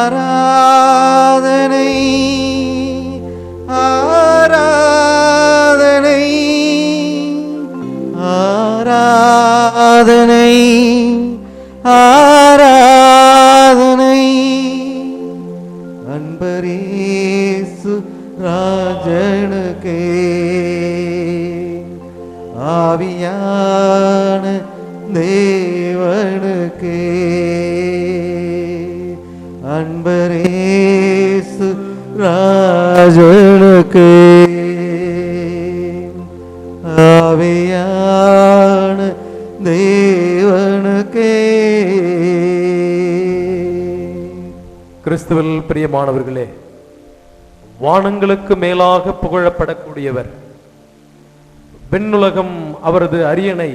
ஆராதனை ஆராதனை ஆராதனை ஆராதனை அன்பரேசு ராஜனுக்கே ஆவியான தேவனுக்கே அன்பரேசு ராஜனுக்கே ஆவியான தேவனுக்கே. கிறிஸ்துவில் பிரியமானவர்களே, வானங்களுக்கு மேலாக புகழப்படக்கூடியவர், விண்ணுலகம் அவரது அரியணை,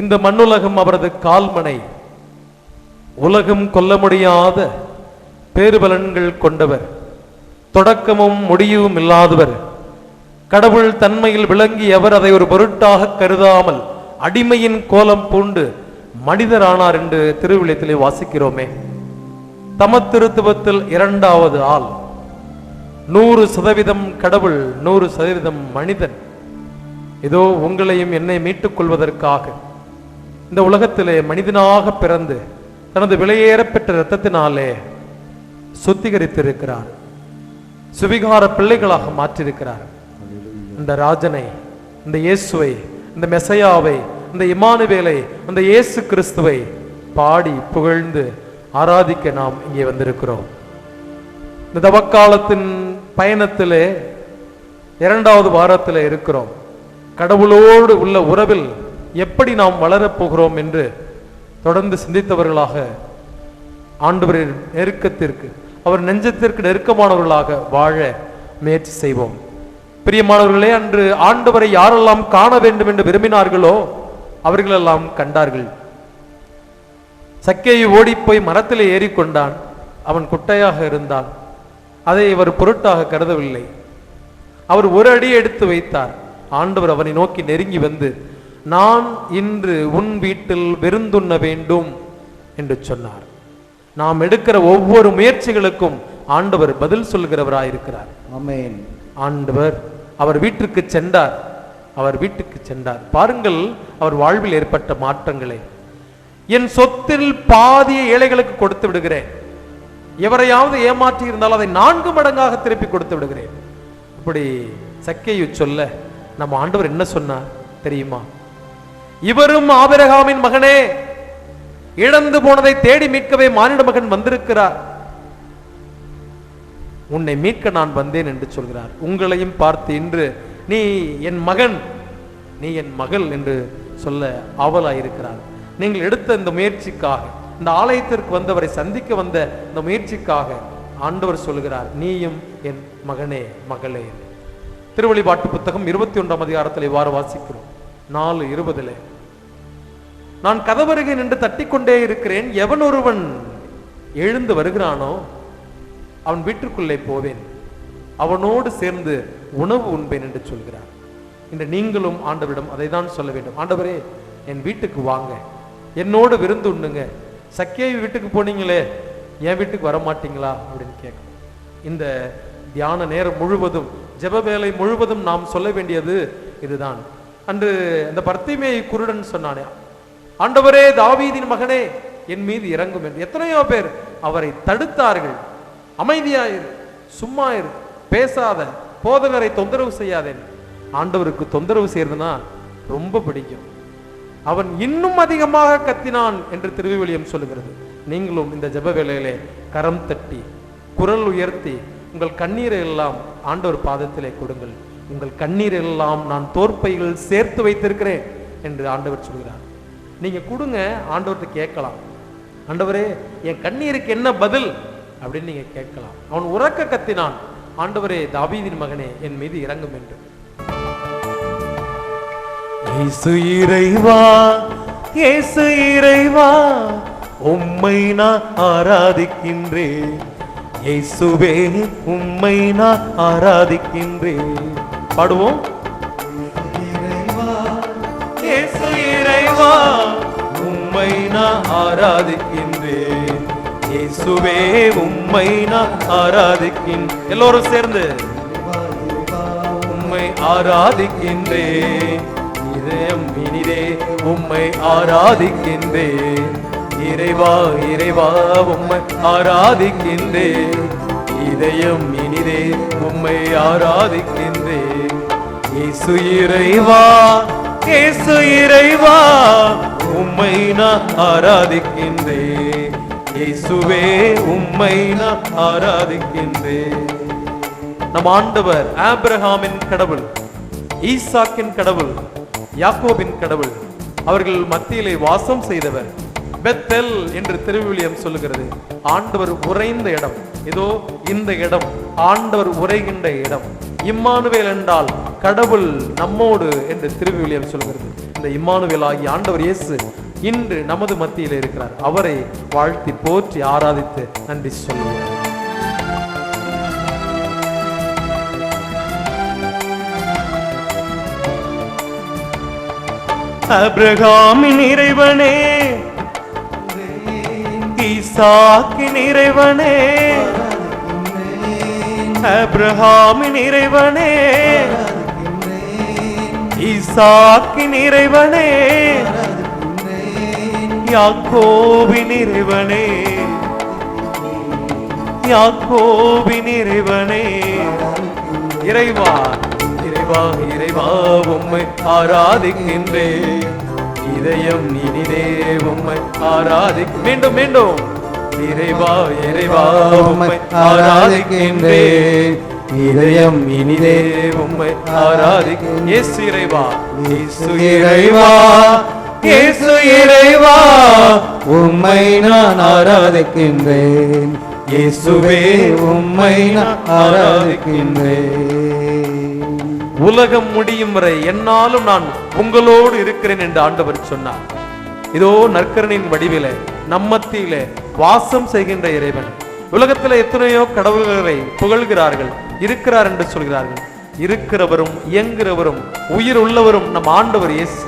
இந்த மண்ணுலகம் அவரது கால்மனை, உலகம் கொல்ல முடியாத பேறுபலன்கள் கொண்டவர், தொடக்கமும் முடிவும் இல்லாதவர், கடவுள் தன்மையில் விளங்கியவர், அதை ஒரு பொருட்டாக கருதாமல் அடிமையின் கோலம் பூண்டு மனிதரானார் என்று திருவிழியத்திலே வாசிக்கிறோமே. தமத்திருத்துவத்தில் இரண்டாவது ஆள், 100% கடவுள் 100% மனிதன். இதோ உங்களையும் என்னை மீட்டுக் கொள்வதற்காக இந்த உலகத்திலே மனிதனாக பிறந்து தனது விலையேற பெற்ற இரத்தத்தினாலே சுத்திகரித்திருக்கிறார், சுவிகார பிள்ளைகளாக மாற்றியிருக்கிறார். இந்த ராஜனை, இந்த இயேசுவை, இந்த மெசையாவை, இந்த இம்மானுவேலை, இந்த இயேசு கிறிஸ்துவை பாடி புகழ்ந்து ஆராதிக்க நாம் இங்கே வந்திருக்கிறோம். இந்த தவக்காலத்தின் பயணத்திலே இரண்டாவது வாரத்தில் இருக்கிறோம். கடவுளோடு உள்ள உறவில் எப்படி நாம் வளரப்போகிறோம் என்று தொடர்ந்து சிந்தித்தவர்களாக, ஆண்டவரின் நெருக்கத்திற்கு, அவர் நெஞ்சத்திற்கு நெருக்கமானவர்களாக வாழ முயற்சி செய்வோம். பிரியமானவர்களே, அன்று ஆண்டவரை யாரெல்லாம் காண வேண்டும் என்று விரும்பினார்களோ அவர்களெல்லாம் கண்டார்கள். சக்கேயு ஓடிப்போய் மரத்திலே ஏறிக்கொண்டான். அவன் குட்டையாக இருந்தான். அதை இவர் பொருட்டாக கருதவில்லை. அவர் ஒரு அடி எடுத்து வைத்தார். ஆண்டவர் அவனை நோக்கி நெருங்கி வந்து, நான் இன்று உன் வீட்டில் விருந்துண்ண வேண்டும் என்று சொன்னார். நாம் எடுக்கிற ஒவ்வொரு முயற்சிகளுக்கும் ஆண்டவர் பதில் சொல்கிறவராயிருக்கிறார். ஆமென். ஆண்டவர் அவர் வீட்டுக்கு சென்றார். அவர் வீட்டுக்கு சென்றார். பாருங்கள் அவர் வாழ்வில் ஏற்பட்ட மாற்றங்களை. என் சொத்தில் பாதியை ஏழைகளுக்கு கொடுத்து விடுகிறேன், எவரையாவது ஏமாற்றி இருந்தால் அதை 4 மடங்காக திருப்பி கொடுத்து விடுகிறேன். அப்படி சக்கேயு சொல்ல நம்ம ஆண்டவர் என்ன சொன்னார் தெரியுமா? இவரும் ஆபிரகாமின் மகனே, இழந்து போனதை தேடி மீட்கவே மானிட மகன் வந்திருக்கிறார், உன்னை மீட்க நான் வந்தேன் என்று சொல்கிறார். உங்களையும் பார்த்து இன்று நீ என் மகன், நீ என் மகள் என்று சொல்ல ஆவலாயிருக்கிறார். நீங்கள் எடுத்த இந்த முயற்சிக்காக, இந்த ஆலயத்திற்கு வந்தவரை சந்திக்க வந்த இந்த முயற்சிக்காக ஆண்டவர் சொல்கிறார், நீயும் என் மகனே மகளே. திருவெளிப்பாட்டு புத்தகம் 21ஆம் அதிகாரத்தில் இவ்வாறு வாசிக்கிறோம். 4:20, நான் கதவருகே நின்று தட்டிக்கொண்டே இருக்கிறேன், எவன் ஒருவன் எழுந்து வருகிறானோ அவன் வீட்டுக்குள்ளே போவேன், அவனோடு சேர்ந்து உணவு உண்பேன் என்று சொல்கிறார். இன்று நீங்களும் ஆண்டவரிடம் அதை தான் சொல்ல வேண்டும். ஆண்டவரே, என் வீட்டுக்கு வாங்க, என்னோடு விருந்து உண்ணுங்க. சக்கேயு வீட்டுக்கு போனீங்களே, என் வீட்டுக்கு வரமாட்டீங்களா அப்படின்னு கேட்கணும். இந்த தியான நேரம் முழுவதும், ஜெப வேலை முழுவதும் நாம் சொல்ல வேண்டியது இதுதான். அன்று அந்த பர்த்திமேயு குருடன் சொன்னானே, ஆண்டவரே தாவீதின் மகனே என் மீது இறங்கும் என்று. எத்தனையோ பேர் அவரை தடுத்தார்கள். அமைதியாயிரு, சும்மா இரு, பேசாத, போதகரை தொந்தரவு செய்யாதேன். ஆண்டவருக்கு தொந்தரவு செய்யறதுன்னா ரொம்ப பிடிக்கும். அவன் இன்னும் அதிகமாக கத்தினான் என்று திருவிவிலியம் சொல்லுகிறது. நீங்களும் இந்த ஜெப வேளையிலே கரம் தட்டி குரல் உயர்த்தி உங்கள் கண்ணீரை எல்லாம் ஆண்டவர் பாதத்திலே கொடுங்கள். உங்கள் கண்ணீரை எல்லாம் நான் தோற்பைகள் சேர்த்து வைத்திருக்கிறேன் என்று ஆண்டவர் சொல்கிறார். நீங்க கொடுங்க, ஆண்டவர்கிட்ட கேட்கலாம். ஆண்டவரே, என் கண்ணீருக்கு என்ன பதில் அப்படின்னு நீங்க கேட்கலாம். அவன் உறக்க கத்தினான், ஆண்டவரே தாவீதின் மகனே என் மீது இறங்கும் என்று. இயேசு இறைவா, இயேசு இறைவா, உம்மை நான் ஆராதிக்கின்றேன். இயேசுவே, உம்மை நான் ஆராதிக்கின்றேன். பாடுவோம். இறைவா, இயேசு இறைவா, உம்மை நான் ஆராதிக்கின்றேன். இயேசுவே உம்மை நான் ஆராதிக்கின் எல்லோரும் சேர்ந்து உம்மை ஆராதிக்கின்றேன் இதயம் இனிதே உம்மை ஆராதிக்கின்றேன் இறைவா இறைவா உம்மை ஆராதிக்கின்றேன் இதயம் இனிதே உம்மை ஆராதிக்கின்றேன் இயேசு இறைவா இயேசு இறைவா உம்மை நான் ஆராதிக்கின்றேன் இயேசுவே உம்மை நான் ஆராதிக்கின்றேன் நம் ஆண்டவர் ஆபிரகாமின் கடவுள், ஈசாக்கின் கடவுள், யாக்கோபின் கடவுள், அவர்கள் மத்தியிலே வாசம் செய்தவர். பெத்தெல் என்று திருவிவிலியம் சொல்லுகிறது. ஆண்டவர் உறைந்த இடம். இதோ இந்த இடம் ஆண்டவர் உறைகின்ற இடம். இம்மானுவேல் என்றால் கடவுள் நம்மோடு என்று திருவிவிலியம் சொல்கிறது. இந்த இம்மானுவேல் ஆகிய ஆண்டவர் இயேசு இன்று நமது மத்தியில் இருக்கிறார். அவரை வாழ்த்தி போற்றி ஆராதித்து நன்றி சொல்லுவோம். ஆபிரகாமின் இறைவனே, ஈசாக்கின் இறைவனே, ஆபிரகாமின் இறைவனே, ஈசாக்கின் இறைவனே, யாக்கோபின் இறைவனே, யாக்கோபின் இறைவனே, இறைவா இறைவா இறைவா உம்மை ஆராதிக்கின்றேன் இதயம் இனிதே உம்மை மீண்டும் மீண்டும் இறைவா இறைவா உம்மை ஆராதிக்கின்றேன் இதயம் இனிதே உம்மை இயேசு இறைவா இயேசு இறைவா இயேசு இறைவா உம்மை நான் ஆராதிக்கின்றேன் இயேசுவே உம்மை நான் ஆராதிக்கின்றேன். உலகம் முடியும் வரை என்னாலும் நான் உங்களோடு இருக்கிறேன் என்று ஆண்டவர் சொன்னார். இதோ நற்கரனின் வடிவிலே நம்மத்திலே வாசம் செய்கின்ற இறைவன். உலகத்தில் எத்தனையோ கடவுள்களை புகழ்கிறார்கள், இருக்கிறார் என்று சொல்கிறார்கள். இருக்கிறவரும் இயங்குகிறவரும் உயிர் உள்ளவரும் நம் ஆண்டவர் இயேசு.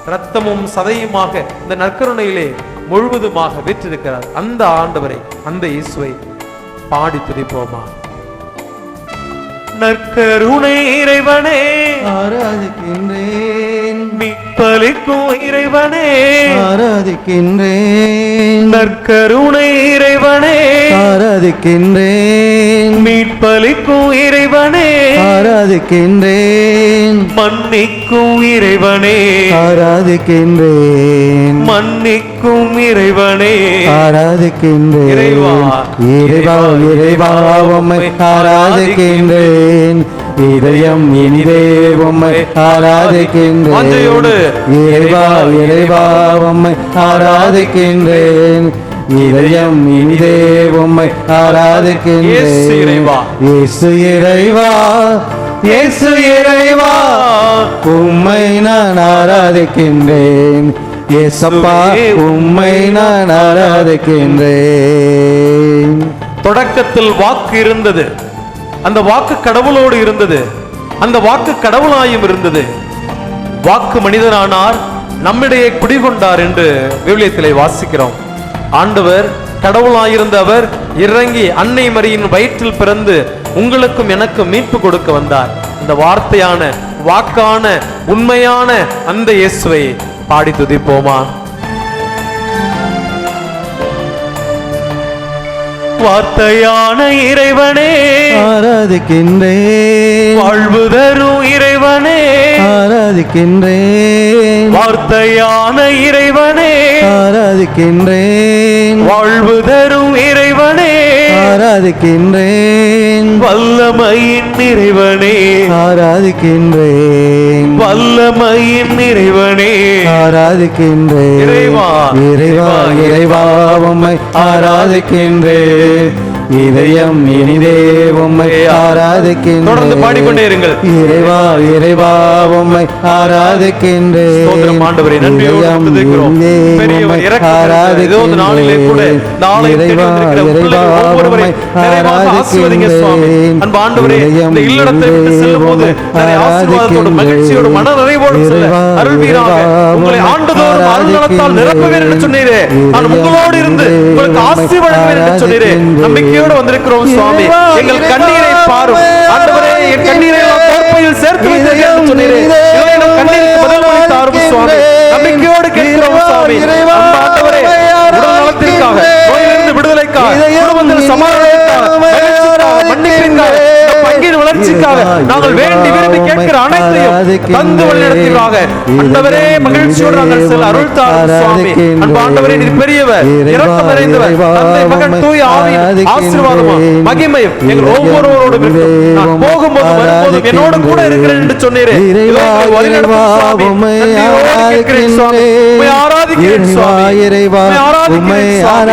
இரத்தமும் சதையுமாக இந்த நற்கருணையிலே முழுவதுமாக வெற்றிருக்கிறார். அந்த ஆண்டவரை, அந்த இயேசுவை பாடி துதிப்போமா. நற்கருணை இறைவனே ஆராதிக்கின்றேன், மீட்பளிக்கும் இறைவனே ஆராதிக்கின்றேன், நற்கருணை இறைவனே ஆராதிக்கின்றேன், மீட்பளிக்கும் இறைவனே ஆராதிக்கின்றேன், மன்னிக்கும் இறைவனே ஆராதிக்கின்றேன், மன்னிக்கும் இறைவனே ஆராதிக்கின்றேன், இறைவா இறைவா இறைவா உம்மை ஆராதிக்கின்றேன் இதயம் இனிதே உம்மை ஆராதிக்கின்றேன் இறைவா இறைவா உம்மை ஆராதிக்கின்றேன் இதயம் இனிதே உம்மை ஆராதிக்கின்றேன் இயேசு இறைவா இயேசு இறைவா உம்மை நான் ஆராதிக்கின்றேன் இயேசப்பா உம்மை நான் ஆராதிக்கின்றேன். தொடக்கத்தில் வாக்கு இருந்தது, அந்த வாக்கு கடவுளோடு இருந்தது, அந்த வாக்கு கடவுளாயும் இருந்தது. வாக்கு மனிதனானார், நம்மிடையே குடிகொண்டார் என்று விவிலியத்திலே வாசிக்கிறோம். ஆண்டவர் கடவுளாயிருந்த அவர் இறங்கி அன்னை மரியின் வயிற்றில் பிறந்து உங்களுக்கும் எனக்கும் மீட்பு கொடுக்க வந்தார். இந்த வார்த்தையான வாக்கான உண்மையான அந்த இயேசுவை பாடி துதிப்போமா. வார்த்தையான இறைவனே ஆராதிக்கின்றேன், வாழ்வு தரும் இறைவனே ஆராதிக்கின்றேன், வார்த்தையான இறைவனே ஆராதிக்கின்றேன், வாழ்வு தரும் இறைவனே ஆராதிக்கின்றேன், வல்லமையின் இறைவனே ஆராதிக்கின்றேன், வல்லமையின் இறைவனே ஆராதிக்கின்றேன், இறைவா இறைவா இறைவா உம்மை ஆராதிக்கின்றேன் இதயம் இனிதே உம்மை ஆராதிக்கின்றேன். தொடர்ந்து பாடிக்கொண்டே இருங்கள். இறைவா இறைவா உம்மை ஆராதிக்கின்றேன். ஸ்தோத்திரம் ஆண்டவரே, நன்றியோடு துதிக்கிறோம். பெரியவர் இரக்கத்திற்கு இதோ இந்த நாளிலே கூட இந்த ஆலயம் தேடி வந்திருக்கிற பிள்ளைகள் ஒவ்வொருவரையும் நிறைவாக ஆசீர்வதிங்க சுவாமி. அன்பு ஆண்டவரே, இந்த இல்லடத்தை விட்டு செல்லும்போது நிறைய ஆசீர்வாதத்தோடு மகிழ்ச்சியோடு மன நிறைவோடு செல்ல அருள்வீராக. உங்களை ஆண்டுதோறும் அருள்நலத்தால் நிரப்புவேன் என்று சொன்னீரே. நான் உங்களோடு இருந்து உங்களுக்கு ஆசீர்வதிப்பேன் என்று சொன்னீரே. நம்பிக்கையோடு வந்திருக்கிறோம் சுவாமி. எங்கள் கண்ணீரை பாரும் ஆண்டவரே. என் கண்ணீரை தோற்பையில் சேர்த்து வைத்தீர்கள் என்று சொன்னீரே. இதை நம் கண்ணீருக்கு பதில் வழி தாரும் சுவாமி. நம்பிக்கையோடு கேட்கிறோம் சுவாமி. ஆண்டவரே, உடல் நலத்திற்காக, நோயிலிருந்து விடுதலைக்காக, குடும்பத்தில் சமாதானத்திற்காக, மகிழ்ச்சிக்காக, மன்னிப்பிற்காக, பங்கின் வளர்ச்சிக்காக நாங்கள் வேண்டி விரும்பி கேட்கிற அனைத்தையும் தந்து வழிநடத்துவீராக. ஆண்டவரே, மகிழ்ச்சியோடு நாங்கள் செல்ல அருள் தாரும் சுவாமி. அன்பு ஆண்டவரே, நீர் பெரியவர், இரக்கம் நிறைந்தவர். தந்தை மகன் தூய ஆவியின் ஆசீர்வாதமும் மகிமையும் எங்கள் ஒவ்வொருவரோடும் இருக்கும். நான் போகும்போது வரும்போதும் என்னோடு கூட இருக்கிறேன் என்று சொன்னீரே. இதோ எங்களை வழிநடத்தும் சுவாமி. நன்றியோடு கேட்கிறேன் சுவாமி. உம்மை ஆராதிக்கிறேன் சுவாமி. உம்மை ஆராதிக்கிறேன் சுவாமி.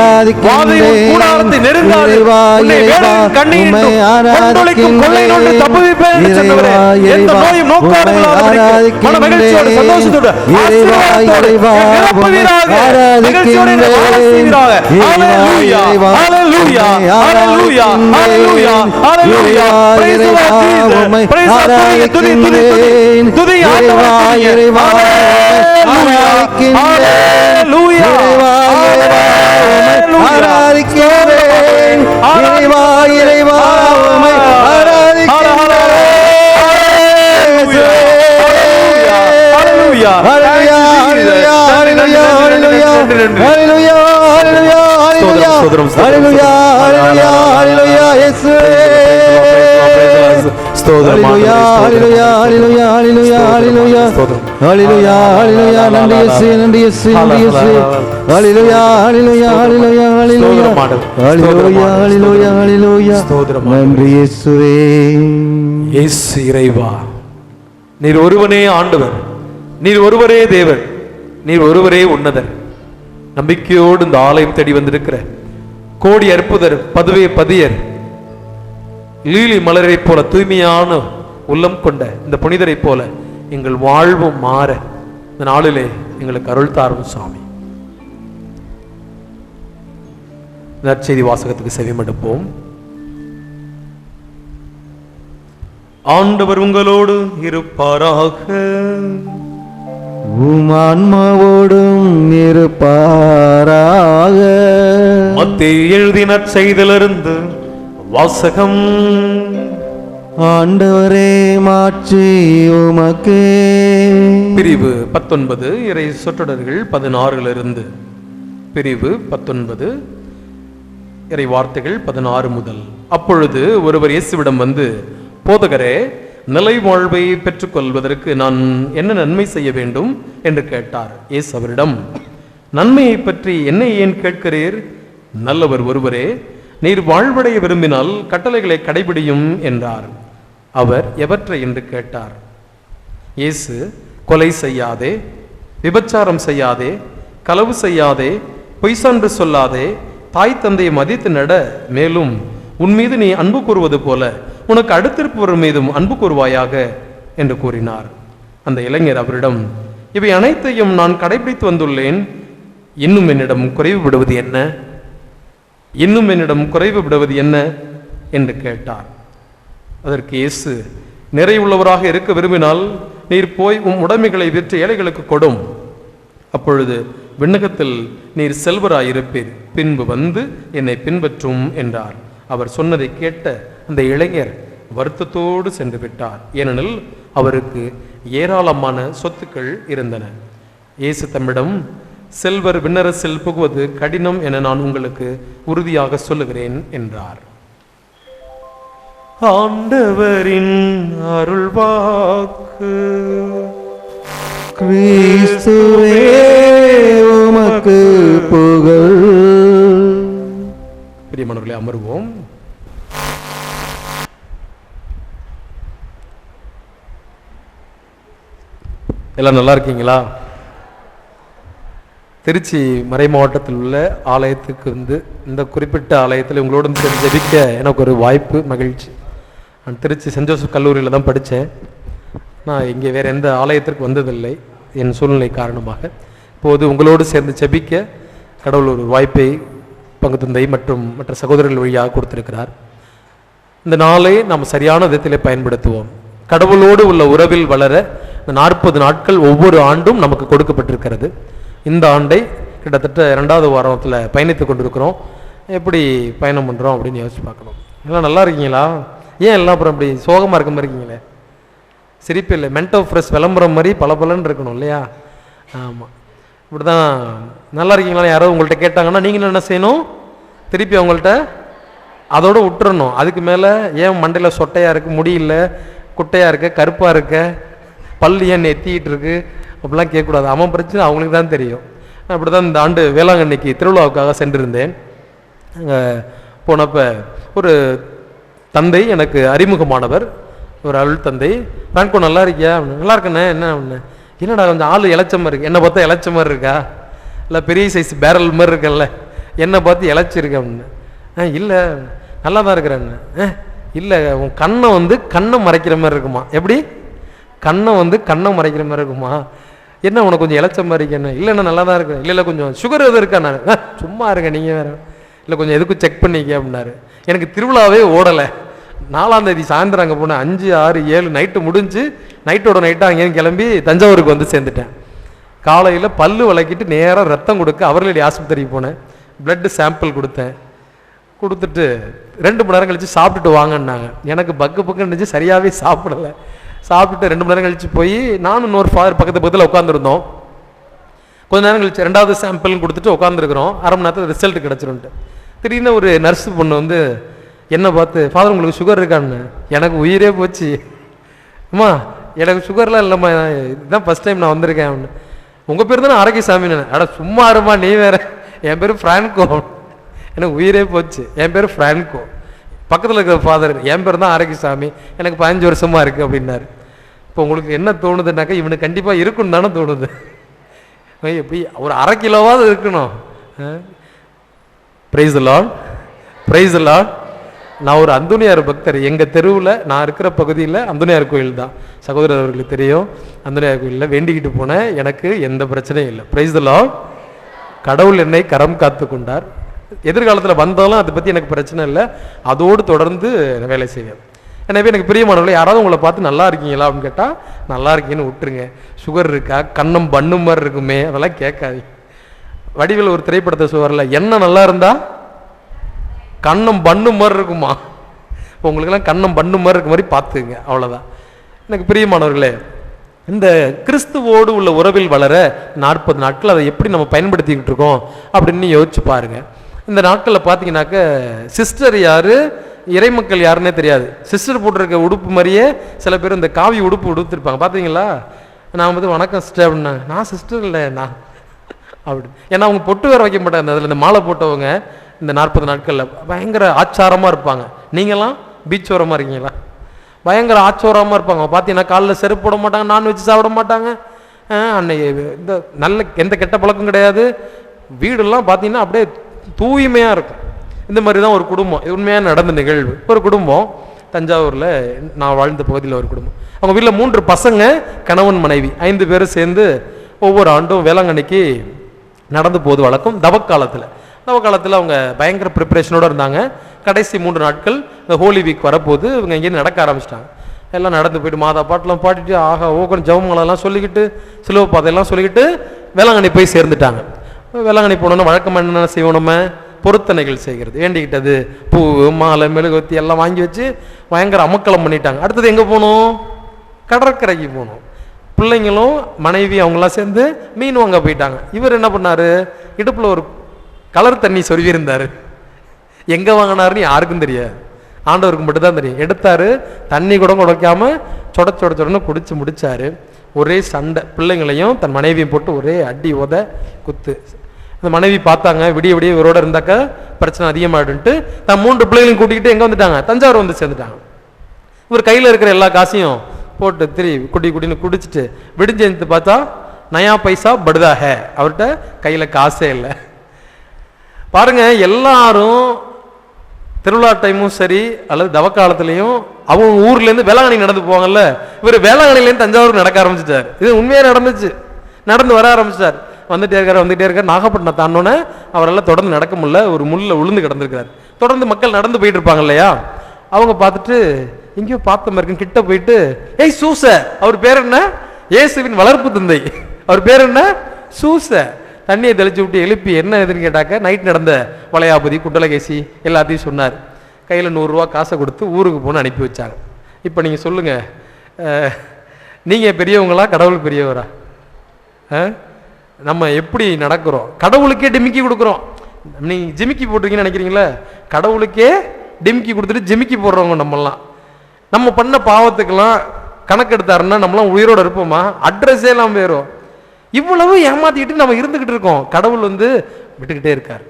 வாதையின் கூடாரத்தை நெருங்காது. உன்னை வேடனின் கண்ணீரிட்டும் கொண்டொழிக்கும் கொள்ளை நோக்கி தப்புவிப்பேன் என்று சொன்னவரே. எந்த நோயும் நோக்காடுகளாதபடிக்கு மன மகிழ்ச்சியோடு சந்தோஷத்தோடு ஆசீர்வாதத்தோடு நிரப்புவீராக. மகிழ்ச்சியோடு என்னை வாழ செய்வீராக. ஹல்லேலூயா, ஹல்லேலூயா, ஹல்லேலூயா, ஹல்லேலூயா, ஹல்லேலூயா. Praise the Lord Jesus. Praise the Lord. துதி துதி துதி துதி ஆண்டவரே. ஹல்லேலூயா, ஹல்லேலூயா, ஆராதிக்கிறேன். இறைவா இறைவா உம்மை ஆராதிக்கிறேன். ஹல்லேலூயா, ஹல்லேலூயா, ஹல்லேலூயா, ஹல்லேலூயா, ஹல்லேலூயா, ஹல்லேலூயா, ஹல்லேலூயா, ஹல்லேலூயா, ஹல்லேலூயா, ஹல்லேலூயா, இயேசுவே. ஹல்லேலூயா, ஹல்லேலூயா, ஹல்லேலூயா, ஹல்லேலூயா, ஹல்லேலூயா, ஹல்லேலூயா, ஹல்லேலூயா. நன்றி இயேசுவே, நன்றி இயேசுவே, நன்றி இயேசுவே. ஹல்லேலூயா, ஹல்லேலூயா, ஹல்லேலூயா, ஹல்லேலூயா, ஹல்லேலூயா, ஹல்லேலூயா, ஹல்லேலூயா. நன்றி இயேசுவே. இயேசு இறைவா, நீர் ஒருவனே ஆண்டவர், நீர் ஒருவரே தேவர், நீர் ஒருவரே உன்னதர். நம்பிக்கையோடு இந்த ஆலயம் தேடி வந்திருக்கிற கோடி அற்புதர், பதுவே பதியர், லீலி மலரை போல தூய்மையான உள்ளம் கொண்ட இந்த புனிதரை போல எங்கள் வாழ்வும் மாற இந்த நாளிலே எங்களுக்கு அருள் தாரும் சாமி. நற்செய்தி வாசகத்துக்கு செவிமடுப்போம். ஆண்டவர் உங்களோடு இருப்பாராக. உம் ஆன்மாவோடும் இருப்பாராக. மத்தேயு எழுதின நற்செய்தியிலிருந்து வாசகம். ஆண்டவரே, மாட்சி உமக்கே. பிரிவு 19 இறை சொற்றொடர்கள் 16 பிரிவு 19 இறை வார்த்தைகள் 16 முதல். அப்பொழுது ஒருவர் இயேசுவிடம் வந்து, போதகரே, நிலை வாழ்வை பெற்றுக்கொள்வதற்கு நான் என்ன நன்மை செய்ய வேண்டும் என்று கேட்டார். இயேசு அவரிடம், நன்மையை பற்றி என்னை ஏன் கேட்கிறீர்? நல்லவர் ஒருவரே, நீர் வாழ்வடைய விரும்பினால் கட்டளைகளை கடைபிடியும் என்றார். அவர், எவற்றை என்று கேட்டார். இயேசு, கொலை செய்யாதே, விபச்சாரம் செய்யாதே, களவு செய்யாதே, பொய் சான்று சொல்லாதே, தாய் தந்தையை மதித்து நட, மேலும் உன் மீது நீ அன்பு கூறுவது போல உனக்கு அடுத்திருப்பவர் மீதும் அன்பு கூறுவாயாக என்று கூறினார். அந்த இளைஞர் அவரிடம், இவை அனைத்தையும் நான் கடைபிடித்து வந்துள்ளேன், இன்னும் என்னிடம் குறைவு விடுவது என்ன? இன்னும் என்னிடம் குறைவு விடுவது என்ன என்று கேட்டார். அதற்கு இயேசு, நிறைவுள்ளவராக இருக்க விரும்பினால் நீர் போய் உம் உடைமைகளை விற்று ஏழைகளுக்கு கொடும், அப்பொழுது விண்ணகத்தில் நீர் செல்வராயிருப்பீர், பின்பு வந்து என்னை பின்பற்றும் என்றார். அவர் சொன்னதை கேட்ட அந்த இளைஞர் வருத்தத்தோடு சென்று விட்டார், ஏனெனில் அவருக்கு ஏராளமான சொத்துக்கள் இருந்தன. இயேசு தம்மிடம், செல்வர் விண்ணரசில் புகுவது கடினம் என நான் உங்களுக்கு உறுதியாக சொல்லுகிறேன் என்றார். ஆண்டவரின் அருள்வாக்கு. கிறிஸ்துவே உமக்கு புகழ். பிரியமானவர்களே, அமர்வோம். எல்லாம் நல்லா இருக்கீங்களா? திருச்சி மறை மாவட்டத்தில் உள்ள ஆலயத்துக்கு வந்து இந்த குறிப்பிட்ட ஆலயத்தில் உங்களோட சேர்ந்து ஜெபிக்க எனக்கு ஒரு வாய்ப்பு, மகிழ்ச்சி. நான் திருச்சி சென்ட் ஜோசப் கல்லூரியில் தான் படித்தேன். நான் இங்கே வேறு எந்த ஆலயத்திற்கு வந்ததில்லை என் சூழ்நிலை காரணமாக. இப்போது உங்களோடு சேர்ந்து ஜெபிக்க கடவுள் ஒரு வாய்ப்பை பங்கு தந்தை மற்றும் மற்ற சகோதரர்கள் வழியாக கொடுத்திருக்கிறார். இந்த நாளை நாம் சரியான விதத்திலே பயன்படுத்துவோம். கடவுளோடு உள்ள உறவில் வளர இந்த 40 நாட்கள் ஒவ்வொரு ஆண்டும் நமக்கு கொடுக்கப்பட்டிருக்கிறது. இந்த ஆண்டை கிட்டத்தட்ட 2வது வாரத்தில் பயணித்து கொண்டிருக்கிறோம். எப்படி பயணம் பண்ணுறோம் அப்படின்னு யோசிச்சு பார்க்கணும். எல்லாம் நல்லா இருக்கீங்களா? ஏன் எல்லாம் அப்புறம் அப்படி சோகமாக இருக்க மாதிரி இருக்கீங்களே? சிரிப்பு இல்லை, மென்டோ ஃப்ரெஷ் விளம்பரம் மாதிரி பலன்னு இருக்கணும் இல்லையா? ஆமாம், இப்படி தான். நல்லா இருக்கீங்களா யாரோ உங்கள்கிட்ட கேட்டாங்கன்னா நீங்கள் என்ன செய்யணும்? திருப்பி அவங்கள்ட்ட அதோடு விட்டுறணும். அதுக்கு மேலே ஏன் மண்டையில் சொட்டையாக இருக்குது, முடியல குட்டையாக இருக்க, கருப்பாக இருக்க, பல் ஏன் நெத்திக்கிட்டு இருக்கு அப்படிலாம் கேட்கக்கூடாது. அவன் பிரச்சனை அவங்களுக்கு தான் தெரியும். நான் அப்படி தான் இந்த ஆண்டு வேளாங்கண்ணிக்கு திருவிழாவுக்காக சென்றிருந்தேன். அங்கே போனப்போ ஒரு தந்தை எனக்கு அறிமுகமானவர், ஒரு அருள் தந்தை. ஃப்ரான்கோ நல்லா இருக்கியா? நல்லா இருக்கண்ணே. என்ன ஒன்று என்னடா கொஞ்சம் ஆள் இளைச்ச மாதிரி இருக்கு. என்னை பார்த்தா இளைச்ச மாதிரி இருக்கா? இல்லை பெரிய சைஸ் பேரல் மாதிரி இருக்கல்ல, என்னை பார்த்து இளைச்சிருக்கேன் அப்படின்னு. இல்லை நல்லா தான் இருக்கிறேன்னு. இல்லை உன் கண்ணை வந்து கண்ணை மறைக்கிற மாதிரி இருக்குமா? எப்படி கண்ணை வந்து கண்ணை மறைக்கிற மாதிரி இருக்குமா? என்ன உனக்கு கொஞ்சம் இளைச்ச மாதிரி இருக்கேன்னு? இல்லைண்ணா நல்லா தான் இருக்கேன். இல்லை கொஞ்சம் சுகர் எதுவும் இருக்கா? நான் சும்மா இருக்கேன், நீங்கள் வேறு. இல்லை கொஞ்சம் எதுக்கும் செக் பண்ணிக்க அப்படின்னாரு. எனக்கு திருவிழாவே ஓடலை. 4ஆம் தேதி சாயந்தரம் அங்கே போனேன். 5, 6, 7 நைட்டு முடிஞ்சு நைட்டோட நைட்டாக அங்கேயும் கிளம்பி தஞ்சாவூருக்கு வந்து சேர்ந்துட்டேன். காலையில் பல்லு விளக்கிட்டு நேராக ரத்தம் கொடுக்க அவர்களுடைய ஆஸ்பத்திரிக்கு போனேன். பிளட்டு சாம்பிள் கொடுத்தேன். கொடுத்துட்டு 2 மணி நேரம் கழித்து சாப்பிட்டுட்டு வாங்கினாங்க. எனக்கு பக்குன்னு இருந்துச்சு, சரியாகவே சாப்பிடலை. சாப்பிட்டுட்டு 2 மணி நேரம் கழித்து போய் நானும் இன்னொரு ஃபாதர் பக்கத்தில் உட்காந்துருந்தோம். கொஞ்ச நேரம் கழிச்சு 2வது சாம்பிள்னு கொடுத்துட்டு உட்காந்துருக்குறோம். அரை மணி நேரத்தில் ரிசல்ட் கிடச்சிருன்ட்டு திடீர்னு ஒரு நர்ஸு பொண்ணு வந்து என்னை பார்த்து, ஃபாதர் உங்களுக்கு சுகர் இருக்கான்னு. எனக்கு உயிரே போச்சு. அம்மா எனக்கு சுகர்லாம் இல்லைம்மா, இதுதான் ஃபஸ்ட் டைம் நான் வந்திருக்கேன் அப்படின்னு. உங்கள் பேர் தானே ஆரோக்கியசாமி? நான் அட சும்மா இருமா நீ வேற, என் பேர் ஃப்ரான்கோ. எனக்கு உயிரே போச்சு. என் பேர் ஃப்ரான்கோ. பக்கத்தில் இருக்கிற ஃபாதர் என் பேர் தான் ஆரோக்கியசாமி, எனக்கு 15 வருஷமாக இருக்குது அப்படின்னாரு. இப்போ உங்களுக்கு என்ன தோணுதுன்னாக்கா இவனுக்கு கண்டிப்பாக இருக்குன்னு தானே தோணுது. எப்படி ஒரு 1/2 கிலோவாவது இருக்கணும். Praise the Lord, praise the Lord. நான் ஒரு அந்தோனியார் பக்தர். எங்கள் தெருவில் நான் இருக்கிற பகுதியில் அந்தோனியார் கோயில் தான். சகோதரர் அவர்களுக்கு தெரியும். அந்தோனியார் கோயிலில் வேண்டிக்கிட்டு போனேன். எனக்கு எந்த பிரச்சனையும் இல்லை. Praise the Lord. கடவுள் என்னை கரம் காத்து கொண்டார். எதிர்காலத்தில் வந்தாலும் அதை பற்றி எனக்கு பிரச்சனை இல்லை. அதோடு தொடர்ந்து வேலை செய்வேன். எனவே எனக்கு பிரியமானவர்களே, யாராவது உங்களை பார்த்து நல்லா இருக்கீங்களா அப்படின்னு கேட்டால் நல்லா இருக்கீங்கன்னு விட்டுருங்க. சுகர் இருக்கா, கண்ணம் பண்ணு மாதிரி இருக்குமே, அதெல்லாம் கேட்காது. வடிவில் ஒரு திரைப்படத்தை சொல்வார்ல, என்ன நல்லா இருந்தா கண்ணம் பண்ணு மாதிரி இருக்குமா? இப்போ உங்களுக்கெல்லாம் கண்ணம் பண்ணு மாதிரி இருக்க மாதிரி பார்த்துக்குங்க, அவ்வளோதான். எனக்கு பிரியமானவர்களே, இந்த கிறிஸ்துவோடு உள்ள உறவில் வளர 40 நாட்கள் அதை எப்படி நம்ம பயன்படுத்திக்கிட்டு இருக்கோம் அப்படின்னு யோசிச்சு பாருங்க. இந்த நாட்களில் பார்த்தீங்கன்னாக்க சிஸ்டர் யாரு, இறைமக்கள் யாருன்னே தெரியாது. சிஸ்டர் போட்டிருக்க உடுப்பு மாதிரியே சில பேர் இந்த காவி உடுப்பு உடுத்துருப்பாங்க, பார்த்தீங்களா? நான் வந்து வணக்கம் சிஸ்டர் அப்படின்னா, நான் சிஸ்டர் இல்லை நான் அப்படி. ஏன்னா அவங்க பொட்டு வேற வைக்க மாட்டாங்க. அதில் இந்த மாலை போட்டவங்க இந்த 40 நாட்களில் பயங்கர ஆச்சாரமாக இருப்பாங்க. நீங்களாம் பீச் ஓரமாக இருக்கீங்களா? பயங்கர ஆச்சோரமாக இருப்பாங்க. பார்த்தீங்கன்னா காலில் செருப்பு போட மாட்டாங்க, நான்வெஜ் சாப்பிட மாட்டாங்க. அன்னைக்கு இந்த நல்ல எந்த கெட்ட பழக்கம் கிடையாது. வீடெல்லாம் பார்த்தீங்கன்னா அப்படியே தூய்மையாக இருக்கும். இந்த மாதிரி தான் ஒரு குடும்பம். உண்மையாக நடந்த நிகழ்வு. ஒரு குடும்பம் தஞ்சாவூரில் நான் வாழ்ந்த பகுதியில் ஒரு குடும்பம். அவங்க வீட்டில் 3 பசங்க, கணவன் மனைவி 5 பேரும் சேர்ந்து ஒவ்வொரு ஆண்டும் வேளாங்கண்ணிக்கு நடந்து போது வழக்கம். தவக்காலத்தில் அவங்க பயங்கர ப்ரிப்பரேஷனோடு இருந்தாங்க. கடைசி 3 நாட்கள் இந்த ஹோலி வீக் வரப்போது இவங்க இங்கேருந்து நடக்க ஆரம்பிச்சிட்டாங்க. எல்லாம் நடந்து போயிட்டு மாதா பாட்டெலாம் பாடிட்டு ஆகா ஓகன் ஜவமாலெல்லாம் சொல்லிக்கிட்டு சிலுவை பாதையெல்லாம் சொல்லிக்கிட்டு வேளாங்கண்ணி போய் சேர்ந்துட்டாங்க. வேளாங்கண்ணி போனோன்னா வழக்கமாக என்னென்ன செய்வோம், நம்ம பொருத்தனைகள் செய்கிறது. வேண்டிக்கிட்டது பூ மாலை மெழுகுவத்தி எல்லாம் வாங்கி வச்சு பயங்கர அமக்களம் பண்ணிட்டாங்க. அடுத்தது எங்கே போகணும்? கடற்கரைக்கு போகணும். பிள்ளைங்களும் மனைவி அவங்களாம் சேர்ந்து மீன் வாங்க போயிட்டாங்க. இவர் என்ன பண்ணார்? இடுப்பில் ஒரு கலர் தண்ணி சொருவியிருந்தார். எங்கே வாங்கினாருன்னு யாருக்கும் தெரியாது, ஆண்டவருக்கு மட்டும் தான் தெரியும். எடுத்தார், தண்ணி கூட குடைக்காம சொடன்னு குடிச்சு முடிச்சாரு. ஒரே சண்டை, பிள்ளைங்களையும் தன் மனைவியும் போட்டு ஒரே அடி உத குத்து. அந்த மனைவி பார்த்தாங்க, விடிய விடிய இவரோட இருந்தாக்க பிரச்சனை அதிகமாகிடுன்ட்டு தான் 3 பிள்ளைகளையும் கூட்டிக்கிட்டு எங்கே வந்துட்டாங்க? தஞ்சாவூர் வந்து சேர்ந்துட்டாங்க. இவர் கையில் இருக்கிற எல்லா காசையும் போட்டு குட்டின்னு குடிச்சிட்டு விடிஞ்சு பார்த்தா நயா பைசா படுதா ஹே, அவர்கிட்ட கையில காசே இல்லை. பாருங்க, எல்லாரும் திருவிழா டைமும் சரி அல்லது தவக்காலத்திலையும் அவங்க ஊர்ல இருந்து வேளாங்கண்ணி நடந்து போவாங்கல்ல, இவர் வேளாங்கண்ணில இருந்து தஞ்சாவூருக்கு நடக்க ஆரம்பிச்சிட்டார். இது உண்மையா நடந்துச்சு. நடந்து வர ஆரம்பிச்சிட்டார். வந்துட்டே இருக்கார். நாகப்பட்டினம் தாண்டோன்னே அவரெல்லாம் தொடர்ந்து நடக்க முடியல, ஒரு முள்ள உளுந்து கிடந்திருக்காரு. தொடர்ந்து மக்கள் நடந்து போயிட்டு இருப்பாங்க இல்லையா, அவங்க பார்த்துட்டு எங்கேயோ பார்த்த மாதிரி கிட்ட போயிட்டு, ஏய் சூச, அவர் பேர் என்ன, இயேசுவின் வளர்ப்பு தந்தை, அவர் பேர் என்ன, சூச, தண்ணியை தெளிச்சு விட்டு எழுப்பி என்ன எதுன்னு கேட்டாக்க நைட் நடந்த வளையாபதி குண்டலகேசி எல்லாத்தையும் சொன்னார். கையில் 100 ரூபா காசை கொடுத்து ஊருக்கு போன்னு அனுப்பி வச்சாங்க. இப்போ நீங்கள் சொல்லுங்க, நீங்கள் பெரியவங்களா கடவுள் பெரியவரா? நம்ம எப்படி நடக்கிறோம்? கடவுளுக்கே டிமிக்கி கொடுக்குறோம். நீங்கள் ஜிமிக்கி போட்டிருக்கீங்கன்னு நினைக்கிறீங்களா? கடவுளுக்கே டிமிக்கி கொடுத்துட்டு ஜிமிக்கி போடுறவங்க நம்மலாம். நம்ம பண்ண பாவத்துக்கெல்லாம் கணக்கெடுத்தாருன்னா நம்மளாம் உயிரோடு இருப்போமா? அட்ரஸே எல்லாம் போயிடும். இவ்வளவு ஏமாத்திக்கிட்டு நம்ம இருந்துகிட்டு இருக்கோம். கடவுள் விட்டுக்கிட்டே இருக்கார்.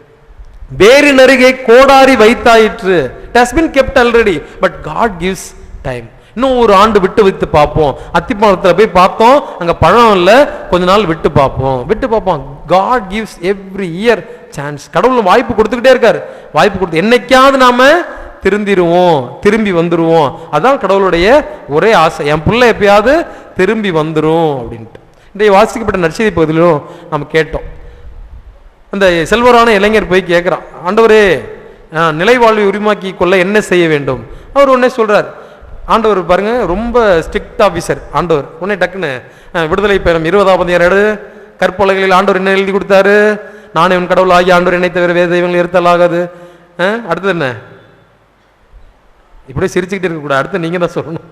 வேறு நருகே கோடாரி வைத்தாயிற்று, it has been kept already, but God gives time. இன்னும் ஒரு ஆண்டு விட்டு வைத்து பார்ப்போம். அத்திப்பழத்துல போய் பார்த்தோம், அங்க பழம் இல்ல, கொஞ்ச நாள் விட்டு பார்ப்போம். God gives every year chance. கடவுள் வாய்ப்பு கொடுத்துக்கிட்டே இருக்காரு. வாய்ப்பு கொடுத்து என்னைக்காவது நாம திருந்திருவோம், திரும்பி வந்துருவோம். அதான் கடவுளுடைய ஒரே ஆசை, என் பிள்ளை எப்பயாவது திரும்பி வந்துரும் அப்படின்ட்டு. இன்றைய வாசிக்கப்பட்ட நற்செய்தி பகுதியிலும் நம்ம கேட்டோம். அந்த செல்வரான இளைஞர் போய் கேட்கிறான், ஆண்டவரே நிலை வாழ்வை உரிமாக்கி கொள்ள என்ன செய்ய வேண்டும்? அவர் உடனே சொல்றார், ஆண்டவர் பாருங்க ரொம்ப ஸ்ட்ரிக்ட் ஆபீசர் ஆண்டவர். உடனே டக்குன்னு விடுதலை பயணம் 20ஆம் அதிகாரம் கற்பலகைகளில் ஆண்டவர் என்ன எழுதி கொடுத்தாரு? நானே உன் கடவுள் ஆகிய ஆண்டவர் என்னை தவிர வேறு தெய்வங்கள் இருத்தல் ஆகாது. அடுத்தது என்ன? இப்படியே சிரிச்சுக்கிட்டு இருக்கக்கூடாது. அடுத்து நீங்க தான் சொல்லணும்.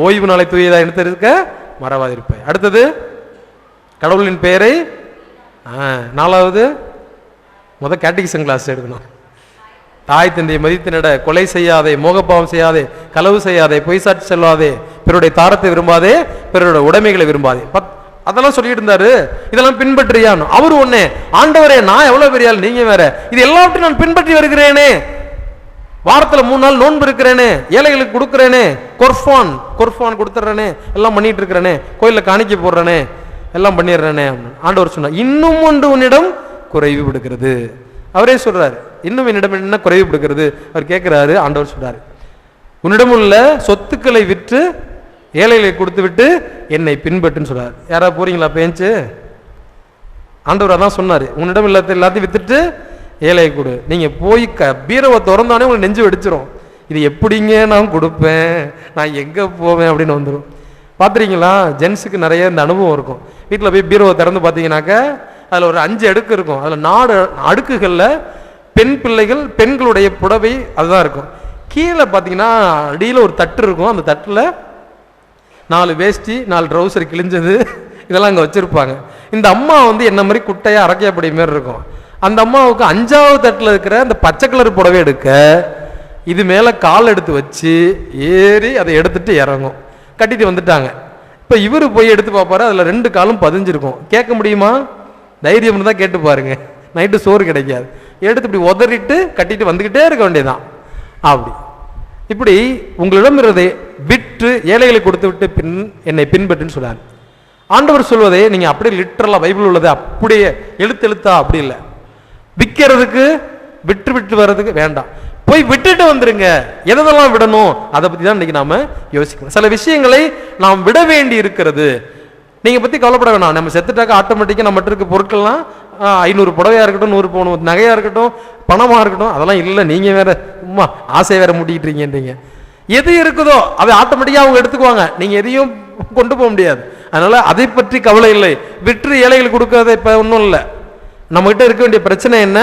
ஓய்வு நாளை தூயதா எடுத்திருக்க மறவாதிருப்பாய். அடுத்தது கடவுளின் பெயரை 4வது கேட்டகிசம் கிளாஸ் எடுக்கணும். தாய் தந்தையை மதித்து நட, கொலை செய்யாதே, மோகப்பாவம் செய்யாதே, களவு செய்யாதே, பொய் சாட்சி சொல்லாதே, பிறருடைய தாரத்தை விரும்பாதே, பிறருடைய உடைமைகளை விரும்பாதே. அதெல்லாம் சொல்லிட்டு இருந்தாரு. இதெல்லாம் பின்பற்றியான். அவரு ஒன்னே, ஆண்டவரே நான் எவ்வளவு பெரிய ஆள், நீங்க வேற, இது எல்லாவற்றையும் நான் பின்பற்றி வருகிறேனே, வாரத்துல 3 நாள் நோன்பு இருக்கிறேனே, ஏழைகளுக்கு கொடுக்கிறேனே, கொர்ஃபான் கொடுத்துறேனே, எல்லாம் பண்ணிட்டு இருக்கிறேனே, கோயில காணிக்க போடுறேனே, எல்லாம் பண்ணிடுறேனே. ஆண்டவர் சொன்னார், இன்னும் ஒன்று உன்னிடம் குறைவு விடுகிறது. அவரே சொல்றாரு, இன்னும் என்னிடம் என்ன குறைவு விடுகிறது? அவர் கேட்கிறாரு. ஆண்டவர் சொல்றாரு, உன்னிடம் உள்ள சொத்துக்களை விற்று ஏழைகளை கொடுத்து விட்டு என்னை பின்பற்றுன்னு சொல்றாரு. யாராவது போறீங்களா பேச்சு? ஆண்டவர் அதான் சொன்னாரு, உன்னிடம் எல்லாத்தையும் வித்துட்டு ஏழை கொடு. நீங்க போய் பீரவை திறந்தானே உங்களுக்கு நெஞ்சு வெடிச்சிரும். இது எப்படிங்க நான் கொடுப்பேன், நான் எங்க போவேன் அப்படின்னு வந்துடும். பார்த்துறீங்களா? ஜென்ஸுக்கு நிறைய இந்த அனுபவம் இருக்கும். வீட்டில் போய் பீரோவை திறந்து பார்த்தீங்கன்னாக்க அதில் ஒரு 5 அடுக்கு இருக்கும். அதில் 4 அடுக்குகளில் பெண் பிள்ளைகள், பெண்களுடைய புடவை அதுதான் இருக்கும். கீழே பார்த்தீங்கன்னா அடியில் ஒரு தட்டு இருக்கும். அந்த தட்டில் 4 வேஷ்டி, 4 ட்ரௌசர் கிழிஞ்சது இதெல்லாம் அங்கே வச்சுருப்பாங்க. இந்த அம்மா என்ன மாதிரி குட்டையாக அரக்கையாப்படி மாரி இருக்கும். அந்த அம்மாவுக்கு 5வது தட்டில் இருக்கிற அந்த பச்சை கலர் புடவை எடுக்க இது மேலே கால் எடுத்து வச்சு ஏறி அதை எடுத்துட்டு இறங்கும். கட்டிட்டு வந்துட்டாங்க. இப்போ இவர் போய் எடுத்து பார்ப்பாரு, அதில் 2 காலும் பதிஞ்சிருக்கும். கேட்க முடியுமா? தைரியம் தான் கேட்டு பாருங்க. நைட்டு சோறு கிடைக்காது. எடுத்து இப்படி உதறிட்டு கட்டிட்டு வந்துக்கிட்டே இருக்க வேண்டியதான். இப்படி உங்களிடம் இருந்ததை விற்று ஏழைகளை கொடுத்து விட்டு என்னை பின்பற்றுன்னு சொல்றாரு. ஆண்டவர் சொல்வதை நீங்க அப்படியே லிட்டரலா பைபிள் உள்ளதை அப்படியே எழுத்தா அப்படி இல்லை. விற்கிறதுக்கு விட்டு வர்றதுக்கு வேண்டாம், போய் விட்டுட்டு வந்துருங்க. எதெல்லாம் விடணும் அதை பத்தி தான் இன்னைக்கு நாம யோசிக்கணும். சில விஷயங்களை நாம் விட வேண்டி இருக்கிறது. நீங்க பத்தி கவலைப்பட வேணாம். நம்ம செத்துட்டாக்க ஆட்டோமேட்டிக்கா நம்ம இருக்க பொருட்கள்லாம் 500 புடவையா இருக்கட்டும், 100 பவுன் நகையா இருக்கட்டும், பணமா இருக்கட்டும், அதெல்லாம் இல்லை. நீங்க வேற சும்மா ஆசை வேற மூட்டிக்கிட்டு இருக்கீங்க. எது இருக்குதோ அதை ஆட்டோமேட்டிக்கா அவங்க எடுத்துக்குவாங்க. நீங்க எதையும் கொண்டு போக முடியாது. அதனால அதை பற்றி கவலை இல்லை. விற்று ஏழைகளுக்கு கொடுக்கறத இப்ப ஒன்றும் இல்லை. நம்ம கிட்ட இருக்க வேண்டிய பிரச்சனை என்ன?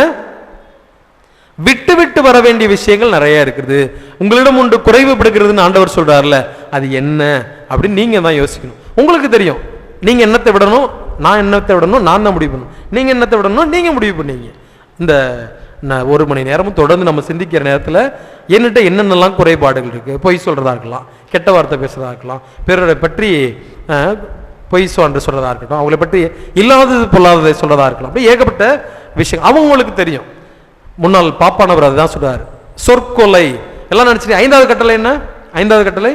விட்டு வர வேண்டிய விஷயங்கள் நிறைய இருக்குது. உங்களிடம் ஒன்று குறைவுபடுகிறதுன்னு ஆண்டவர் சொல்றாருல, அது என்ன அப்படின்னு நீங்க தான் யோசிக்கணும். உங்களுக்கு தெரியும் நீங்க என்னத்தை விடணும், நான் என்னத்தை விடணும், நான் தான் முடிவு பண்ணணும். நீங்க என்னத்தை விடணும், நீங்க முடிவு பண்ணீங்க. இந்த 1 மணி நேரமும் தொடர்ந்து நம்ம சிந்திக்கிற நேரத்தில் என்கிட்ட என்னென்னலாம் குறைபாடுகள் இருக்கு, பொய் சொல்றதா இருக்கலாம், கெட்ட வார்த்தை பேசுறதா இருக்கலாம், பிறரை பற்றி பொய் சான்று சொல்றதா இருக்கட்டும், அவங்களை பற்றி இல்லாதது பொல்லாததை சொல்றதா இருக்கலாம், அப்படி ஏகப்பட்ட விஷயம் அவங்களுக்கு தெரியும். முன்னாள் பாப்பானவர் அதுதான் சொல்றாரு, சொற்கொலை எல்லாம் நினைச்சிட்டு 5வது கட்டளை என்ன? 5வது கட்டளை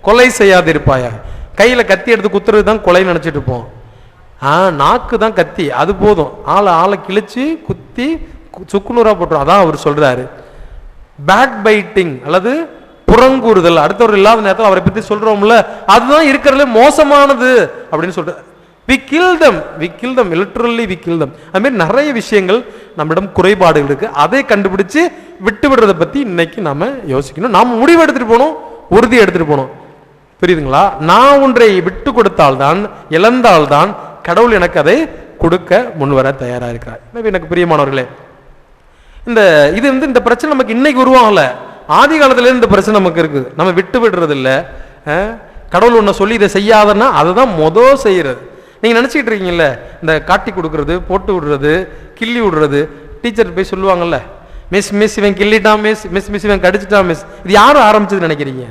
கொலை செய்யாதிருப்பாயாக. கையில கத்தி எடுத்து குத்துறது தான் கொலைன்னு நினைச்சிட்டு இருப்போம். நாக்கு தான் கத்தி, அது போதும், ஆளை கிழிச்சு குத்தி சுக்குநூறா போட்டுரும். அதான் அவர் சொல்றாரு பேக் பைட்டிங் அல்லது புறங்கூறுதல், அடுத்தவர் இல்லாத நேரத்தில் அவரை பத்தி சொல்றோம்ல, அதுதான் இருக்கிறதுல மோசமானது அப்படின்னு சொல்றாரு. we kill them literally we kill them. அது மாதிரி நிறைய விஷயங்கள் நம்மிடம் குறைபாடுகள் இருக்கு, அதை கண்டுபிடிச்சு விட்டு விடுறதை பத்தி இன்னைக்கு நாம யோசிக்கணும். நாம முடிவு எடுத்துட்டு போகணும், உறுதி எடுத்துட்டு போகணும். புரியுதுங்களா? நான் ஒன்றை விட்டு கொடுத்தால்தான், இழந்தால்தான் கடவுள் எனக்கு அதை கொடுக்க முன்வர தயாரா இருக்கிறார். எனக்கு பிரியமானவர்களே, இந்த பிரச்சனை நமக்கு இன்னைக்கு உருவாகல, ஆதி காலத்துல இந்த பிரச்சனை நமக்கு இருக்குது. நம்ம விட்டு விடுறது இல்ல. கடவுள் ஒன்ன சொல்லி இதை செய்யாதன்னா அதை தான் செய்யறது. நீங்க நினைச்சிட்டு இருக்கீங்கல்ல, இந்த காட்டி கொடுக்கறது, போட்டு விடுறது, கிள்ளி விடுறது, டீச்சர் போய் சொல்லுவாங்கல்ல, மிஸ் இவன் கிள்ளிட்டான், மிஸ் இவன் கடிச்சிட்டான் மிஸ். இது யாரும் ஆரம்பிச்சது நினைக்கிறீங்க?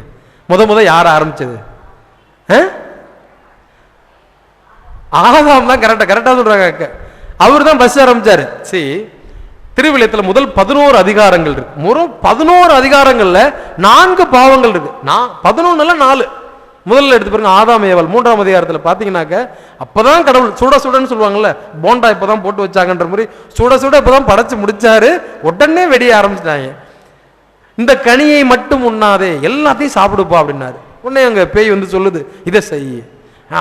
முத யார் ஆரம்பிச்சது? ஆதாம் தான். கரெக்டா சொல்றாங்க. அவர் தான் பஸ் ஆரம்பிச்சாரு. சரி, திருவிளையத்துல முதல் 11 அதிகாரங்கள் இருக்கு. 11 அதிகாரங்கள்ல 4 பாவங்கள் இருக்கு. 11 4 முதல்ல எடுத்து பாருங்க, ஆதாம் ஏவாள் 3ஆம் அதிகாரத்துல பாத்தீங்கன்னாக்க, அப்பதான் கடவுள் சுடன்னு சொல்லுவாங்கல்ல, போண்டா இப்பதான் போட்டு வச்சாங்கன்ற மாதிரி சுட இப்பதான் படைச்சு முடிச்சாரு, உடனே வெடிய ஆரம்பிச்சிட்டாங்க. இந்த கனியை மட்டும் உண்ணாதே, எல்லாத்தையும் சாப்பிடுப்பா அப்படின்னாரு. உடனே அங்க பேய் வந்து சொல்லுது, இதை செய்ய.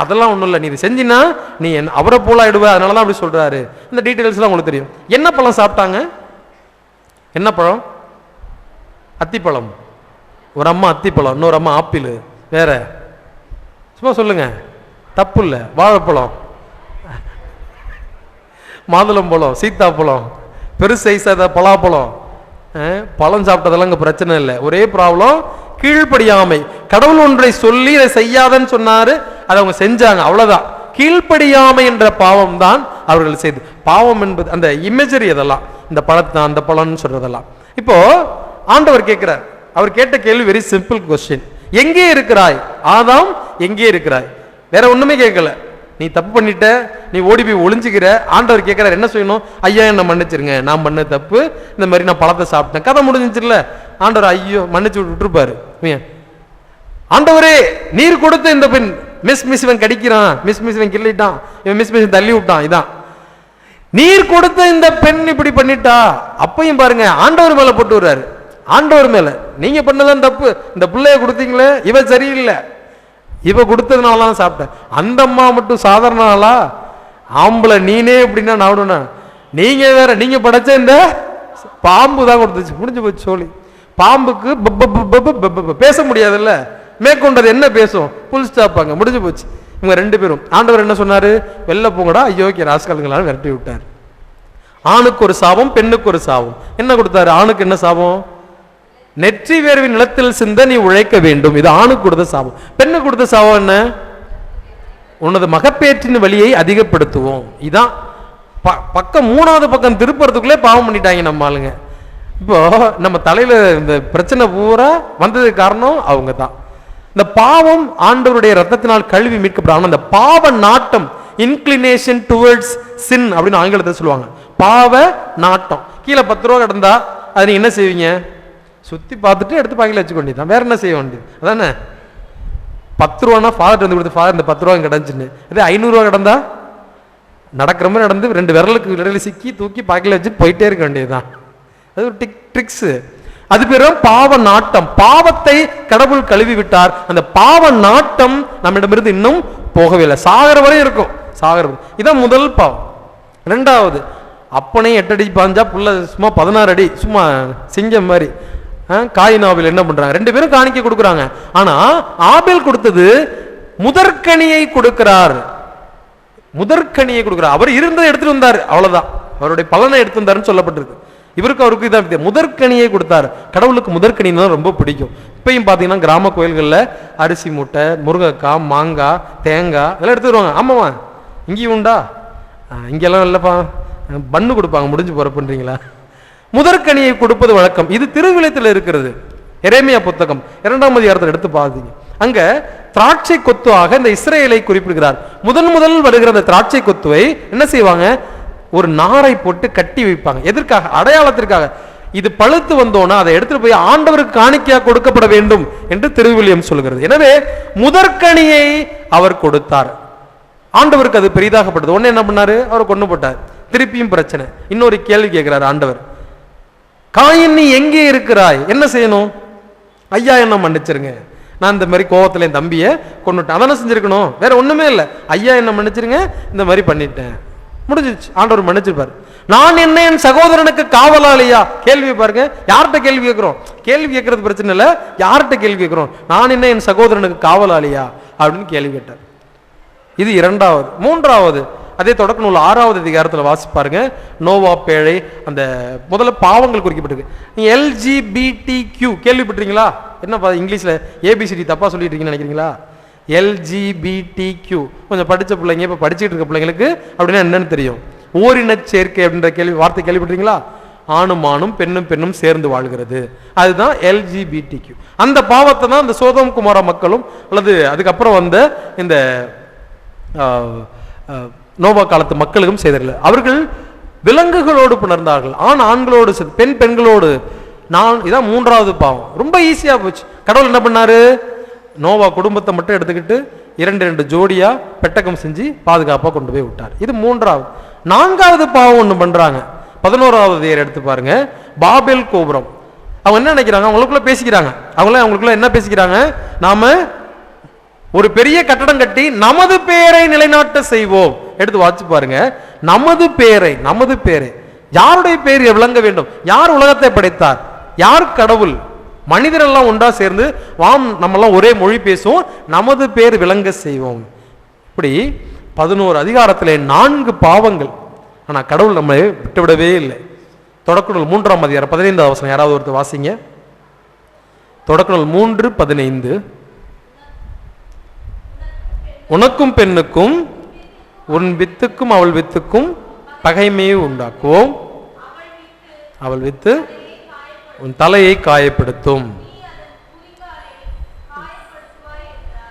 அதெல்லாம் ஒண்ணும் இல்லை, நீ இதை செஞ்சினா நீ அவரை போல ஆயிடுவ, அதனாலதான் அப்படி சொல்றாரு. இந்த டீட்டெயில்ஸ் எல்லாம் உங்களுக்கு தெரியும். என்ன பழம் சாப்பிட்டாங்க? என்ன பழம்? அத்திப்பழம். ஒரு அம்மா அத்திப்பழம், இன்னொரு அம்மா ஆப்பிள். வேற சும்மா சொல்லுங்க, தப்பு இல்லை. வாழைப்பழம், மாதுளம்பழம், சீத்தாப்பழம், பெரு சைஸ் பலாப்பழம், பழம் சாப்பிட்டதெல்லாம் இங்க பிரச்சனை இல்லை. ஒரே ப்ராப்ளம், கீழ்ப்படியாமை. கடவுள் ஒன்றை சொல்லி இதை செய்யாதன்னு சொன்னாரு, அதை அவங்க செஞ்சாங்க, அவ்வளவுதான். கீழ்ப்படியாமை என்ற பாவம் தான் அவர்கள் செய்து. பாவம் என்பது அந்த இமேஜரி, அதெல்லாம் இந்த பழத்தான் அந்த பழம்னு சொல்றதெல்லாம். இப்போ ஆண்டவர் கேட்கிறார். அவர் கேட்ட கேள்வி வெரி சிம்பிள் கொஸ்டின், எங்கே இருக்கிறாய் ஆதாம், எங்கே இருக்கிறாய்? வேற ஒண்ணுமே கேட்கல. நீ தப்பு பண்ணிட்ட, நீ ஓடி போய் ஒளிஞ்சுக்கிற. ஆண்டவர் கேட்கிறார், என்ன செய்யணும்? ஐயா என்ன மன்னிச்சிருங்க, நான் பண்ண தப்பு, இந்த மாதிரி நான் பழத்தை சாப்பிட்டேன், கதை முடிஞ்சிச்சுல. ஆண்டவர் ஐயோ மன்னிச்சு விட்டுருப்பாரு. ஆண்டவரே, நீர் கொடுத்த இந்த பெண் மிஸ் இவன் கடிக்கிறான், மிஸ் இவன் கிள்ளிட்டான், இவன் மிஸ் தள்ளி விட்டான், இதான் நீர் கொடுத்த இந்த பெண் இப்படி பண்ணிட்டா. அப்பையும் பாருங்க, ஆண்டவர் மேல போட்டு வர்றாரு. ஆண்டவர் மேல, நீங்க பண்ணதான் தப்பு, இந்த பிள்ளைய கொடுத்தீங்களே இவ சரியில்லை, இவ கொடுத்ததுனால தான் சாப்பிட்டேன். அந்த அம்மா மட்டும் சாதாரண ஆளா? ஆம்பளை நீனே எப்படின்னா நான், நீங்க வேற, நீங்க படைச்ச இந்த பாம்பு தான் கொடுத்துச்சு, முடிஞ்சு போச்சு சோழி. பாம்புக்கு பேச முடியாதுல்ல, மேற்கொண்டது என்ன பேசும்? புல் ஸ்டாப்பாங்க, முடிஞ்சு போச்சு. இவங்க 2 பேரும். ஆண்டவர் என்ன சொன்னாரு? வெளில போங்கடா ஐயோக்கிய ராஸ்கல்களால் விரட்டி விட்டார். ஆணுக்கு ஒரு சாபம், பெண்ணுக்கு ஒரு சாபம். என்ன கொடுத்தாரு? ஆணுக்கு என்ன சாபம்? நெற்றி வேர்வின் நிலத்தில் சிந்த நீ உழைக்க வேண்டும், இது ஆணுக்கு கொடுத்த சாபம். பெண்ணுக்கு கொடுத்த சாபம் என்ன? உனது மகப்பேற்றின் வலியை அதிகப்படுத்துவோம். இதான் பக்கம் 3வது பக்கம் திருப்பறதுக்குள்ளே பாவம் பண்ணிட்டாங்க நம்ம ஆளுங்க. இப்போ நம்ம தலையில இந்த பிரச்சனை பூரா வந்ததுக்கு காரணம் அவங்க தான். இந்த பாவம் ஆண்டவருடைய ரத்தத்தினால் கழுவி மீட்கப்படும். அந்த பாவ நாட்டம், இன்க்ளினேஷன் டுவர்ட்ஸ் சின் அப்படின்னு ஆங்கிலத்தில் சொல்லுவாங்க. பாவ நாட்டம். கீழே 10 ரூபா கிடந்தா அது நீங்க என்ன செய்வீங்க? சுத்தி பார்த்துட்டு எடுத்து பாக்கில வச்சுக்க வேண்டியதான், வேற என்ன செய்ய வேண்டியது? அதானே. 10 ரூபானா ஃபாதர் வந்து கொடுத்து, ஃபாதர் இந்த 10 ரூபா கிடந்துச்சுன்னு. அதே 500 ரூபா கிடந்தா நடக்கிற மாதிரி நடந்து 2 விரலுக்கு இடையில சிக்கி தூக்கி பாக்கில வச்சு போயிட்டே இருக்க வேண்டியதுதான். அது ஒரு ட்ரிக்ஸ். அது பேரு பாவ நாட்டம். பாவத்தை கடவுள் கழுவி விட்டார். அந்த பாவ நாட்டம் நம்மிடமிருந்து இன்னும் போகவே இல்லை, சாகர வரை இருக்கும். சாகர, இதான் முதல் பாவம். 2வது, அப்பனே 8 அடி பாஞ்சா புள்ள சும்மா 16 அடி, சும்மா சிங்கம் மாதிரி. காயின் ஆபேல் என்ன பண்றாங்க? 2 பேரும் காணிக்கை கொடுக்குறாங்க. ஆனா ஆபேல் கொடுத்தது முதற்கனியை கொடுக்கிறார். முதற்கனியை கொடுக்கிறார். அவர் இருந்ததை எடுத்துட்டு வந்தார், அவ்வளவுதான். அவருடைய பலனை எடுத்து வந்தாருன்னு சொல்லப்பட்டிருக்கு. இவருக்கு அவருக்கு இதான் முதற்கனியை கொடுத்தாரு. கடவுளுக்கு முதற்கனின்னா ரொம்ப பிடிக்கும். இப்பயும் பாத்தீங்கன்னா கிராம கோயில்கள்ல அரிசி மூட்டை, முருங்கைக்காய், மாங்காய், தேங்காய் இதெல்லாம் எடுத்து வருவாங்க. ஆமாவா, இங்கேயும் உண்டா? இங்கெல்லாம் இல்லப்பா, பண்ணு கொடுப்பாங்க. முடிஞ்சு போற பண்றீங்களா? முதற்கனியை கொடுப்பது வழக்கம். இது திருவிளையத்தில் இருக்கிறது. எரேமியா புத்தகம் 2ஆம் அதிகாரத்தில் எடுத்து பாத்தீங்க, அங்க திராட்சை கொத்துவாக இந்த இஸ்ரேலை குறிப்பிடுகிறார். முதல் வருகிற அந்த திராட்சை கொத்துவை என்ன செய்வாங்க? ஒரு நாரை போட்டு கட்டி வைப்பாங்க. எதற்காக? அடையாளத்திற்காக. இது பழுத்து வந்தோன்னா அதை எடுத்துட்டு போய் ஆண்டவருக்கு காணிக்கையா கொடுக்கப்பட வேண்டும் என்று திருவில்லியம் சொல்கிறது. எனவே முதற்கனியை அவர் கொடுத்தார். ஆண்டவருக்கு அது பெரிதாகப்பட்டது. உடனே என்ன பண்ணாரு? அவரை கொண்டு போட்டார். திருப்பியும் பிரச்சனை. இன்னொரு கேள்வி கேட்கிறார் ஆண்டவர், காயின் நீ எங்கே இருக்கிறாய்? என்ன செய்யணும்? ஐயா என்ன மன்னிச்சிருங்க, நான் இந்த மாதிரி கோவத்துல என் தம்பியை கொண்டுட்டேன். அதான செஞ்சிருக்கணும், வேற ஒண்ணுமே இல்லை. ஐயா என்ன மன்னிச்சிருங்க, இந்த மாதிரி பண்ணிட்டேன், முடிஞ்சிச்சு. ஆண்டவர் மன்னிச்சிருப்பாரு. நான் என்ன என் சகோதரனுக்கு காவலாளியா? கேள்வி பாருங்க, யார்கிட்ட கேள்வி கேட்கிறோம்? கேள்வி கேட்கறது பிரச்சனை இல்லை, யார்கிட்ட கேள்வி கேட்கிறோம்? நான் என்ன என் சகோதரனுக்கு காவலாளியா அப்படின்னு கேள்வி கேட்டார். இது இரண்டாவது. மூன்றாவது, அதே தொடக்க நூல் 6வது அதிகாரத்தில் வாசிப்பாருங்க. நோவா பேழை, அந்த முதல்ல பாவங்கள் குறிக்கப்பட்டிருக்கு. நீங்க LGBTQ கேள்விப்பட்டிருக்கீங்களா? என்ன இங்கிலீஷ்ல ABCD தப்பா சொல்லிட்டு இருக்கீங்கன்னு நினைக்கிறீங்களா? LGBTQ கொஞ்சம் படிச்ச பிள்ளைங்க, இப்ப படிச்சுட்டு இருக்க பிள்ளைங்களுக்கு அப்படின்னா என்னன்னு தெரியும். ஓரின சேர்க்கை அப்படின்ற வார்த்தை கேள்விப்பட்டிருக்கீங்களா? ஆணும் ஆணும் பெண்ணும் பெண்ணும் சேர்ந்து வாழ்கிறது, அதுதான் LGBTQ. அந்த பாவத்தை தான் இந்த சோதோம் குமாரா மக்களும் அல்லது அதுக்கப்புறம் வந்த இந்த நோவா காலத்து மக்களுக்கும் செய்தார்கள். அவர்கள் விலங்குகளோடு புணர்ந்தார்கள், ஆண் ஆண்களோடு, பெண் பெண்களோடு. இதான் மூன்றாவது பாவம். ரொம்ப ஈஸியா போச்சு. கடவுள் என்ன பண்ணாரு? நோவா குடும்பத்தை மட்டும் எடுத்துக்கிட்டு 2 ஜோடியா பெட்டகம் செஞ்சு பாதுகாப்பா கொண்டு போய் விட்டார். இது மூன்றாவது. 4வது பாவம் ஒண்ணு பண்றாங்க. 11வது எடுத்து பாருங்க. பாபேல் கோபுரம். அவங்க என்ன நினைக்கிறாங்க? அவங்களுக்குள்ள பேசிக்கிறாங்க. அவங்களுக்குள்ள என்ன பேசிக்கிறாங்க? நாம ஒரு பெரிய கட்டடம் கட்டி நமது பெயரை நிலைநாட்ட செய்வோம். எடுத்து வாட்சி பாருங்க. நமது பெயரை யாருடைய பெயர் விளங்க வேண்டும்? யார் உலகத்தை படைத்தார்? யார் கடவுள்? மனிதரெல்லாம் ஒன்றா சேர்ந்து நம்மெல்லாம் ஒரே மொழி பேசுவோம், நமது பெயர் விளங்க செய்வோம். இப்படி 11 அதிகாரத்திலே 4 பாவங்கள். ஆனா கடவுள் நம்மை விட்டுவிடவே இல்லை. தொடக்க நூல் 3ஆம் அதிகாரம் 15வது வசனம் யாராவது ஒருத்தர் வாசிங்க. தொடக்க நூல் 3:15. உனக்கும் பெண்ணுக்கும் உன் வித்துக்கும் அவள் வித்துக்கும் பகைமையை உண்டாக்குவோம், அவள் வித்து உன் தலையை காயப்படுத்தும்.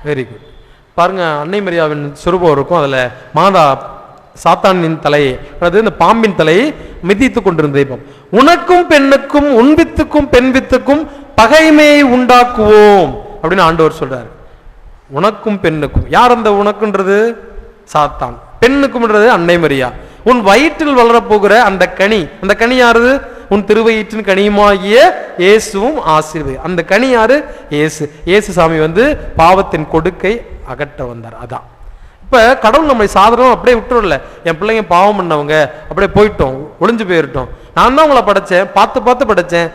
Very good. பாருங்க, அன்னை மரியாவின் சுரூபம் இருக்கும். அதுல மாதா சாத்தானின் தலையை, அதாவது இந்த பாம்பின் தலையை மிதித்து கொண்டிருந்த தெய்வம். உனக்கும் பெண்ணுக்கும் உன் வித்துக்கும் பெண் வித்துக்கும் பகைமையை உண்டாக்குவோம் அப்படின்னு ஆண்டவர் சொல்றாரு. உனக்கும் பெண்ணுக்கும், யார் அந்த உனக்குன்றது? சாத்தான். பெண்ணுக்கும்ன்றது அன்னை மரியா. உன் வயிற்றில் வளரப்போகிற அந்த கனி யாரு? உன் திருவயிற்றின் கனியுமாகிய இயேசுவும் ஆசீர்வதி. அந்த கனி யாரு? இயேசு சாமி பாவத்தின் கொடுக்கை அகற்ற வந்தார். அதான் இப்ப கடவுள் நம்மை சாதாரணம் அப்படியே விட்டுறல. என் பிள்ளைங்க பாவம் பண்ணவங்க அப்படியே போயிட்டோம், ஒளிஞ்சு போயிட்டோம். நான் தான் உங்களை படைச்சேன், பார்த்து படைச்சேன்.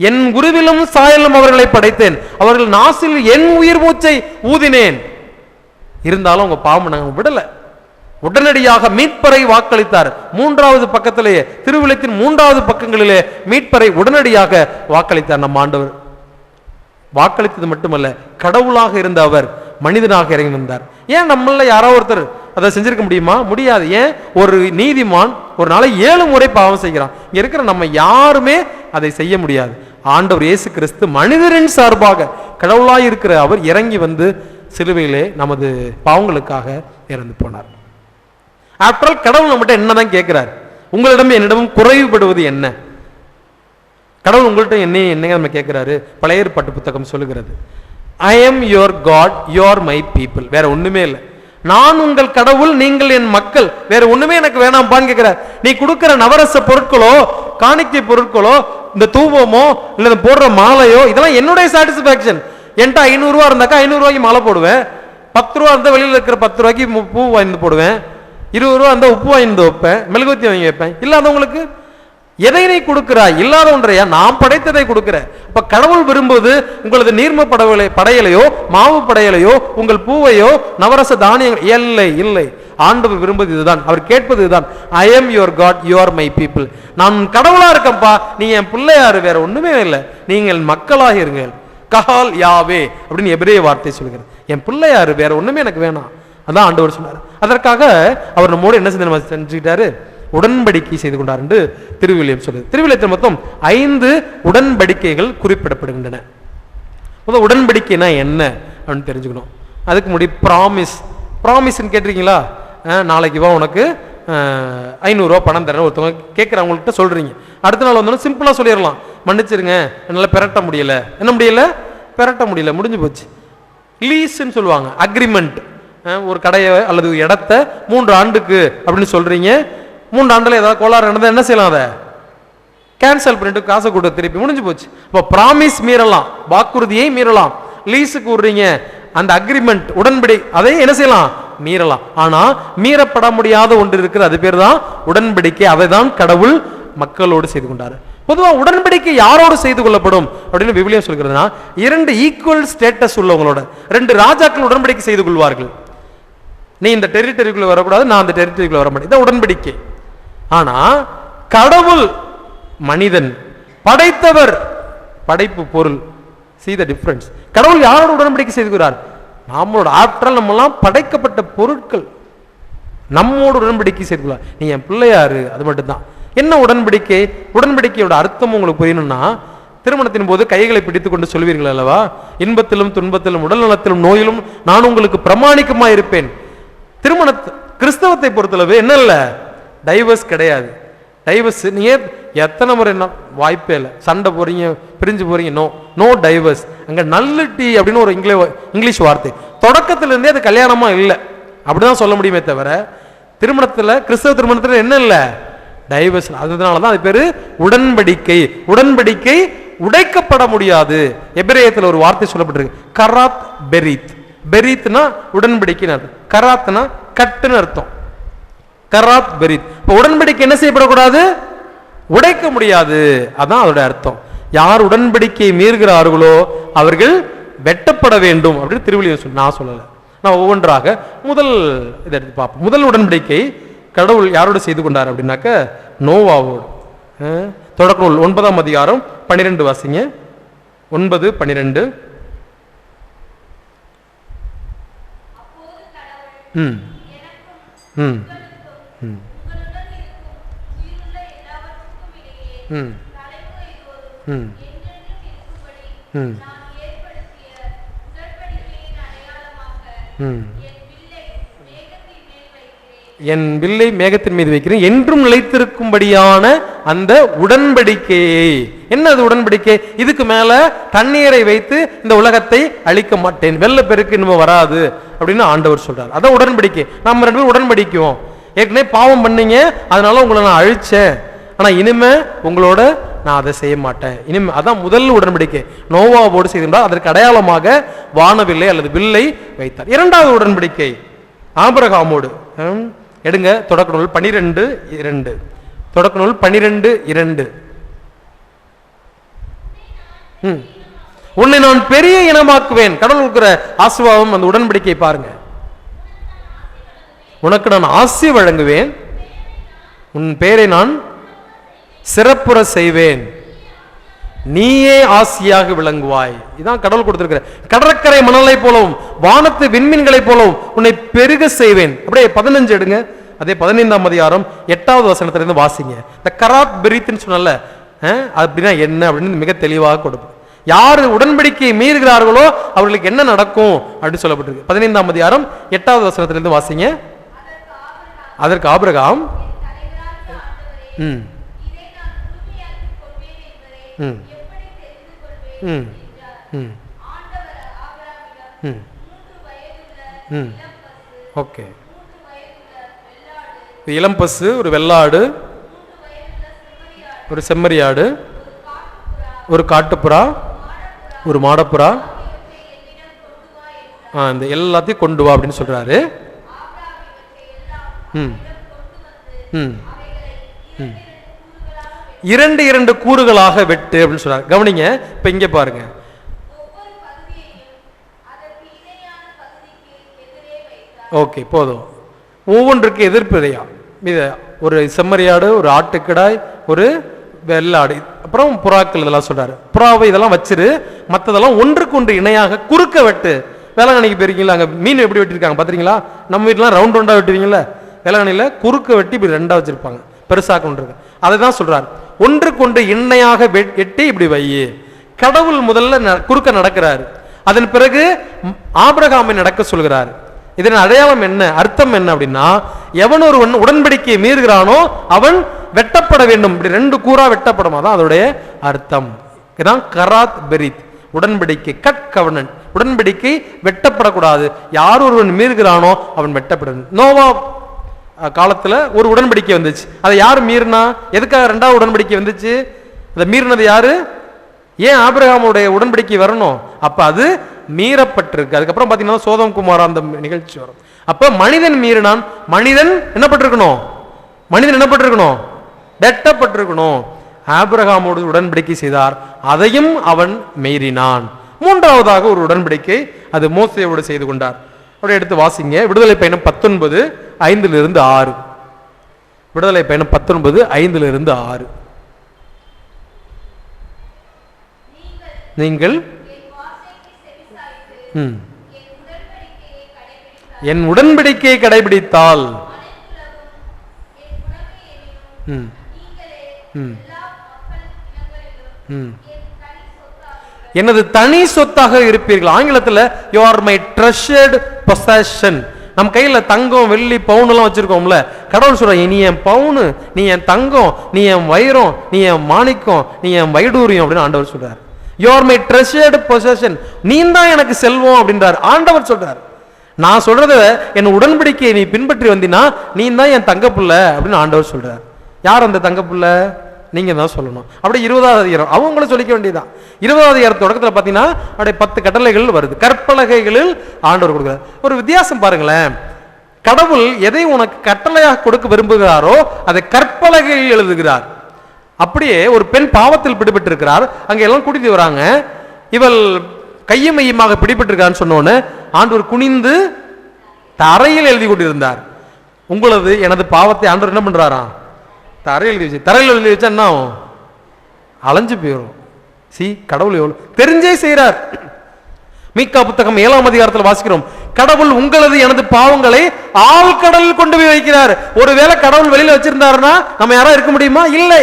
என் குருவிலும் சாயலும் அவர்களை படைத்தேன், அவர்கள் நாசில் என் உயிர் மூச்சை ஊதினேன். இருந்தாலும் அவங்க பாவம் பண்ணாங்க, விடல. உடனடியாக மீட்பரை வாக்களித்தார். 3வது பக்கத்திலேயே, திருவிழத்தின் 3வது பக்கங்களிலே மீட்பரை உடனடியாக வாக்களித்தார் நம்ம ஆண்டவர். வாக்களித்தது மட்டுமல்ல, கடவுளாக இருந்த அவர் மனிதனாக இறங்கி வந்தார். ஏன் நம்மள யாரோ ஒருத்தர் அதை செஞ்சிருக்க முடியுமா? முடியாது. ஏன்? ஒரு நீதிமான் ஒரு நாளை 7 முறை பாவம் செய்கிறான். இங்க இருக்கிற நம்ம யாருமே அதை செய்ய முடியாது. ஆண்டவர் இயேசு கிறிஸ்து மனிதரின் சார்பாக கடவுளாய் இருக்கிற அவர் இறங்கி சிலுவையிலே நமது பாவங்களுக்காக இறந்து போனார். ஆஃப்டர் ஆல் கடவுள் நம்மகிட்ட என்னதான் கேட்கிறார்? உங்களிடம் என்னிடமும் குறைவுபடுவது என்ன? கடவுள் உங்கள்கிட்ட என்னங்க நம்ம கேட்கிறாரு? பழைய ஏற்பாட்டு புத்தகம் சொல்லுகிறது, I am your God, you are my people. வேற ஒண்ணுமே இல்லை. நான் உங்கள் கடவுள், நீங்கள் என் மக்கள். வேற ஒண்ணுமே எனக்கு வேணாம்பான்னு கேட்கிறார். நீ கொடுக்கிற நவரச பொருட்களோ, காணிக்கை பொருட்களோ, இந்த தூபமோ, இல்ல போடுற மாலையோ, இதெல்லாம் என்னுடைய சாட்டிஸ்பாக்சன். என்கிட்ட 500 ரூபா இருந்தாக்கா 500 ரூபாய்க்கு மாலை போடுவேன். 10 ரூபா இருந்தா வெளியில இருக்கிற 10 ரூபாய்க்கு பூ வாங்கி போடுவேன். 20 ரூபா இருந்தா உப்பு வாங்கி வைப்பேன், மெழுகுவத்தி வாங்கி வைப்பேன். இல்லாதவங்களுக்கு எதை நீ கொடுக்கிறாய்? இல்லாத ஒன்றையா? நான் படைத்ததை கொடுக்கிற. அப்ப கடவுள் விரும்புவது உங்களது நீர்ம படையலையோ, மாவு படையலையோ, உங்கள் பூவையோ, நவரச தானியங்கள் இல்லை. ஆண்டவர் விரும்புவது இதுதான், அவர் கேட்பது இதுதான். I am your God, you are my people. நான் கடவுளா இருக்கேன்ப்பா, நீங்க என் பிள்ளையாரு, வேற ஒண்ணுமே இல்லை. நீங்கள் மக்களாக இருங்கள். கஹால் யாவே அப்படின்னு எபிரேய வார்த்தை சொல்கிறது. என் பிள்ளையாரு, வேற ஒண்ணுமே எனக்கு வேணாம். அதான் ஆண்டவர் சொன்னார். அதற்காக அவர் நம்மோடு என்ன செஞ்சுக்கிட்டாரு? உடன்படிக்கை செய்து கொண்டார் என்று திருவில்லியம் சொல்லுது. திருவில்லியத்தில் மொத்தம் 5 உடன்படிக்கைகள் குறிப்பிடப்படுகின்றன. முதல் உடன்படிக்கைனா என்ன அப்படின்னு தெரிஞ்சுக்கணும். அதுக்கு முன்னாடி ப்ராமிஸ்ன்னு கேட்டிருக்கீங்களா? நாளைக்கு வா, உனக்கு 500 ரூபா பணம் தரேன் ஒருத்தவங்க கேட்குறவங்கள்ட்ட சொல்றீங்க. அடுத்த நாள் வந்தோன்னா சிம்பிளா சொல்லிடலாம், மன்னிச்சிருங்க, என்னால பெரட்ட முடியல. என்ன முடியல? பெரட்ட முடியல, முடிஞ்சு போச்சு. லீஸ்ன்னு சொல்லுவாங்க, அக்ரிமெண்ட். ஒரு கடையை அல்லது இடத்த 3 ஆண்டுக்கு அப்படின்னு சொல்றீங்க. 3 ஆண்டுல ஏதாவது கோளாறு நடந்தா என்ன செய்யலாம்? அதை கேன்சல் பண்ணிட்டு காசை கொடுத்து திருப்பி, முடிஞ்சு போச்சு. இப்போ ப்ராமிஸ் மீறலாம், வாக்குறுதியை மீறலாம். லீஸுக்கு விடுறீங்க, அந்த அக்ரிமெண்ட் உடன்படி, அதை என்ன செய்யலாம்? மீறலாம். ஆனா மீறப்பட முடியாத ஒன்று இருக்கிற, அது பேர் தான் உடன்படிக்கை. அதை தான் கடவுள் மக்களோடு செய்து கொண்டாரு. பொதுவா உடன்படிக்கை யாரோடு செய்து கொள்ளப்படும் அப்படின்னு விவிலியம் சொல்கிறதுனா, 2 ஈக்குவல் ஸ்டேட்டஸ் உள்ளவங்களோட, 2 ராஜாக்கள் உடன்படிக்கை செய்து கொள்வார்கள். நீ இந்த டெரிட்டரிக்குள்ள வரக்கூடாது, நான் அந்த டெரிட்டரிக்குள்ள வர மாட்டேன், இதான் உடன்படிக்கை. ஆனா கடவுள் மனிதன், படைத்தவர் படைப்பு பொருள். see the difference. கடவுள் யாரோட உடன்படிக்கை செய்துகிறார்? நம்மளோட. ஆற்றல் நம்மெல்லாம் படைக்கப்பட்ட பொருட்கள், நம்மோடு உடன்படிக்கை செய்துள்ளார். நீ என் பிள்ளையாரு, அது மட்டும்தான். என்ன உடன்படிக்கை? உடன்படிக்கையோட அர்த்தம் உங்களுக்கு புரியணும்னா, திருமணத்தின் போது கைகளை பிடித்துக் கொண்டு சொல்வீர்கள் அல்லவா, இன்பத்திலும் துன்பத்திலும் உடல் நலத்திலும் நோயிலும் நான் உங்களுக்கு பிரமாணிக்கமா இருப்பேன். திருமண கிறிஸ்தவத்தை பொறுத்தளவு என்ன இல்ல, டைவர்ஸ் கிடையாது. டைவர்ஸ் நீங்க எத்தனை முறை என்ன வாய்ப்பே இல்லை, சண்டை போறீங்க, பிரிஞ்சு போறீங்க, நோ நோ டைவர்ஸ். அங்க நல்லிட்டி அப்படின்னு ஒரு இங்கிலீஷ் வார்த்தை, தொடக்கத்திலிருந்தே அது கல்யாணமா இல்லை அப்படிதான் சொல்ல முடியுமே தவிர, திருமணத்துல, கிறிஸ்தவ திருமணத்துல என்ன இல்லை, டைவர்ஸ். அதனாலதான் அது பேரு உடன்படிக்கை. உடன்படிக்கை உடைக்கப்பட முடியாது. எபிரேயத்துல ஒரு வார்த்தை சொல்லப்பட்டிருக்கு, கராத் பெரித். பெரித்னா உடன்படிக்கைன்னு அர்த்தம், கராத்னா கட்டுன்னு அர்த்தம். கராத் பெரித். இப்ப உடன்படிக்கை என்ன செய்யப்படக்கூடாது? உடைக்க முடியாது. அதான் அதோட அர்த்தம். யார் உடன்படிக்கையை மீறுகிறார்களோ அவர்கள் வெட்டப்பட வேண்டும் அப்படின்னு திருவிழியம் சொல்லி, நான் சொல்லல. நான் ஒவ்வொன்றாக முதல் இதை எடுத்து பார்ப்போம். முதல் உடன்படிக்கை கடவுள் யாரோடு செய்து கொண்டார் அப்படின்னாக்க, நோவாவோடு. தொடக்க நூல் 9ஆம் அதிகாரம் 12 வாசிங்க. 9:12. ம் ம் ம் ம் ம் ம் ம் என் வில்லை மேகத்தின் மீது வைக்கிறேன், என்றும் நிலைத்திருக்கும்படியான அந்த உடன்படிக்கையை. என்ன அது உடன்படிக்கை? இதுக்கு மேல தண்ணீரை வைத்து இந்த உலகத்தை அழிக்க மாட்டேன், வெள்ளப்பெருக்கு இன்னும் வராது அப்படின்னு ஆண்டவர் சொல்றார். அதான் உடன்படிக்கை. நம்ம 2 பேரும் உடன்படிக்குவோம். ஏற்கனவே பாவம் பண்ணீங்க, அதனால உங்களை நான் அழிச்சேன், ஆனா இனிமே உங்களோட நான் அதை செய்ய மாட்டேன். இனிமே அதான் முதல் உடன்படிக்கை. நோவாவோடு செய்திருந்தால் அதற்கு அடையாளமாக வானவில்லை அல்லது வில்லை வைத்தார். 2வது உடன்படிக்கை ஆபிரகாமோடு. எடுங்க தொடக்க நூல் 12:2. தொடக்க நூல் 12:2. உன்னை நான் பெரிய இனமாக்குவேன். கடவுள் இருக்கிற ஆசீர்வாதம் அந்த உடன்படிக்கை பாருங்க. உனக்கு நான் ஆசி வழங்குவேன், உன் பேரை நான் சிறப்புற செய்வேன், நீயே ஆசியாக விளங்குவாய். இதான் கடவுள் கொடுத்திருக்கிற. கடற்கரை மணலை போலவும் வானத்து விண்மீன்களை போலவும் உன்னை பெருக செய்வேன். அப்படியே 15 எடுங்க. அதே 15ஆம் அதிகாரம் 8வது வசனத்திலிருந்து வாசிங்க. இந்த கராத் பெரித்னு சொன்னல, அப்படின்னா என்ன அப்படின்னு மிக தெளிவாக கொடுப்போம். யாரு உடன்படிக்கையை மீறுகிறார்களோ அவர்களுக்கு என்ன நடக்கும் அப்படின்னு சொல்லப்பட்டிருக்கு. 15ஆம் அதிகாரம் 8வது வசனத்திலிருந்து வாசிங்க. அதற்கு ஆபிரகாம் ஓகே, இளம்பசு, ஒரு வெள்ளாடு, ஒரு செம்மறியாடு, ஒரு காட்டுப்புறா, ஒரு மாடப்புறா, இந்த எல்லாத்தையும் கொண்டு வா அப்படின்னு சொல்றாரு. இரண்டு இரண்டு கூறுகளாக வெட்டு அப்படின்னு சொல்றாரு. கவனிங்க, இப்ப இங்க பாருங்க. ஓகே, போதும். ஒவ்வொன்றுக்கு எதிர்ப்பிதையா, இது ஒரு செம்மறியாடு, ஒரு ஆட்டுக்கிடாய், ஒரு வெள்ளாடு, அப்புறம் புறாக்கள், இதெல்லாம் சொல்றாரு. புறாவை இதெல்லாம் வச்சிரு, மற்றதெல்லாம் ஒன்றுக்கு ஒன்று இணையாக குறுக்க வெட்டு. வேளாங்கண்ணிக்கு போயிருக்கீங்களா? அங்கே மீன் எப்படி வெட்டிருக்காங்க பார்த்துறீங்களா? நம்ம வீட்டிலாம் ரவுண்ட் ரவுண்டாக வெட்டுவீங்களா? வேளாங்கண்ணியில் குறுக்க வெட்டி இப்படி 2ஆக வச்சிருப்பாங்க, பெருசாக கொண்டிருக்கு. அதை தான் சொல்றாரு, ஒன்றுக்கு ஒன்று இணையாக வெட்டி இப்படி வை. கடவுள் முதல்ல குறுக்க நடக்கிறாரு, அதன் பிறகு ஆபிரகாமை நடக்க சொல்கிறார். இதன் அடையாளம் என்ன, அர்த்தம் என்ன அப்படின்னா, எவன் ஒருவன் உடன்படிக்கையை மீறுகிறானோ அவன் வெட்டப்பட வேண்டும். இப்படி 2 கூறா வெட்டப்படும், அதான் அதோடைய அர்த்தம். இதான் கராத் பெரித், உடன்படிக்கை, கட் கவர்னன்ட். உடன்படிக்கை வெட்டப்படக்கூடாது. யார் ஒருவன் மீறுகிறானோ அவன் வெட்டப்படும். நோவா காலத்துல ஒரு உடன்படிக்கை வந்துச்சு, அதை யார் மீறினா? எதுக்காக 2வது உடன்படிக்கை வந்துச்சு? அதை மீறினது யாரு? ஏன் ஆபிரகாமுடைய உடன்படிக்கை வரணும்? அப்ப அது மீறப்பட்டிருக்கு. அதுக்கப்புறம் பாத்தீங்கன்னா சோதம் குமாரா அந்த நிகழ்ச்சி வரும். அப்ப மனிதன் மீறினான். மனிதன் என்ன பட்டிருக்கணும்? மனிதன் என்ன பட்டிருக்கணும்? வெட்டப்பட்டிருக்கணும். ஆபிரகாமோடு உடன்படிக்கை செய்தார், அதையும் அவன் மீறினான். 3வதாக ஒரு உடன்படிக்கை, அது மோசேயோடு செய்து கொண்டார். அப்படியே எடுத்து வாசிங்க. விடுதலை பயணம் 19 5 - 6. விடுதலை பயணம் 19 5 - 6. நீங்கள் என் உடன்படிக்கையை கடைபிடித்தால் எனது தனி சொத்தாக இருப்பீர்கள். ஆங்கிலத்தில் you are my treasured possession. நம்ம கையில தங்கம் வெள்ளி பவுன் எல்லாம் வச்சிருக்கோம்ல, கடவுள் சொல்ற, நீ என் பவுனு, நீ என் தங்கம், நீ என் வைரம், நீ என் மாணிக்கம், நீ என் வைடூரியம் அப்படின்னு ஆண்டவர் சொல்றார். You are my treasured possession. நீ தான் எனக்கு செல்வம் அப்படின்றார் ஆண்டவர் சொல்றார். நான் சொல்றத என் உடன்படிக்கையை நீ பின்பற்றி வந்தினா நீ தான் என் தங்கப்புள்ள அப்படின்னு ஆண்டவர் சொல்றார். யார் அந்த தங்கப்புள்ள? நீங்க தான் சொல்லணும். அப்படி 20வது அதிகாரம் அவங்களும் சொல்லிக்க வேண்டியதான். 20வது அதிகாரம் தொடக்கத்தில் பார்த்தீங்கன்னா அப்படியே 10 கட்டளைகள் வருது. கற்பலகைகளில் ஆண்டவர் கொடுக்கிறார். ஒரு வித்தியாசம் பாருங்களேன். கடவுள் எதை உனக்கு கட்டளையாக கொடுக்க விரும்புகிறாரோ அதை கற்பலகையில் எழுதுகிறார். அப்படியே ஒரு பெண் பாவத்தில் பிடிபட்டிருக்கிறார், அங்க எல்லாம் கூட்டிட்டு வராங்க. இவள் கையும் மையமாக பிடிபட்டிருக்கான்னு சொன்னோன்னு ஆண்டவர் குனிந்து தரையில் எழுதி கொண்டிருந்தார். உங்களது எனது பாவத்தை ஆண்டவர் என்ன பண்றாராம்? தரையில் எழுதி வச்சு. தரையில் எழுதி வச்சா என்ன ஆகும்? அலைஞ்சு போயிடும். கடவுள் எவ்வளவு தெரிஞ்சே செய்யறார். மீகா புத்தகம் 7ஆம் அதிகாரத்தில் வாசிக்கிறோம், கடவுள் உங்களது எனது பாவங்களை ஆழ்கடலில் கொண்டு போய் வைக்கிறார். ஒருவேளை கடவுள் வெளியில வச்சிருந்தாருன்னா நம்ம யாரா இருக்க முடியுமா? இல்லை.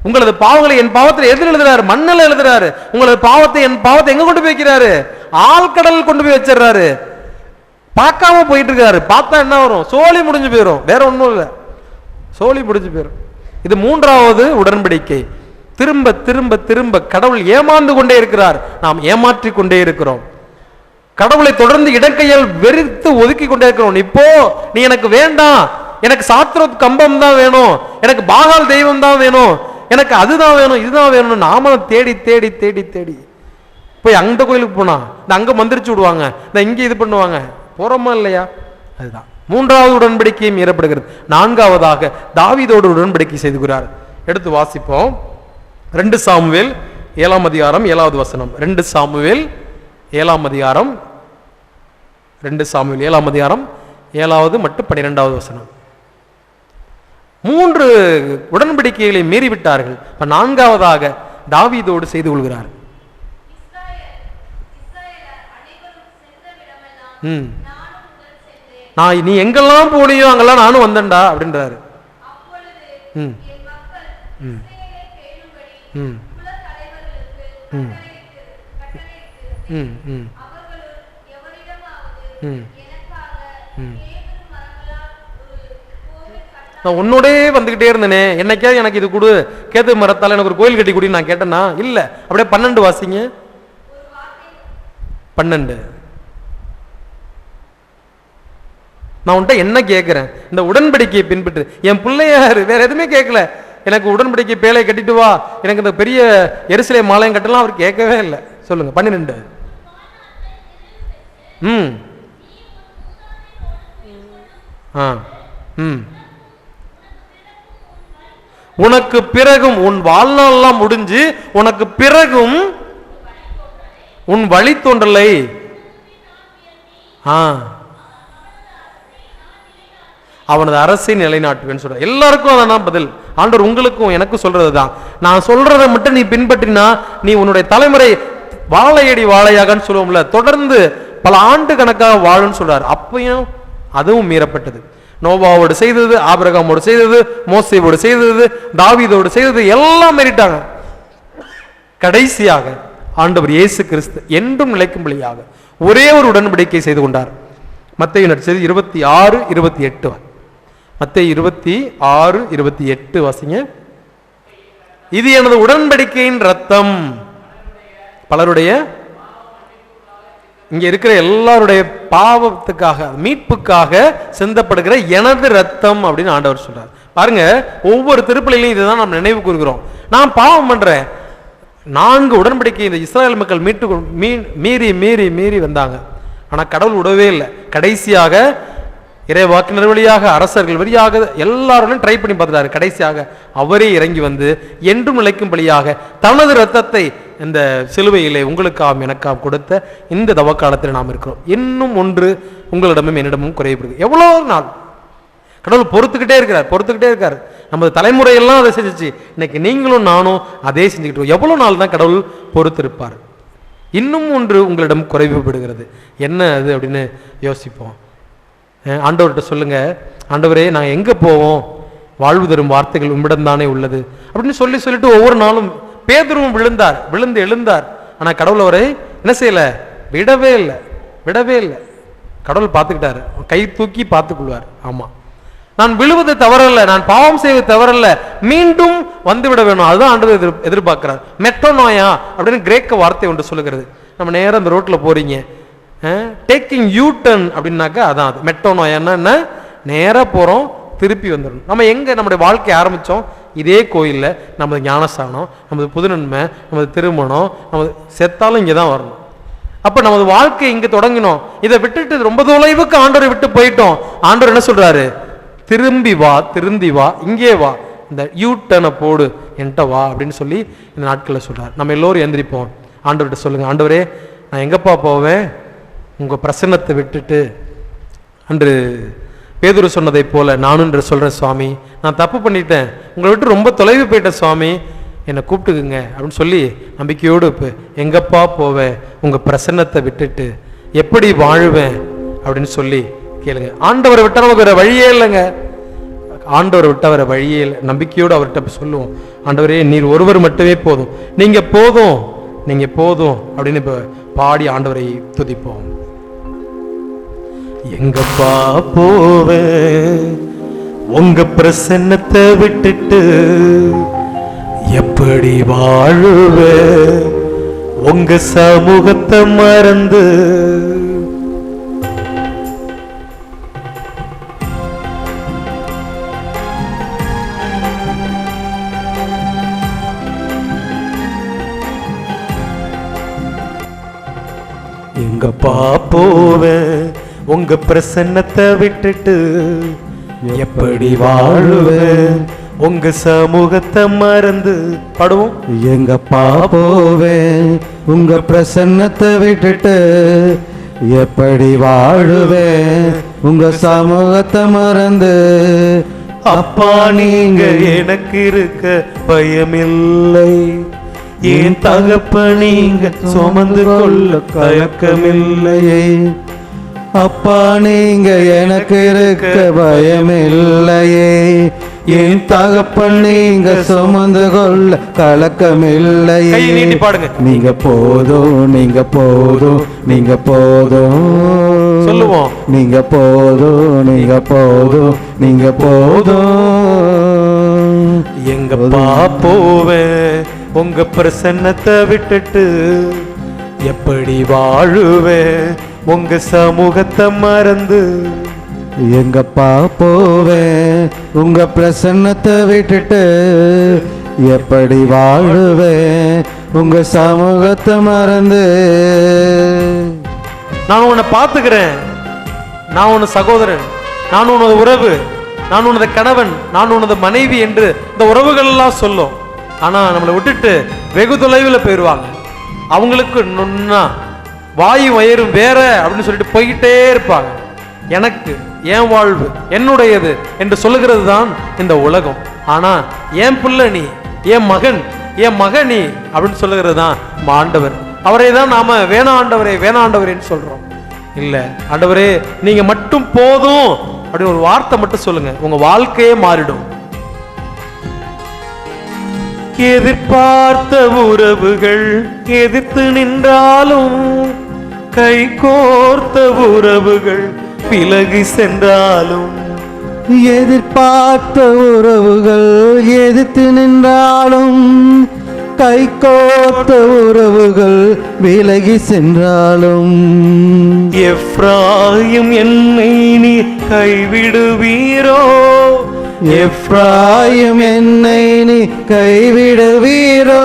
உங்களது பாவங்களை என் பாவத்தில் எதில் எழுதுறாரு? மண்ணில் எழுதுறாரு. உங்களது பாவத்தை என் பாவத்தை எங்க கொண்டு போய் வைக்கிறாரு? ஆழ்கடல் கொண்டு போய் வச்சிடறாரு. பார்க்காம போயிட்டு இருக்காரு. பார்த்தா என்ன வரும்? சோழி முடிஞ்சு போயிடும். வேற ஒன்றும் இல்லை, சோழி முடிஞ்சு போயிடும். இது 3வது உடன்படிக்கை. திரும்ப திரும்ப திரும்ப கடவுள் ஏமாந்து கொண்டே இருக்கிறார், நாம் ஏமாற்றி கொண்டே இருக்கிறோம். கடவுளை தொடர்ந்து இடக்கையால் வெறுத்து ஒதுக்கி கொண்டே இருக்கிறோம். இப்போ நீ எனக்கு வேண்டாம், எனக்கு சாத்ரோத் கம்பம் தான் வேணும், எனக்கு பாகால் தெய்வம் தான் வேணும், எனக்கு அதுதான் வேணும், இதுதான் வேணும். நாம தேடி தேடி தேடி தேடி போய் அந்த கோயிலுக்கு போனா இந்த அங்க மந்திரிச்சு விடுவாங்க, இந்த இங்க இது பண்ணுவாங்க. போறோமா இல்லையா? அதுதான் 3வது உடன்படிக்கையும் மீறப்படுகிறது. 4வதாக தாவீதோடு உடன்படிக்கை செய்துகிறார். எடுத்து வாசிப்போம். 2 சாமுவேல் 7ஆம் அதிகாரம் 7வது வசனம். 2 சாமுவேல் 7ஆம் அதிகாரம் 2 சாமுவேல் 7ஆம் அதிகாரம் 7வது மற்றும் 12வது வசனம். 3 உடன்படிக்கைகளை மீறிவிட்டார்கள். 4வதாக தாவீதோடு செய்து கொள்கிறார். நான் நீ எங்கெல்லாம் போனியோ அங்கெல்லாம் நானும் வந்தேன்டா அப்படின்றாரு. நான் உன்னோடே வந்துகிட்டே இருந்தேனே, என்னைக்காவது எனக்கு இது கொடு, கேது மரத்தால் எனக்கு ஒரு கோயில் கட்டி கொடு நான் கேட்டேன்னா இல்ல. அப்படியே 12 வாசிங்க. 12 நான் உன்ட்ட என்ன கேட்கிறேன்? இந்த உடன்படிக்கையை பின்பற்று. என் பிள்ளையாரு வேற எதுவுமே கேட்கல. எனக்கு உடன்படிக்கை பேலை கட்டிட்டு வா, எனக்கு இந்த பெரிய எருசலே மாலையும் கட்டலாம் அவர் கேட்கவே இல்லை. சொல்லுங்க 12. உனக்கு பிறகும் உன் வாழ்நாள்லாம் முடிஞ்சு உனக்கு பிறகும் உன் வழித்தோன்றலை அவனது அரசை நிலைநாட்டுவேன்னு சொல்ற. எல்லாருக்கும் அதான் பதில். ஆண்டவர் உங்களுக்கும் எனக்கும் சொல்றதுதான். நான் சொல்றதை மட்டும் நீ பின்பற்றினா நீ உன்னுடைய தலைமுறை வாழையடி வாழையாகன்னு சொல்லுவோம்ல, தொடர்ந்து பல ஆண்டு கணக்காக வாழுன்னு சொல்றாரு. அப்பயும் அதுவும் மீறப்பட்டது. நோவாவோடு செய்தது, ஆபிரகாமோடு செய்தது, மோசேவோடு செய்தது, தாவீதோடு செய்தது எல்லாம் மீறிட்டாங்க. கடைசியாக ஆண்டவர் இயேசு கிறிஸ்து என்றும் நிலைக்கும்படியாக ஒரே ஒரு உடன்படிக்கை செய்து கொண்டார். மத்தேயு நற்செய்தி 26:28. மத்தேயு 26:28 வாசிங்க. இது எனது உடன்படிக்கையின் ரத்தம், பலருடைய, இங்க இருக்கிற எல்லாருடைய பாவத்துக்காக மீட்புக்காக சிந்தப்படுகிற எனது ரத்தம் அப்படின்னு ஆண்டவர் சொல்றார். பாருங்க, ஒவ்வொரு திருப்பலிலையும் இதுதான் நம்ம நினைவு கூறுகிறோம். நான் பாவம் பண்றேன். 4 உடன்படிக்கை இந்த இஸ்ராயல் மக்கள் மீறி மீறி மீறி வந்தாங்க. ஆனா கடவுள் விடவே இல்லை. கடைசியாக இறைவாக்கினர் வழியாக, அரசர்கள் வழியாக எல்லாரும் ட்ரை பண்ணி பார்த்துட்டாரு. கடைசியாக அவரே இறங்கி வந்து என்றும் நிலைக்கும்படியாக தனது ரத்தத்தை இந்த சிலுவையிலே உங்களுக்காம் எனக்காம் கொடுத்த இந்த தவக்காலத்தில் நாம் இருக்கிறோம். இன்னும் ஒன்று உங்களிடமும் என்னிடமும் குறைபடுது. எவ்வளோ நாள் கடவுள் பொறுத்துக்கிட்டே இருக்கார். நமது தலைமுறையெல்லாம் அதை செஞ்சிச்சு. இன்னைக்கு நீங்களும் நானும் அதே செஞ்சுக்கிட்டு எவ்வளோ நாள் தான் கடவுள் பொறுத்திருப்பார்? இன்னும் ஒன்று உங்களிடம் குறைவுபடுகிறது. என்ன அது அப்படின்னு யோசிப்போம். ஆண்டவர்கிட்ட சொல்லுங்க, ஆண்டவரே நாங்கள் எங்கே போவோம்? வாழ்வு தரும் வார்த்தைகள் உம்மிடம் தானே உள்ளது அப்படின்னு சொல்லிட்டு ஒவ்வொரு நாளும் பேதுருவும் விழுந்து எழுந்தார். ஆனால் கடவுள் அவரை என்ன செய்யலை? விடவே இல்லை. கடவுள் பார்த்துக்கிட்டாரு, கை தூக்கி பார்த்துக்கொள்வார். ஆமாம், நான் விழுவது தவறல்ல, நான் பாவம் செய்வது தவறல்ல, மீண்டும் வந்து விட வேணும். அதுதான் ஆண்டவர் எதிர்பார்க்கிறார். மெட்டோனோயா அப்படின்னு கிரேக்க வார்த்தை ஒன்று சொல்லுகிறது. நம்ம நேரம் அந்த ரோட்டில் போறீங்க, டேக்கிங் யூ டர்ன் அப்படின்னாக்கா அதான் அது. மெட்டோனோயான்னா என்ன? நேராக போகிறோம், திருப்பி வந்துடணும். நம்ம எங்கே நம்முடைய வாழ்க்கை ஆரம்பித்தோம்? இதே கோயிலில். நமது ஞானஸ்தானம், நமது புதுநன்மை, நமது திருமணம், நமது செத்தாலும் இங்கே தான் வரணும். அப்போ நமது வாழ்க்கை இங்கே தொடங்கினோம். இதை விட்டுட்டு ரொம்ப தொலைவுக்கு ஆண்டவரை விட்டு போயிட்டோம். ஆண்டவர் என்ன சொல்கிறாரு? திரும்பி வா, இங்கே வா, இந்த யூ டர்னை போடு, என்கிட்ட வா அப்படின்னு சொல்லி இந்த நாட்களில் சொல்கிறார். நம்ம எல்லோரும் எந்திரிப்போம், ஆண்டவர்கிட்ட சொல்லுங்கள், ஆண்டவரே நான் எங்கப்பா போவேன்? உங்கள் பிரசன்னத்தை விட்டுட்டு. அன்று பேதுரு சொன்னதை போல நானும் என்று சொல்கிறேன், சுவாமி நான் தப்பு பண்ணிட்டேன், உங்களை விட்டு ரொம்ப தொலைவு போயிட்டேன் சுவாமி, என்னை கூப்பிட்டுக்குங்க அப்படின்னு சொல்லி நம்பிக்கையோடு இப்போ எங்கப்பா போவேன்? உங்கள் பிரசன்னத்தை விட்டுட்டு எப்படி வாழுவேன் அப்படின்னு சொல்லி கேளுங்க. ஆண்டவரை விட்ட நமக்கு வேற வழியே இல்லைங்க. ஆண்டவரை விட்ட வர வழியே இல்லை. நம்பிக்கையோடு அவர்கிட்ட சொல்லுவோம், ஆண்டவரே நீர் ஒருவர் மட்டுமே போதும், நீங்க போதும் அப்படின்னு இப்போ பாடி ஆண்டவரை துதிப்போம். எங்கப்பா போவேன் உங்க பிரசன்னத்தை விட்டுட்டு, எப்படி வாழுவேன் உங்க சமூகத்தை மறந்து? எங்கப்பா போவேன் உங்க பிரசன்னத்தை விட்டுட்டு, எப்படி வாழுவேன் உங்க சமூகத்தை மறந்து? பாடுவோம். எங்கப்பா போவேன் உங்க பிரசன்னத்தை விட்டுட்டு, எப்படி வாழுவேன் உங்க சமூகத்தை மறந்து? அப்பா நீங்க எனக்கு இருக்க பயமில்லை, என் தகப்ப நீங்க சுமந்து கொள்ள கயக்கமில்லையே. அப்பா நீங்க எனக்கு இருக்க பயமில்லையே, என் தகப்பன் நீங்க சுமந்து கொள்ள கலக்கமில்லையே. நீங்க போதும் சொல்லுவோம். நீங்க போதும். எங்கப்பா போவேன் உங்க பிரசன்னத்தை விட்டுட்டு, எப்படி வாழுவேன் உங்க சமூகத்தை மறந்து? எங்கப்பா போவேன் உங்க பிரசன்னத்தை விட்டுட்டு, எப்படி வாழுவேன் உங்க சமூகத்தை மறந்து? நான் உன்னை பார்த்துக்கிறேன், நான் உன் சகோதரன், நான் உனது உறவு, நான் உனது கணவன், நான் உனது மனைவி என்று இந்த உறவுகள் எல்லாம் சொல்லும். ஆனா நம்மளை விட்டுட்டு வெகு தொலைவில் போயிடுவாங்க. அவங்களுக்கு நொன்னா வாயு வயிறும் வேற அப்படின்னு சொல்லிட்டு போய்கிட்டே இருப்பாங்க. எனக்கு என் வாழ்வு என்னுடையது என்று சொல்லுகிறது தான் இந்த உலகம். ஆனா என் பிள்ளை நீ, என் மகன் நீ அப்படின்னு சொல்லுகிறது தான் ஆண்டவர். அவரை தான் நாம வேணாண்டவரேன்னு சொல்றோம். இல்ல ஆண்டவரே நீங்க மட்டும் போதும் அப்படின்னு ஒரு வார்த்தை மட்டும் சொல்லுங்க, உங்க வாழ்க்கையே மாறிடும். எதிர்பார்த்த உறவுகள் எதிர்த்து நின்றாலும், கை கோர்த்த உறவுகள் விலகி சென்றாலும், எதிர்பார்த்த உறவுகள் எதிர்த்து நின்றாலும், கைகோர்த்த உறவுகள் விலகி சென்றாலும், எப்ராயிம் என்னை நீ கைவிடுவீரோ, எப்ராயிம் என்னை நீ கைவிடுவீரோ,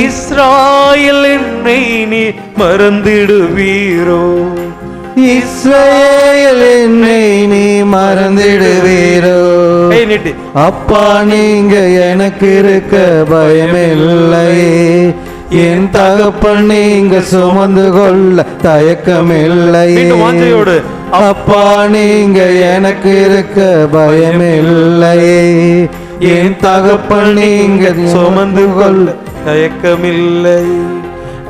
இஸ்ராயேல் என்னை நீ மறந்திடுவீரோ, இஸ்ரவேல் என்னை நீ மறந்திடுவீரோ. அப்பா நீங்க எனக்கு இருக்க பயமில்லை, என் தகப்பன் நீங்க சுமந்து கொள்ள தயக்கமில்லை. அப்பா நீங்க எனக்கு இருக்க பயமில்லை, என் தகப்பன் நீங்க சுமந்து கொள்ள தயக்கமில்லை.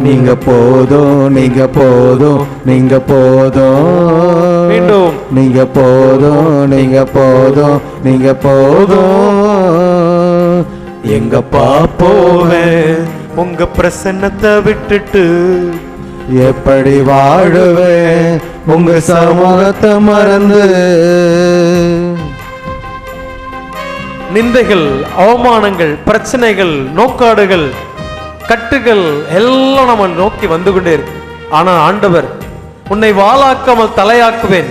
நீங்க போதும், நீங்க போதும், நீங்க போதும், மீண்டும் நீங்க போதும், நீங்க போதும், நீங்க போதும். எங்கப்பா போவேன் உங்க பிரசன்னத்தை விட்டுட்டு, எப்படி வாழுவேன் உங்க சமூகத்தை மறந்து. நிந்தைகள், அவமானங்கள், பிரச்சனைகள், நோக்காடுகள், கட்டுகள் எல்லாம் நம்ம நோக்கி வந்து கொண்டே இருக்கு. ஆனா ஆண்டவர், உன்னை வாளாக்காமல் தலையாக்குவேன்,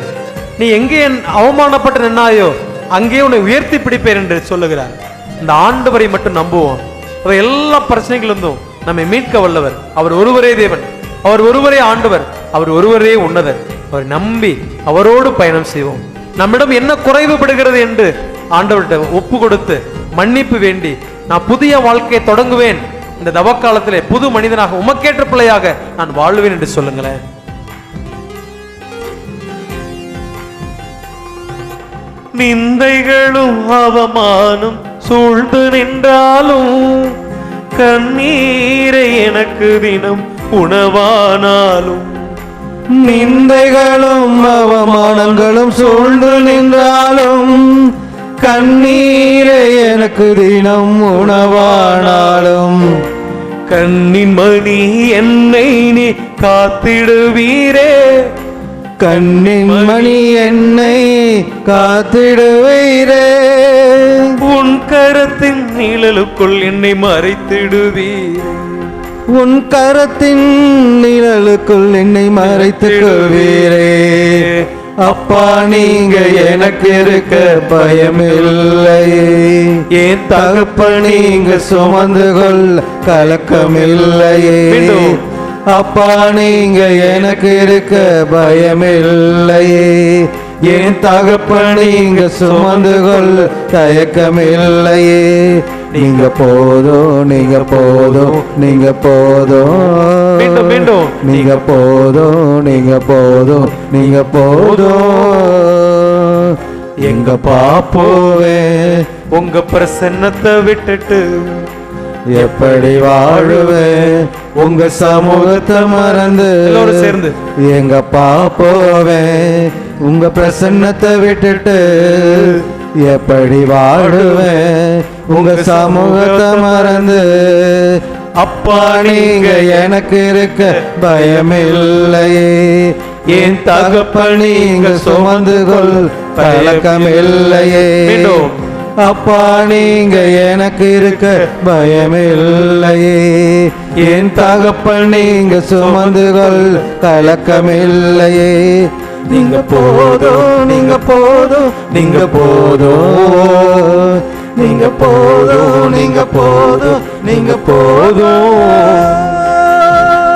நீ எங்கே அவமானப்பட்டு நின்னாயோ அங்கே உன்னை உயர்த்தி பிடிப்பேன் என்று சொல்லுகிறார். இந்த ஆண்டவரை மட்டும் நம்புவோம். அவர் எல்லா பிரச்சனைகளிலிருந்தும் நம்மை மீட்க வல்லவர். அவர் ஒருவரே தேவன், அவர் ஒருவரே ஆண்டவர், அவர் ஒருவரே உன்னதர். அவரை நம்பி அவரோடு பயணம் செய்வோம். நம்மிடம் என்ன குறைவுபடுகிறது என்று ஆண்டவர்கிட்ட ஒப்பு கொடுத்து மன்னிப்பு வேண்டி நான் புதிய வாழ்க்கையை தொடங்குவேன், இந்த தவக்காலத்திலே புது மனிதனாக உமக்கேற்ற பிள்ளையாக நான் வாழ்வேன் என்று சொல்லுங்களேன். நிந்தைகளும் அவமானம் சூழ்ந்து நின்றாலும், கண்ணீரை எனக்கு தினம் உணவானாலும், நிந்தைகளும் அவமானங்களும் சூழ்ந்து நின்றாலும், கண்ணீரை எனக்கு தினம் உணவானாலும், கண்ணின் மணி என்னை நீ காத்திடுவீரே, கண்ணின் மணி என்னை காத்திடுவீரே, உன் கரத்தின் நிழலுக்குள் என்னை மறைத்திடுவீரே, உன் கரத்தின் நிழலுக்குள் என்னை மறைத்துடுவீரே. அப்பா நீங்க எனக்கு இருக்க பயமில்லை, என் தகப்பன் நீங்க சுமந்து கொள்ள கலக்கமில்லையே. அப்பா நீங்க எனக்கு இருக்க பயமில்லையே, என் தகப்பன் நீங்க சுமந்து கொள்ள தயக்கமில்லையே. நீங்க போதும், நீங்க போதும், நீங்க போதும், நீங்க போதும், நீங்க போதும், நீங்க போதும். எங்க பாப்போவேன் உங்க பிரசன்னத்தை விட்டுட்டு, எப்படி வாழுவேன் உங்க சமூகத்தை மறந்து. எல்லாரும் சேர்ந்து எங்க பாப்போவேன் உங்க பிரசன்னத்தை விட்டுட்டு, எப்படி வாழுவேன் உங்க சமூகத்தை மறந்து. அப்பா நீங்க எனக்கு இருக்க பயமில்லையே, என் தகப்பன் நீங்க சுமந்து கொள் கலக்கமில்லையே. அப்பா நீங்க எனக்கு இருக்க பயமில்லையே, என் தகப்பன் நீங்க சுமந்து கொள் கலக்கமில்லையே. நீங்க போதும், நீங்க போதும், நீங்க போதும், நீங்க போதும், நீங்க போதும், நீங்க போதும்.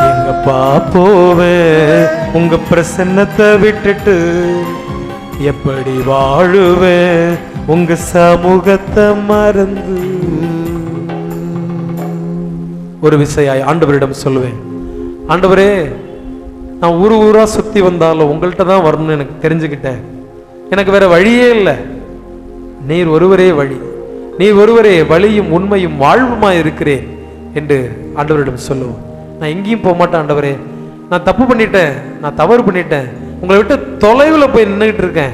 எங்க பாப்போவே உங்க பிரசன்னத்தை விட்டுட்டு, எப்படி வாழுவேன் உங்க சமூகத்தை மறந்து. ஒரு விசையாய் ஆண்டவரிடம் சொல்லுவேன், ஆண்டவரே நான் ஊரா சுத்தி வந்தாலும் உங்கள்கிட்ட தான் வரணும்னு எனக்கு தெரிஞ்சுக்கிட்டேன். எனக்கு வேற வழியே இல்லை. நீர் ஒருவரே வழி, நீர் ஒருவரே வழியும் உண்மையும் வாழ்வுமாய் இருக்கிறேன் என்று ஆண்டவரிடம் சொல்லுவோம். நான் எங்கேயும் போக மாட்டேன் ஆண்டவரே, நான் தப்பு பண்ணிட்டேன், நான் தவறு பண்ணிட்டேன், உங்களை விட்டு தொலைவில் போய் நின்றுகிட்டு இருக்கேன்,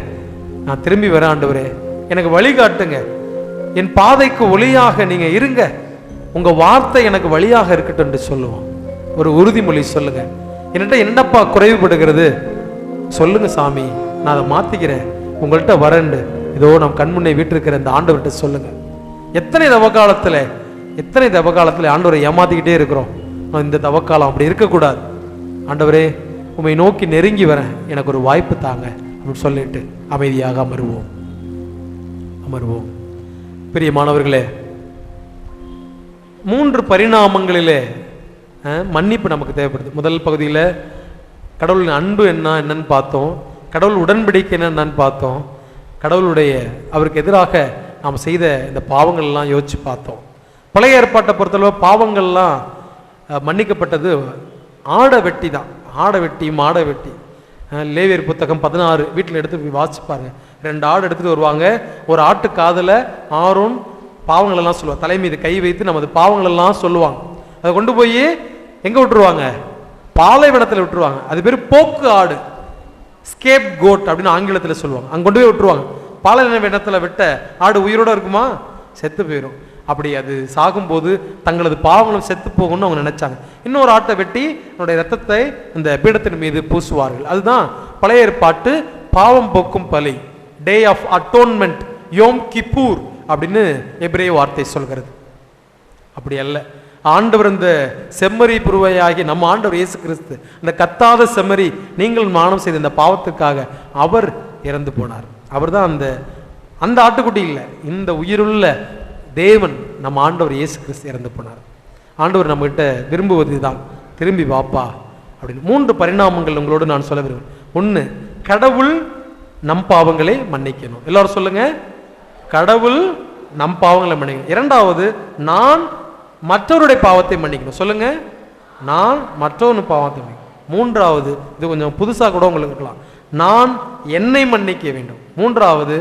நான் திரும்பி வரேன் ஆண்டவரே, எனக்கு வழி காட்டுங்க, என் பாதைக்கு ஒளியாக நீங்க இருங்க, உங்க வார்த்தை எனக்கு வழியாக இருக்கட்டும் என்று சொல்லுவோம். ஒரு உறுதிமொழி சொல்லுங்க. என்கிட்ட என்னப்பா குறைவுபடுகிறது சொல்லுங்க சாமி, நான் அதை மாத்திக்கிறேன், உங்கள்கிட்ட வரேன். இதோ நம் கண்முன்னே வீட்டிருக்கிற இந்த ஆண்டவர்கிட்ட சொல்லுங்க. எத்தனை தவக்காலத்தில் ஆண்டவரை ஏமாத்திக்கிட்டே இருக்கிறோம். இந்த தவக்காலம் அப்படி இருக்கக்கூடாது. ஆண்டவரே, உம்மை நோக்கி நெருங்கி வரேன், எனக்கு ஒரு வாய்ப்பு தாங்க அப்படின்னு சொல்லிட்டு அமைதியாக அமருவோம். பிரியமானவர்களே, 3 பரிணாமங்களிலே மன்னிப்பு நமக்கு தேவைப்படுது. முதல் பகுதியில் கடவுளின் அன்பு என்னன்னு பார்த்தோம். கடவுள் உடன்படிக்கை என்னன்னு பார்த்தோம். கடவுளுடைய அவருக்கு எதிராக நாம் செய்த இந்த பாவங்கள்லாம் யோசிச்சு பார்த்தோம். பழைய ஏற்பாட்டை பொறுத்தளவு பாவங்கள்லாம் மன்னிக்கப்பட்டது ஆடை வெட்டி தான். ஆடை வெட்டி லேவியர் புத்தகம் 16 வீட்டில் எடுத்து போய் வாசிச்சு பாருங்க. 2 ஆடு எடுத்துட்டு வருவாங்க. ஒரு ஆட்டு காதில் ஆரோன் பாவங்கள் எல்லாம் சொல்லுவாங்க. தலை மீது கை வைத்து நமது பாவங்கள் எல்லாம் சொல்லுவாங்க. அதை கொண்டு போய் எங்க விட்டுருவாங்க? பாலைவனத்தில் விட்டுருவாங்க. அது பேர் போக்கு ஆடு, ஸ்கேப் கோட் அப்படின்னு ஆங்கிலத்தில் சொல்லுவாங்க. அங்கே கொண்டு போய் விட்டுருவாங்க. பாலைவனத்தில் விட்ட ஆடு உயிரோட இருக்குமா? செத்து போயிடும். அப்படி அது சாகும்போது தங்களது பாவங்களும் செத்து போகும்னு அவங்க நினைச்சாங்க. இன்னொரு ஆட்டை வெட்டி என்னுடைய ரத்தத்தை இந்த பீடத்தின் மீது பூசுவார்கள். அதுதான் பழைய ஏற்பாட்டு பாவம் போக்கும் பலி, டே ஆஃப் அட்டோன்மெண்ட், யோம் கிப்பூர் அப்படின்னு எபிரேய வார்த்தை சொல்கிறது. அப்படி அல்ல. ஆண்டவர் இந்த செம்மறி புருவையாகி நம்ம ஆண்டவர் இயேசு கிறிஸ்து, அந்த கத்தாத செம்மறி, நீங்கள் மானம் செய்த இந்த பாவத்துக்காக அவர் இறந்து போனார். அவர் தான் அந்த ஆட்டுக்குட்டி இல்லை, இந்த உயிருள்ள தேவன் நம்ம ஆண்டவர் இயேசு கிறிஸ்து இறந்து போனார். ஆண்டவர் நம்மகிட்ட விரும்புவது தான், திரும்பி வாப்பா அப்படின்னு. 3 பரிணாமங்கள் உங்களோடு நான் சொல்ல விரும்புகிறேன். 1, கடவுள் நம் பாவங்களை மன்னிக்கணும். எல்லாரும் சொல்லுங்க, கடவுள் நம் பாவங்களை மன்னிக்கணும். 2வது, நான் மற்றவருடைய பாவத்தை மன்னிக்கணும். சொல்லுங்க, நான் மற்றவரு பாவத்தை மன்னிக்கணும். 3வது, இது கொஞ்சம் புதுசாக கூட உங்களுக்கு இருக்கலாம், நான் என்னை மன்னிக்க வேண்டும். 3வது,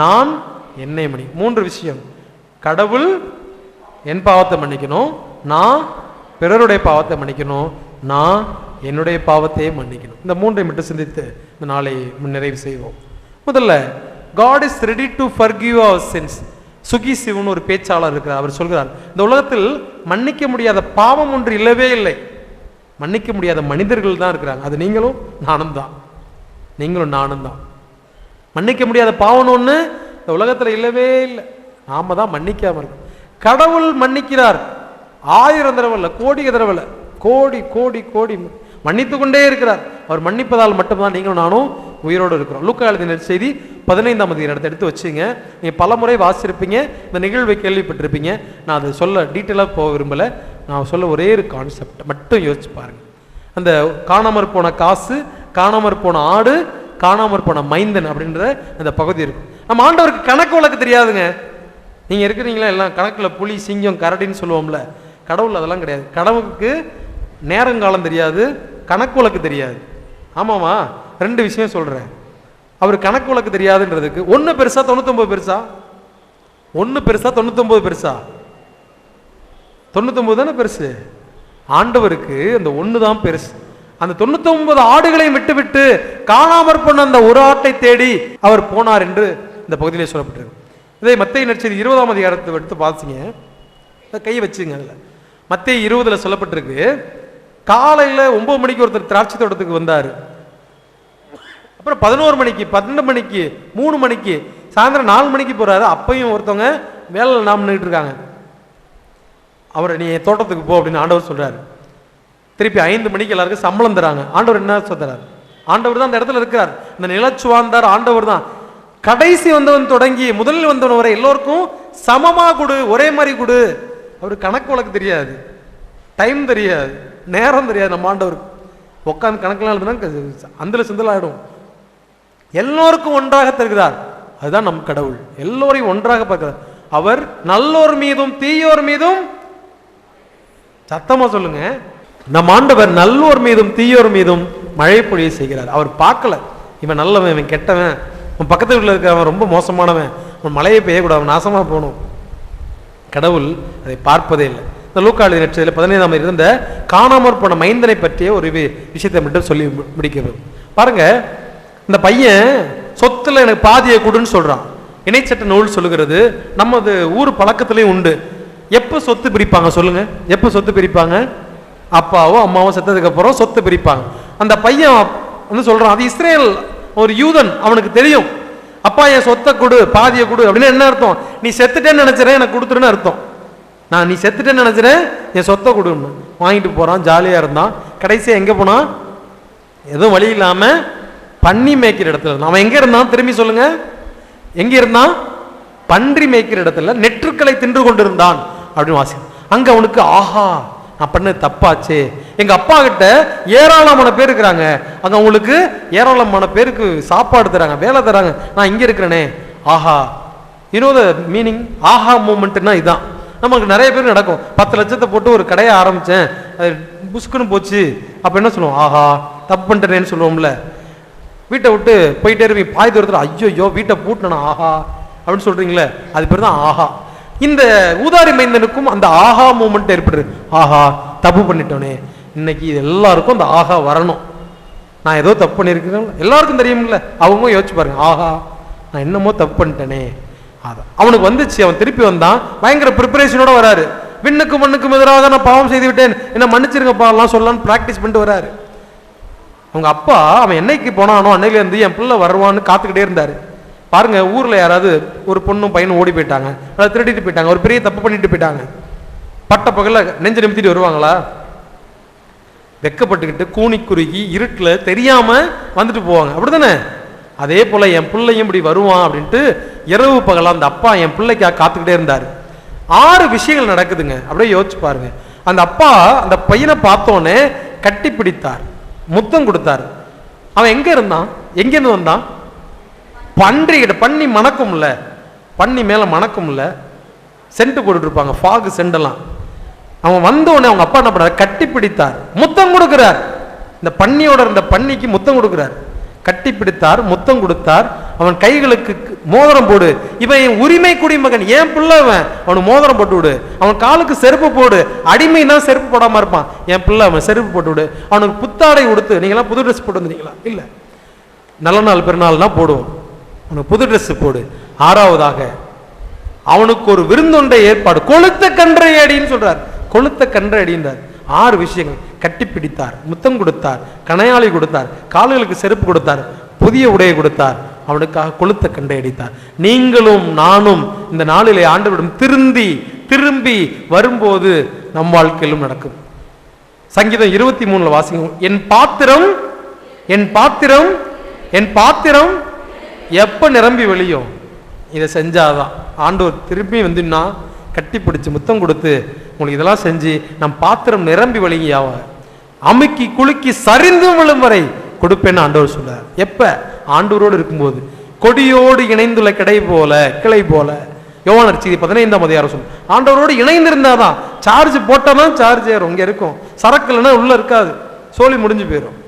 நான் என்னை மன்னிக்க. 3 விஷயம். கடவுள் என் பாவத்தை மன்னிக்கணும், நான் பிறருடைய பாவத்தை மன்னிக்கணும், நான் என்னுடைய பாவத்தையே மன்னிக்கணும். இந்த 3ஐ மட்டும் சிந்தித்து இந்த நாளை நிறைவு செய்வோம். முதல்ல, God is ready to forgive our sins. Suki Sivan ஒரு பேச்சாளர் இருக்கிறார். அவர் சொல்கிறார், இந்த உலகத்தில் மன்னிக்க முடியாத பாவம் ஒன்று இல்லவே இல்லை. மன்னிக்க முடியாத மனிதர்கள் தான் இருக்கிறாங்க. அது நீங்களும் நானும் தான். மன்னிக்க முடியாத பாவம் ஒன்று இந்த உலகத்தில் இல்லவே இல்லை. நாம தான் மன்னிக்காம இருக்கோம். கடவுள் மன்னிக்கிறார். 1000 தடவை இல்லை, கோடி தடவை இல்லை, கோடி மன்னித்து கொண்டே இருக்கிறார். அவர் மன்னிப்பதால் மட்டும்தான் நீங்களும் நானும் உயிரோடு இருக்கிறோம். லூக்கா எழுதின செய்தி 15ஆம் அதிகாரத்தை எடுத்து வச்சுங்க. நீங்கள் பல முறை வாசிச்சிருப்பீங்க, இந்த நிகழ்வை கேள்விப்பட்டிருப்பீங்க. நான் அதை சொல்ல டீட்டெயிலாக போக விரும்பலை. நான் சொல்ல ஒரே ஒரு கான்செப்ட் மட்டும் யோசிச்சு பாருங்க. அந்த காணாமற் போன காசு, காணாமற் போன ஆடு, காணாமற் போன மைந்தன் அப்படின்ற அந்த பகுதி இருக்கும். நம்ம ஆண்டவருக்கு கணக்கு வழக்கு தெரியாதுங்க. நீங்கள் இருக்கிறீங்களா எல்லாம் கணக்கில் புலி, சிங்கம், கரடின்னு சொல்லுவோம்ல. கடவுள் அதெல்லாம் கிடையாது. கடவுளுக்கு நேரங்காலம் தெரியாது, கணக்கு வழக்கு தெரியாது. ஆமாமா, 2 விஷயம் சொல்கிறேன். அவர் கணக்கு வழக்கு தெரியாதுன்றதுக்கு 1 பெருசா 99 பெருசா? 1 பெருசா 99 பெருசா? 99 தானே பெருசு. ஆண்டவருக்கு அந்த 1 தான் பெருசு. அந்த 99 ஆடுகளையும் விட்டு காணாமற் போன அந்த ஒரு ஆட்டை தேடி அவர் போனார் என்று இந்த பகுதியிலே சொல்லப்பட்டிருக்கு. இதை மத்தேயு நற்செய்தி 20ஆம் அதிகாரத்தை எடுத்து பார்த்தீங்க, கை வச்சுங்க. அதில் மத்தேயு 20ல் சொல்லப்பட்டிருக்கு, காலையில் 9 மணிக்கு ஒருத்தர் திராட்சை தோட்டத்துக்கு வந்தார். அப்புறம் 11 மணிக்கு, 12 மணிக்கு, 3 மணிக்கு, சாயந்தரம் 4 மணிக்கு போறாரு. அப்பையும் ஒருத்தவங்க வேலையில் நாம் நின்றுட்டு இருக்காங்க. அவரை நீ தோட்டத்துக்கு போ அப்படின்னு ஆண்டவர் சொல்றாரு. திருப்பி 5 மணிக்கு எல்லாருக்கும் சம்பளம் தராங்க. ஆண்டவர் என்ன சொல்றாரு? ஆண்டவர் தான் அந்த இடத்துல இருக்கிறார். இந்த நிலச்சுவாந்தார் ஆண்டவர் தான். கடைசி வந்தவன் தொடங்கி முதலில் வந்தவன் வரை எல்லோருக்கும் சமமா கொடு, ஒரே மாதிரி கொடு. அவருக்கு கணக்கு வழக்கு தெரியாது, டைம் தெரியாது, நேரம் தெரியாது. நம்ம ஆண்டவருக்கு உட்காந்து கணக்கெல்லாம் எழுதுனா அந்தல சிந்தல் ஆயிடும். எல்லோருக்கும் ஒன்றாக தருகிறார். அதுதான் நம் கடவுள். எல்லோரையும் ஒன்றாக பார்க்கிறார். அவர் நல்லோர் மீதும் தீயோர் மீதும், சத்தமா சொல்லுங்க, நம் ஆண்டவர் நல்லோர் மீதும் தீயோர் மீதும் மழை பொழிய செய்கிறார். அவர் பார்க்கல இவன் நல்லவன், இவன் கெட்டவன், உன் பக்கத்து வீட்டில் இருக்கிறவன் ரொம்ப மோசமானவன், உன் மழையை பெய்யக்கூடாது, நாசமா போகணும். கடவுள் அதை பார்ப்பதே இல்லை. இந்த லூக்கா எழுதின நற்செய்தியில் 15ஆம் இருந்த காணாமற் போன மைந்தனை பற்றிய ஒரு விஷயத்தை மட்டும் சொல்லி முடிக்கிறது. பாருங்க, இந்த பையன் சொத்துல எனக்கு பாதியை கொடுன்னு சொல்றான். இணைச்சட்ட நூல் சொல்லுகிறது, நமது ஊர் பழக்கத்திலையும் உண்டு. எப்போ சொத்து பிரிப்பாங்க சொல்லுங்க? எப்போ சொத்து பிரிப்பாங்க? அப்பாவோ அம்மாவோ செத்ததுக்கு அப்புறம் சொத்து பிரிப்பாங்க. அந்த பையன் வந்து சொல்றான், அது இஸ்ரேல் ஒரு யூதன், அவனுக்கு தெரியும் அப்பா என் சொத்தை கொடு, பாதியை கொடு அப்படின்னு என்ன அர்த்தம்? நீ செத்துட்டேன்னு நினைச்சிறேன், எனக்கு கொடுத்துருன்னு அர்த்தம். நான் நீ செத்துட்டேன்னு நினைச்சிறேன், என் சொத்தை கொடுன்னு வாங்கிட்டு போறான். ஜாலியா இருந்தான். கடைசியா எங்க போனான்? எதுவும் வழி இல்லாம பன்னி மேய்க்கிற இடத்துல. அவன் எங்க இருந்தான்? திரும்பி சொல்லுங்க, எங்க இருந்தான்? பன்றி மேய்க்கிற இடத்துல நெற்றுக்களை தின்று கொண்டிருந்தான் அப்படின்னு வாசி. அங்க அவனுக்கு ஆஹா, நான் பண்ண தப்பாச்சே. எங்க அப்பா கிட்ட ஏராளமான பேர் இருக்கிறாங்க, அங்க அவங்களுக்கு ஏராளமான பேருக்கு சாப்பாடு தராங்க, வேலை தராங்க, நான் இங்க இருக்கிறேனே. ஆஹா, யூனோ த மீனிங்? ஆஹா மூமெண்ட்னா இதான். நமக்கு நிறைய பேர் நடக்கும். 10 லட்சத்தை போட்டு ஒரு கடையை ஆரம்பிச்சேன், அது புஷ்குன்னு போச்சு. அப்ப என்ன சொல்லுவோம்? ஆஹா, தப்பு பண்ணிட்டேன்னு சொல்லுவோம்ல. வீட்டை விட்டு போயிட்டே இருப்பீங்க, பாய் தூரத்தில் ஐயோ வீட்டை பூட்டினா ஆஹா அப்படின்னு சொல்றீங்களே, அது பேர் தான் ஆஹா. இந்த ஊதாரி மைந்தனுக்கும் அந்த ஆஹா மூமெண்ட் ஏற்படுது. ஆஹா, தப்பு பண்ணிட்டோனே. இன்னைக்கு இது எல்லாருக்கும் அந்த ஆஹா வரணும். நான் ஏதோ தப்பு பண்ணியிருக்கேன் எல்லாருக்கும் தெரியும்ல. அவங்க யோசிச்சு பாருங்க, ஆஹா நான் என்னமோ தப்பு பண்ணிட்டேனே. அதான் அவனுக்கு வந்துச்சு. அவன் திருப்பி வந்தான், பயங்கர ப்ரிப்பரேஷனோட வராரு. விண்ணுக்கும் மண்ணுக்கும் எதிராக நான் பாவம் செய்து விட்டேன், என்ன மன்னிச்சிருங்கப்பா எல்லாம் சொல்லலான்னு பிராக்டிஸ் பண்ணிட்டு வராரு. அவங்க அப்பா அவன் என்னைக்கு போனானோ அன்னையில இருந்து என் பிள்ளை வருவான்னு காத்துக்கிட்டே இருந்தாரு. பாருங்க, ஊர்ல யாராவது ஒரு பொண்ணும் பையனும் ஓடி போயிட்டாங்க, அதை திருடிட்டு போயிட்டாங்க, ஒரு பெரிய தப்பு பண்ணிட்டு போயிட்டாங்க, பட்ட பகல நெஞ்சு நிமித்திட்டு வருவாங்களா? வெக்கப்பட்டுக்கிட்டு கூனி குறுகி இருட்டுல தெரியாம வந்துட்டு போவாங்க, அப்படித்தானே? அதே போல என் பிள்ளையும் இப்படி வருவான் அப்படின்ட்டு இரவு பகலா அந்த அப்பா என் பிள்ளைக்காக காத்துக்கிட்டே இருந்தாரு. 6 விஷயங்கள் நடக்குதுங்க. அப்படியே யோசிச்சு பாருங்க. அந்த அப்பா அந்த பையனை பார்த்தோன்னே கட்டி பிடித்தார், முத்தம் கொடுத்தாரு. அவன் எங்க இருந்தான்? எங்கிருந்து வந்தான்? பன்றிகிட்ட. பன்னி மணக்கும்ல, பன்னி மேல மணக்கும்ல, சென்ட் போட்டுட்டு இருப்பாங்க, ஃபாகு செண்டெல்லாம். அவன் வந்தோடனே அவங்க அப்பா என்ன பண்ணாரு? கட்டி பிடித்தார், முத்தம் கொடுக்கிறார். இந்த பன்னியோட இருந்த பன்னிக்கு முத்தம் கொடுக்கிறார். கட்டி பிடித்தார், முத்தம் கொடுத்தார். அவன் கைகளுக்கு மோதிரம் போடு, இவன் என் உரிமை குடிமகன், ஏன் பிள்ளை, அவனுக்கு மோதிரம் போட்டு விடு. அவன் காலுக்கு செருப்பு போடு, அடிமைனா செருப்பு போடாம இருப்பான், என் பிள்ளை, அவன் செருப்பு போட்டு விடு. அவனுக்கு புத்தாடை உடுத்து. நீங்களாம் புது ட்ரெஸ் போட்டு வந்தீங்களா? இல்ல, நல்ல நாள் பெருநாள்னா போடுவோம், அவனுக்கு புது ட்ரெஸ் போடு. 6வதாக அவனுக்கு ஒரு விருந்தொண்டை ஏற்பாடு, கொளுத்த கன்றை அடின்னு சொல்றார். கொளுத்த கன்றை அடின்றார். 6 விஷயங்கள். கட்டி பிடித்தார், முத்தம் கொடுத்தார், கணையாளி கொடுத்தார், கால்களுக்கு செருப்பு கொடுத்தார், புதிய உடையை கொடுத்தார், அவனுக்காக கொளுத்த கண்டை அடித்தார். நீங்களும் நானும் இந்த நாளிலே ஆண்டவரிடம் திரும்பி வரும்போது நம் வாழ்க்கையிலும் நடக்கும். சங்கீதம் 23 வாசிங்க. என் பாத்திரம் என் பாத்திரம் என் பாத்திரம் எப்ப நிரம்பி வெளியும்? இதை செஞ்சாதான் ஆண்டவர் திரும்பி வந்துன்னா கட்டி பிடிச்சு முத்தம் கொடுத்து உங்களுக்கு இதெல்லாம் செஞ்சு நம் பாத்திரம் நிரம்பி வழியாவ அமுக்கி குலுக்கி சரிந்து விழும் வரை கொடுப்பேன்னு ஆண்டவர் சொல்றார். எப்ப? ஆண்டவரோடு இருக்கும்போது. கொடியோடு இணைந்துள்ள கிளை போல யோவான் செய்தி 15ஆம் அதிகாரம் சொல்லு. ஆண்டவரோடு இணைந்திருந்தாதான், சார்ஜ் போட்டாதான் சார்ஜ் ஏறும், இங்க இருக்கும். சரக்கு இல்லைன்னா உள்ள இருக்காது, சோழி முடிஞ்சு போயிடும்.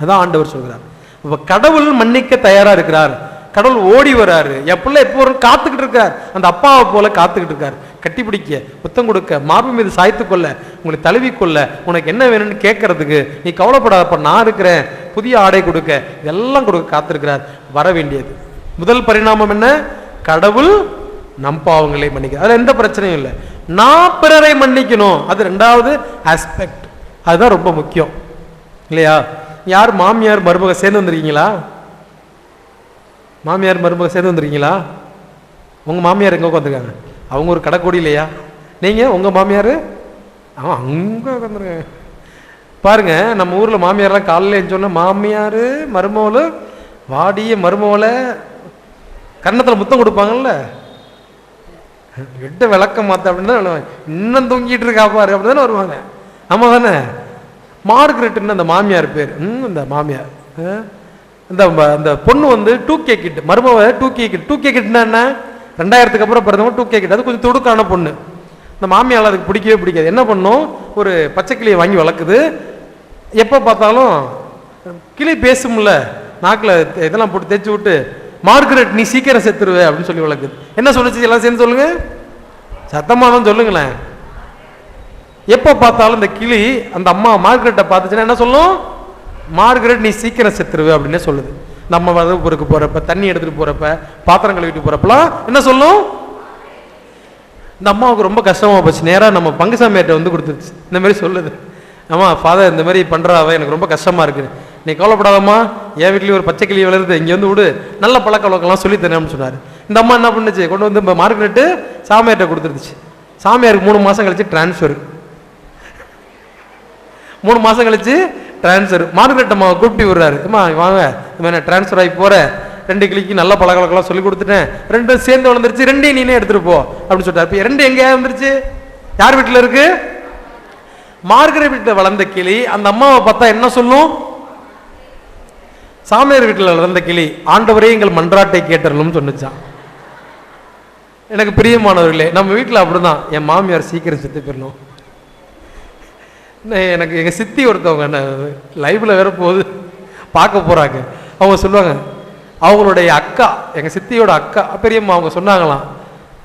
அதான் ஆண்டவர் சொல்கிறார். இப்ப கடவுள் மன்னிக்க தயாரா இருக்கிறார். கடவுள் ஓடி வராரு. என் பிள்ளை எப்போ வரும் காத்துக்கிட்டு இருக்கார். அந்த அப்பாவை போல காத்துக்கிட்டு இருக்கார். கட்டி பிடிக்க, முத்தம் கொடுக்க, மார்பு மீது சாய்த்து கொள்ள, உங்களை தழுவி கொள்ள, உனக்கு என்ன வேணும்னு கேட்கறதுக்கு, நீ கவலைப்படாதப்ப நான் இருக்கிறேன், புதிய ஆடை கொடுக்க, இதெல்லாம் கொடுக்க காத்திருக்கிறார். வர வேண்டியது முதல் பரிணாமம் என்ன? கடவுள் நம் பாவங்களை மன்னிக்க, அதுல எந்த பிரச்சனையும் இல்லை. நான் பிறரை மன்னிக்கணும், அது 2வது ஆஸ்பெக்ட். அதுதான் ரொம்ப முக்கியம் இல்லையா? யார் மாமியார் மருமக சேர்ந்து வந்திருக்கீங்களா? மாமியார் மருமக சேர்ந்து வந்துருக்கீங்களா? உங்க மாமியார் எங்க உட்காந்துருக்காங்க? அவங்க ஒரு கடைக்கோடி இல்லையா? நீங்க உங்க மாமியார் அவன் அங்க உட்காந்துருக்காங்க. பாருங்க, நம்ம ஊர்ல மாமியார்லாம் காலையில சொன்ன மாமியார் மருமவளு வாடிய மருமவளை கன்னத்துல முத்தம் கொடுப்பாங்கல்ல, எட்ட விளக்கம் மாத்த அப்படின்னா இன்னும் தூங்கிட்டு இருக்கா பாரு அப்படிதானே வருவாங்க. ஆமா தானே? மார்கரெட்னு அந்த மாமியார் பேர். இந்த மாமியார் இந்த பொண்ணு வந்து 2K கிட், மருமவ 2K கிட். 2K கிட்னா என்ன? 2000க்கு அப்புறம் பிறந்தவங்க 2K கிட். அது கொஞ்சம் துடுக்கான பொண்ணு. இந்த மாமியால் அதுக்கு பிடிக்கவே பிடிக்காது. என்ன பண்ணும்? ஒரு பச்சை கிளியை வாங்கி வளர்க்குது. எப்போ பார்த்தாலும் கிளி பேசும்ல, நாக்கில் இதெல்லாம் போட்டு தேய்ச்சி விட்டு, மார்கரெட் நீ சீக்கிரம் செத்துருவே அப்படின்னு சொல்லி வளர்க்குது. என்ன சொல்லுச்சு? எல்லாம் சேர்ந்து சொல்லுங்க, சத்தமானு சொல்லுங்களேன். எப்போ பார்த்தாலும் இந்த கிளி அந்த அம்மா மார்கரெட்டை பார்த்துச்சுன்னா என்ன சொல்லும்? மார்கரெட் நீ சீக்கிரம் செத்துருவே அப்படின்னே சொல்லுது. நம்ம வகுப்புக்கு போறப்ப, தண்ணி எடுத்துட்டு போறப்ப, பாத்திரம் கழுவிட்டு போறப்பெல்லாம் என்ன சொல்லும்? இந்த அம்மாவுக்கு ரொம்ப கஷ்டமா போச்சு, நேரா நம்ம பங்குசாமியார்ட்ட வந்து கொடுத்துருச்சு. இந்த மாதிரி சொல்லுது, ஆமா ஃபாதர் இந்த மாதிரி பண்றாவ எனக்கு ரொம்ப கஷ்டமா இருக்கு. நீ கவலைப்படாதம்மா, என் வீட்லேயும் ஒரு பச்சை கிளி வளருது, இங்கே வந்து விடு, நல்ல பழக்க வழக்கம்லாம் சொல்லித்தரேன்னு சொன்னார். இந்த அம்மா என்ன பண்ணுச்சு, கொண்டு வந்து இப்போ மார்க்கெட்டு சாமியார்கிட்ட கொடுத்துருச்சு. சாமியாருக்கு 3 மாதம் கழிச்சு டிரான்ஸ்ஃபர். 3 மாதம் கழிச்சு டிரான்ஸ்ஃபர். மார்க்கெட் அம்மா கூப்பிட்டு விடுறாரு, அம்மா வாங்க, நான் டிரான்ஸ்ஃபர் ஆகி போகிறேன், 2 கிளிக்கு நல்ல பழக்க வழக்கம்லாம் சொல்லி கொடுத்துட்டேன், 2 சேர்ந்து வளர்ந்துருச்சு, 2 நீனே எடுத்துகிட்டு போ அப்படின்னு சொல்லிட்டார். இப்போ 2 எங்கேயா வந்துருச்சு? யார் வீட்டில் இருக்கு? மார்கரெட் வீட்டில் வளர்ந்த கிளி அந்த அம்மாவை பார்த்தா என்ன சொல்லும்? சாமியார் வீட்டில் வளர்ந்த கிளி ஆண்டவரே எங்கள் மன்றாட்டை கேட்டறலும் சொன்னிச்சான். எனக்கு பிரியமானவர்களே, நம்ம வீட்டில் அப்படிதான். என் மாமியார் சீக்கிரம் செத்து போயிடணும். எனக்கு எங்கள் சித்தி ஒருத்தவங்க என்ன லைவ்ல வேற போகுது பார்க்க போறாங்க. அவங்க சொல்லுவாங்க, அவங்களுடைய அக்கா, எங்கள் சித்தியோட அக்கா பெரியம்மா, அவங்க சொன்னாங்களாம்,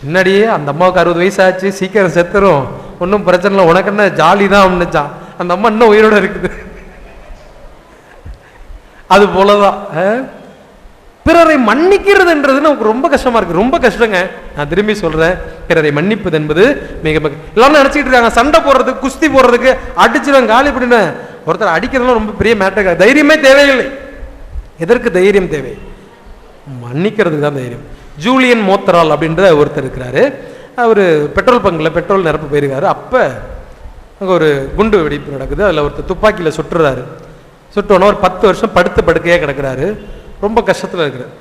முன்னாடியே அந்த அம்மாவுக்கு 60 வயசு ஆச்சு, சீக்கிரம் செத்துரும், ஒன்றும் பிரச்சனை இல்லை, உனக்கு என்ன ஜாலி தான் அப்படின்னுச்சான். அந்த அம்மா இன்னும் உயிரோட இருக்குது. அது போலதான் பிறரை மன்னிக்கிறதுன்றது நமக்கு ரொம்ப கஷ்டமா இருக்கு, ரொம்ப கஷ்டங்க. நான் திரும்பி சொல்றேன், பிறரை மன்னிப்பது என்பது மிக மிக எல்லாரும் நினைச்சிட்டு இருக்காங்க, சண்டை போடுறதுக்கு, குஸ்தி போடுறதுக்கு, அடிச்சிடும் காலி அப்படின்னு. ஒருத்தர் அடிக்கிறதுலாம் ரொம்ப பெரிய மேட்டர். தைரியமே தேவையில்லை. எதற்கு தைரியம் தேவை? மன்னிக்கிறதுக்கு தான் தைரியம். ஜூலியன் மோத்தரால் அப்படின்ற ஒருத்தர் இருக்கிறாரு. அவர் பெட்ரோல் பங்கில் பெட்ரோல் நிரப்ப போயிருக்காரு. அப்போ அங்கே ஒரு குண்டு வெடிப்பு நடக்குது. அதில் ஒருத்தர் துப்பாக்கியில் சுட்டுறாரு. சுட்டோன்னா ஒரு 10 வருஷம் படுத்த படுக்கையே கிடக்கிறாரு. ரொம்ப கஷ்டத்தில் இருக்கிறார்.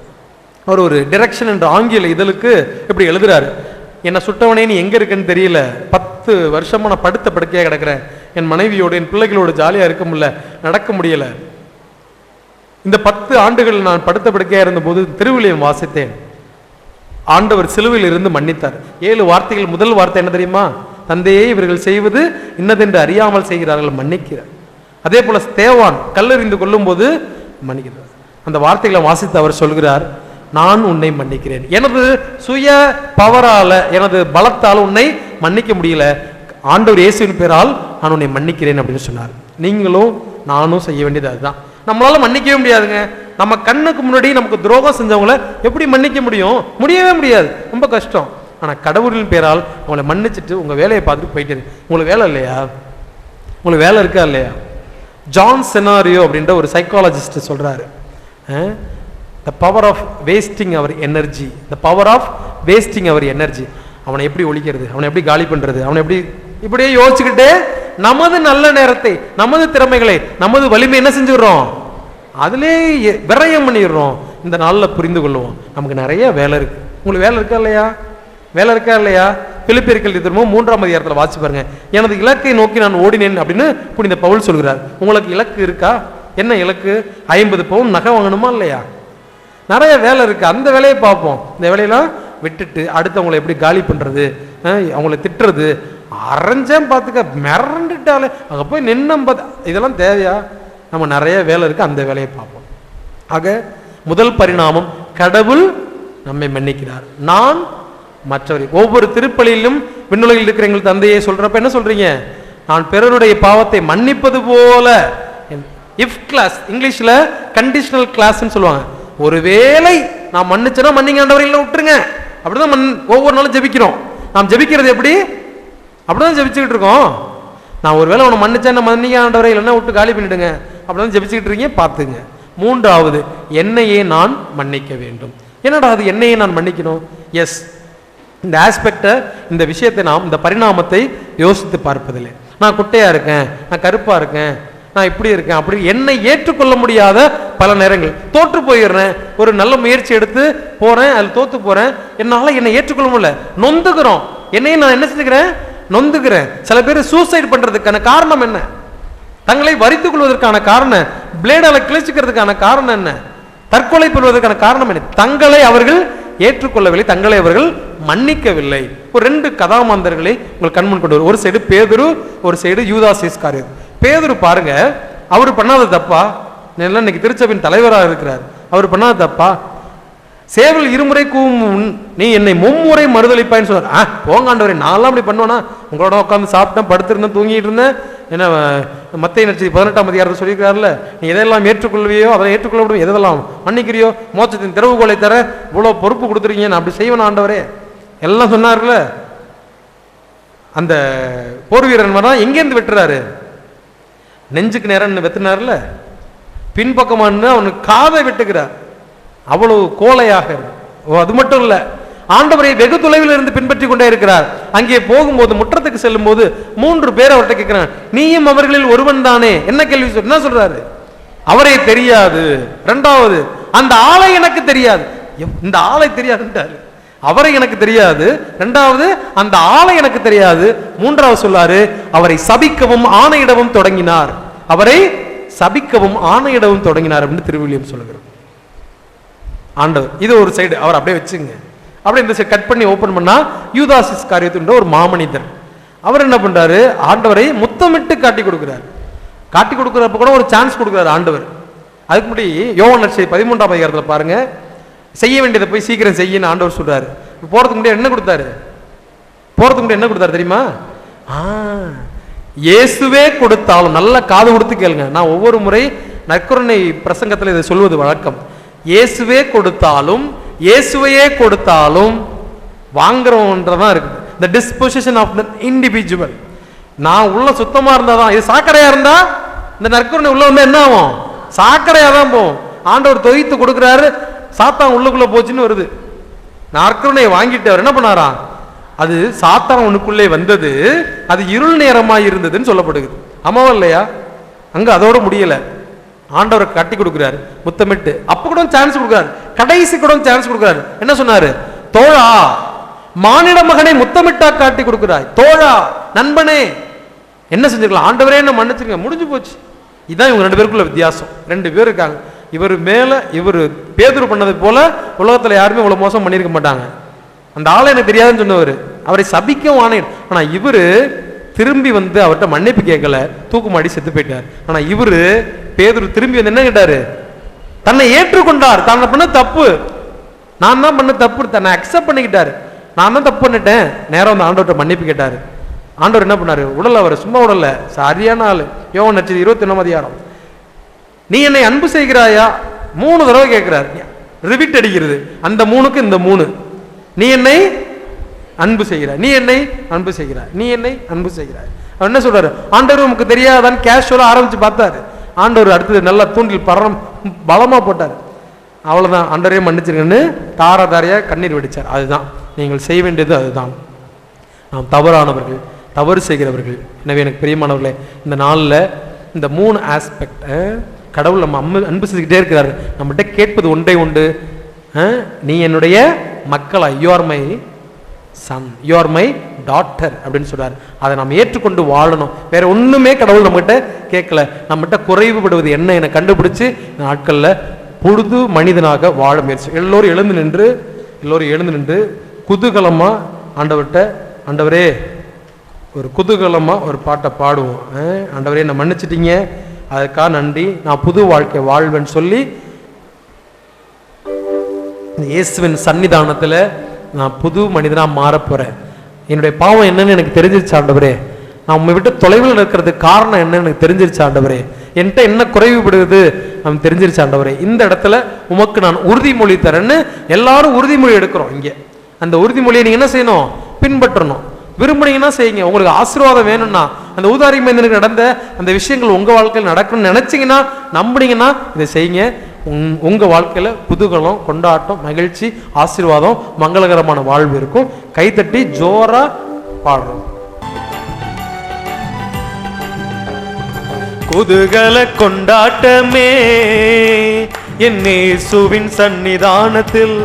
அவர் ஒரு டிரெக்ஷன் என்ற ஆங்கில இதழுக்கு இப்படி எழுதுறாரு, என்னை சுட்டவனே நீ எங்கே இருக்குன்னு தெரியல, 10 வருஷமா நான் படுத்த படுக்கையாக கிடக்கிறேன், என் மனைவியோடு என் பிள்ளைகளோடு ஜாலியாக இருக்க முடியல, நடக்க முடியலை. இந்த 10 ஆண்டுகள் நான் படுத்த படுக்கையாக இருந்தபோது திருவிழியம் வாசித்தேன், ஆண்டவர் சிலுவையில் இருந்து மன்னித்தார். 7 வார்த்தைகள். முதல் வார்த்தை என்ன தெரியுமா? தந்தையே இவர்கள் செய்வது இன்னதென்று அறியாமல் செய்கிறார்கள், மன்னிக்கிறார். அதே போல ஸ்தேவான் கல்லெறிந்து கொள்ளும் போது மன்னிக்கிறார். அந்த வார்த்தைகளை வாசித்து அவர் சொல்கிறார், நான் உன்னை மன்னிக்கிறேன், எனது சுய பவரால, எனது பலத்தால் உன்னை மன்னிக்க முடியல, ஆண்டவர் இயேசுவின் பேரால் நான் உன்னை மன்னிக்கிறேன் அப்படின்னு சொன்னார். நீங்களும் நானும் செய்ய வேண்டியது அதுதான். நம்மளால மன்னிக்கவே முடியாதுங்க. நம்ம கண்ணுக்கு முன்னாடி நமக்கு துரோகம் செஞ்சவங்கள எப்படி மன்னிக்க முடியும்? முடியவே முடியாது, ரொம்ப கஷ்டம். ஆனா கடவுளின் பேரால் அவங்களை மன்னிச்சுட்டு உங்க வேலையை பார்த்துட்டு போயிட்டு, உங்களுக்கு வேலை இல்லையா? உங்களுக்கு வேலை இருக்கா இல்லையா? ஜான் செனாரியோ அப்படின்ற ஒரு சைக்காலஜிஸ்ட் சொல்றாரு, the power of wasting our energy, the power of wasting our energy. அவனை எப்படி ஒழிக்கிறது, அவனை எப்படி காலி பண்றது, அவனை எப்படி, இப்படியே யோசிச்சுக்கிட்டே நமது நல்ல நேரத்தை, நமது திறமைகளை, நமது வலிமை என்ன செஞ்சுடுறோம், அதிலே விரயம் பண்ணிடுறோம். இந்த நாளில் புரிந்து கொள்ளுவோம், நமக்கு நிறைய வேலை இருக்கு. உங்களுக்கு வேலை இருக்கா இல்லையா? வேலை இருக்கா இல்லையா? பிலிப்பியர்கள் திரும்பவும் 3ஆம் அதிகாரத்தில் வாசி பாருங்க. எனது இலக்கை நோக்கி நான் ஓடினேன் அப்படின்னு புனித பவுல் சொல்கிறார். உங்களுக்கு இலக்கு இருக்கா? என்ன இலக்கு? 50 பவுன் நகை வாங்கணுமா இல்லையா? நிறைய வேலை இருக்கு, அந்த வேலையை பார்ப்போம். இந்த வேலையெல்லாம் விட்டுட்டு அடுத்தவங்களை எப்படி காலி பண்றது, அவங்களை திட்டுறது, அரைஞ்சேன் பார்த்துக்க, மிரண்டுட்டாலே அங்கே போய் நின்னம் பார்த்து, இதெல்லாம் தேவையா? நம்ம நிறைய வேலை இருக்கு, அந்த வேலையை பார்ப்போம். ஆக முதல் பரிணாமம், கடவுள் நம்மை மன்னிக்கிறார், நான் மற்றவரை. ஒவ்வொரு திருப்பலியிலும் விண்ணுலகில் இருக்கிற எங்கள் தந்தையை சொல்றப்ப என்ன சொல்றீங்க? நான் பிறருடைய பாவத்தை மன்னிப்பது போல. இஃப் கிளாஸ், இங்கிலீஷ்ல கண்டிஷனல் கிளாஸ்ன்னு சொல்லுவாங்க. ஒருவேளை நான் மன்னிச்சேன்னா மன்னிங்க ஆண்டவரை, இல்லை விட்டுருங்க, அப்படிதான் ஒவ்வொரு நாளும் ஜெபிக்கிறோம். நாம் ஜெபிக்கிறது எப்படி? அப்படிதான் ஜெபிச்சுக்கிட்டு இருக்கோம். நான் ஒருவேளை உன்னை மன்னிச்சேன், மன்னிங்க ஆண்டவரை, இல்லைன்னா விட்டு காலி பண்ணிடுங்க, அப்படிதான் ஜெபிச்சுக்கிட்டு இருக்கீங்க. பார்த்துங்க. 3வது, என்னையே நான் மன்னிக்க வேண்டும். என்னடா அது என்னையே நான் மன்னிக்கணும்? எஸ், இந்த ஆஸ்பெக்டை, இந்த விஷயத்தை நாம், இந்த பரிணாமத்தை யோசித்து பார்ப்பதில்லை. நான் குட்டையா இருக்கேன், நான் கருப்பா இருக்கேன், நான் இப்படி இருக்கேன், அப்படி என்னை ஏற்றுக்கொள்ள முடியாத பல நேரங்கள், தோற்று போயிடுறேன். ஒரு நல்ல முயற்சி எடுத்து போறேன், அதில் தோத்து போறேன், என்னால என்னை ஏற்றுக்கொள்ள முடியல, நொந்துக்கிறோம். என்னையும் நான் என்ன செஞ்சுக்கிறேன்? நொந்துக்கிறேன். சில பேர் சூசைட் பண்றதுக்கான காரணம் என்ன? தங்களை வரித்துக் கொள்வதற்கான காரணம், பிளேடால கிழிச்சுக்கிறதுக்கான காரணம் என்ன? தற்கொலை பெறுவதற்கான காரணம் என்ன? தங்களை அவர்கள் ஏற்றுக்கொள்ளவில்லை, தங்களை அவர்கள் மன்னிக்கவில்லை. ஒரு 2 கதாமாந்தர்களை உங்கள் கண்முன் கொண்டு வரும். ஒரு சைடு பேதுரு, ஒரு சைடு யூதாஸ் இஸ்காரியோத். பேதுரு பாருங்க, அவர் பண்ணாத தப்பா? இன்னைக்கு திருச்சபையின் தலைவராக இருக்கிறார், அவர் பண்ணாத தப்பா? சேவல் 2 முறை கூவும் நீ என்னை 3 முறை மறுதளிப்பான்னு சொன்னார். போங்காண்டவரை, நான்லாம் அப்படி பண்ணுவேனா? உங்களோட உட்காந்து சாப்பிட்டேன், படுத்திருந்தேன், தூங்கிட்டு இருந்தேன். என்ன மத்தேயு நற்செய்தி 18ஆம் அதிகாரத்தில் சொல்லியிருக்காருல்ல, நீ எதெல்லாம் ஏற்றுக்கொள்வியோ அதெல்லாம் ஏற்றுக்கொள்ள முடியும், எதெல்லாம் மன்னிக்கிறியோ, மோட்சத்தின் திறவுகோலை தர இவ்வளோ பொறுப்பு கொடுத்துருக்கீங்க, நான் அப்படி செய்வேன் ஆண்டவரே எல்லாம் சொன்னார்ல. அந்த போர் வீரன் எங்கேருந்து வெட்டுறாரு? நெஞ்சுக்கு நேரம் வெத்தினார்ல. பின்பக்கமானு அவனுக்கு காதை வெட்டுகிறார். அவ்வளவு கோலையாக. அது மட்டும் இல்ல, ஆண்டவரை வெகு தொலைவில் இருந்து பின்பற்றி கொண்டே இருக்கிறார். அங்கே போகும்போது முற்றத்துக்கு செல்லும் போது 3 பேர் அவர்கிட்ட கேட்கிறான், நீயும் அவர்களில் ஒருவன் தானே? என்ன கேள்வி என்ன சொல்றாரு? அவரை தெரியாது. 2வது, அந்த ஆளை எனக்கு தெரியாது. இந்த ஆளை தெரியாதுன்றாரு. அவரை எனக்கு தெரியாது. 2வது, அந்த ஆளை எனக்கு தெரியாது. 3வது சொல்லாரு, அவரை சபிக்கவும் ஆணையிடவும் தொடங்கினார். அவரை சபிக்கவும் ஆணையிடவும் தொடங்கினார் அப்படின்னு திருவில்லியம் சொல்லுகிறார். ஆண்டவர் இது ஒரு சைடு, அவர் அப்படியே வச்சுங்க. அப்படியே இந்த சைடு கட் பண்ணி ஓபன் பண்ணா யூதாஸ் இஸ்காரியோத்து ஒரு மாமனிதர். அவர் என்ன பண்றாரு? ஆண்டவரை முத்தமிட்டு காட்டி கொடுக்கிறார். காட்டி கொடுக்கிறப்ப கூட ஒரு சான்ஸ் கொடுக்கிறார் ஆண்டவர். அதுக்கு முன்னாடி யோவான் நற்செய்தி 13ஆம் அதிகாரத்தில் பாருங்க, செய்ய வேண்டியதை போய் சீக்கிரம் செய்யன்னு ஆண்டவர் சொல்றாரு. போறதுக்கு முன்னாடி என்ன கொடுத்தாரு? போறதுக்கு முன்னாடி என்ன கொடுத்தாரு தெரியுமா? இயேசுவே கொடுத்தாலும், நல்ல காது கொடுத்து கேளுங்க. நான் ஒவ்வொரு முறை நற்கருணை பிரசங்கத்தில் இதை சொல்வது வழக்கம். இயேசுவே கொடுத்தாலும், இயேசுவையே கொடுத்தாலும் வாங்குறவன்றதான் இருக்குது. the disposition of the individual. நான் உள்ள சுத்தமா இருந்தாதான். இது சாக்கடையா இருந்தா இந்த நற்கருணை உள்ள வந்து என்ன ஆகும்? சாக்கடையா தான் போகும். ஆண்டவர் தொய்த்து கொடுக்கிறாரு, சாத்தான் உள்ளுக்குள்ள போச்சுன்னு வருது. நற்கருணையை வாங்கிட்டு அவர் என்ன பண்ணாரா? அது சாத்தான் உனக்குள்ளே வந்தது, அது இருள் நேரமாய் இருந்ததுன்னு சொல்லப்படுது. ஆமாவா இல்லையா? அங்க அதோட முடியல. ஆண்டவரை கட்டி கொடுக்கிறாரு முத்தமிட்டு. அப்ப கூட சான்ஸ் கொடுக்கிறாரு, கடைசி கூட சான்ஸ் கொடுக்கிறாரு. என்ன சொன்னாரு? தோழா, மானிட மகனை முத்தமிட்டா காட்டி கொடுக்கிறாய். தோழா, நண்பனே, என்ன செஞ்சிருக்கலாம்? ஆண்டவரே என்ன மன்னிச்சிருங்க, முடிஞ்சு போச்சு. இதுதான் இவங்க 2 பேருக்குள்ள வித்தியாசம். 2 பேர் இருக்காங்க. இவர் மேல இவர் பேதுரு பண்ணது போல உலகத்துல யாருமே இவ்வளவு மோசம் பண்ணிருக்க மாட்டாங்க. அந்த ஆளை எனக்கு தெரியாதுன்னு சொன்னவர் அவரை சபிக்கவும் ஆணையிடும். ஆனா இவரு திரும்பி வந்து அவர்கிட்ட மன்னிப்பு கேட்கல, தூக்கு மாடி செத்து போயிட்டார். ஆனா இவரு பேதுரு திரும்பி வந்து என்ன கேட்டாரு? தன்னை ஏற்றுக்கொண்டார். தான் பண்ண தப்பு, நான் தான் பண்ண தப்பு, தன்னை அக்செப்ட் பண்ணிக்கிட்டாரு. நான் தான் தப்பு பண்ணிட்டேன். நேரம் வந்து ஆண்டவர்கிட்ட மன்னிப்பு கேட்டாரு. ஆண்டவர் என்ன பண்ணாரு? உடல அவர் சும்மா உடல, சரியான ஆளு. யோவான் நற்செய்தி 21ஆம் அதிகாரம், நீ என்னை அன்பு செய்கிறாயா? 3 தடவை கேட்கிறார். ரிவிட் அடிக்கிறது. அந்த 3க்கு இந்த 3. நீ என்னை அன்பு செய்கிறாய், நீ என்னை அன்பு செய்கிறாய், நீ என்னை அன்பு செய்கிறாய். அவர் என்ன சொல்றாரு? ஆண்டவர் உனக்கு தெரியாதான் கேஷுவலா ஆரம்பிச்சு பார்த்தாரு. ஆண்டவர் அடுத்தது நல்லா தூண்டில் பலமா போட்டார். அவ்வளவுதான், ஆண்டவரே மன்னிச்சிருங்கன்னு தாரையா கண்ணீர் வெடிச்சார். அதுதான் நீங்கள் செய்ய வேண்டியது. அதுதான், நாம் தவறானவர்கள், தவறு செய்கிறவர்கள். எனவே எனக்கு பிரியமானவர்களே, இந்த நாளில் இந்த 3 ஆஸ்பெக்ட் கடவுள் நம்ம அன்பு செஞ்சுக்கிட்டே இருக்கிறாரு. நம்மகிட்ட கேட்பது ஒன்றே உண்டு, நீ என்னுடைய மக்களா, you are my son, you are my daughter அப்படின்னு சொல்றாரு. அதை நாம் ஏற்றுக்கொண்டு வாழணும். வேற ஒண்ணுமே கடவுள் நம்மகிட்ட கேட்கல. நம்மகிட்ட குறைவுபடுவது என்ன என கண்டுபிடிச்சு நாட்கள்ல பொழுது மனிதனாக வாழ முயற்சி. எல்லோரும் எழுந்து நின்று குதூகலமா ஆண்டவர்கிட்ட, ஆண்டவரே ஒரு குதூகலமா ஒரு பாட்டை பாடுவோம். ஆண்டவரே என்ன மன்னிச்சிட்டீங்க, அதுக்காக நன்றி, நான் புது வாழ்க்கை வாழ்வேன்னு சொல்லி இயேசுவின் சன்னிதானத்துல நான் புது மனிதனா மாறப் போறேன். என்னுடைய பாவம் என்னன்னு எனக்கு தெரிஞ்சிருச்சு ஆண்டவரே. நான் உண்மை விட்டு தொலைவில் இருக்கிறதுக்கு காரணம் என்னன்னு எனக்கு தெரிஞ்சிருச்சு ஆண்டவரே. என்கிட்ட என்ன குறைவுபடுது அவன் தெரிஞ்சிருச்சு ஆண்டவரே. இந்த இடத்துல உமக்கு நான் உறுதிமொழி தரேன்னு எல்லாரும் உறுதிமொழி எடுக்கிறோம். இங்கே அந்த உறுதிமொழியை நீங்க என்ன செய்யணும்? பின்பற்றணும். விரும்புனீங்கன்னா செய்யுங்க. உங்களுக்கு ஆசீர்வாதம் வேணும்னா, அந்த ஊதாரி மனிதனுக்கு நடந்த அந்த விஷயங்கள் உங்க வாழ்க்கையில் நடக்கணும்னு நினைச்சீங்கன்னா, நம்புனீங்கன்னா இதை செய்யுங்க. உங்க வாழ்க்கையில குதூகலம், கொண்டாட்டம், மகிழ்ச்சி, ஆசீர்வாதம், மங்களகரமான வாழ்வு இருக்கும். கைத்தட்டி ஜோரா பாடுறோம். குதூகல கொண்டாட்டமே என் இயேசுவின் சன்னிதானத்தில்.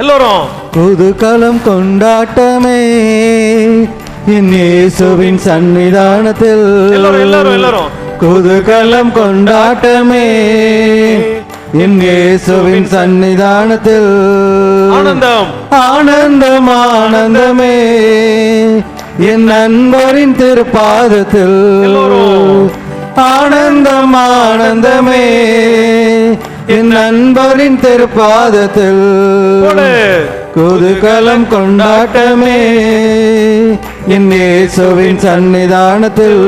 எல்லோரும் குதூகலம் கொண்டாட்டமே என் இயேசுவின் சன்னிதானத்தில். எல்லாரும் குதூகலம் கொண்டாட்டமே என் இயேசுவின் சன்னிதானத்தில். ஆனந்தம் ஆனந்தம் ஆனந்தமே என் நண்பரின் திருப்பாதத்தில். ஆனந்தம் ஆனந்தமே என் நண்பரின் திருப்பாதத்தில். குதூகலம் கொண்டாட்டமே என் இயேசுவின் சன்னிதானத்தில்.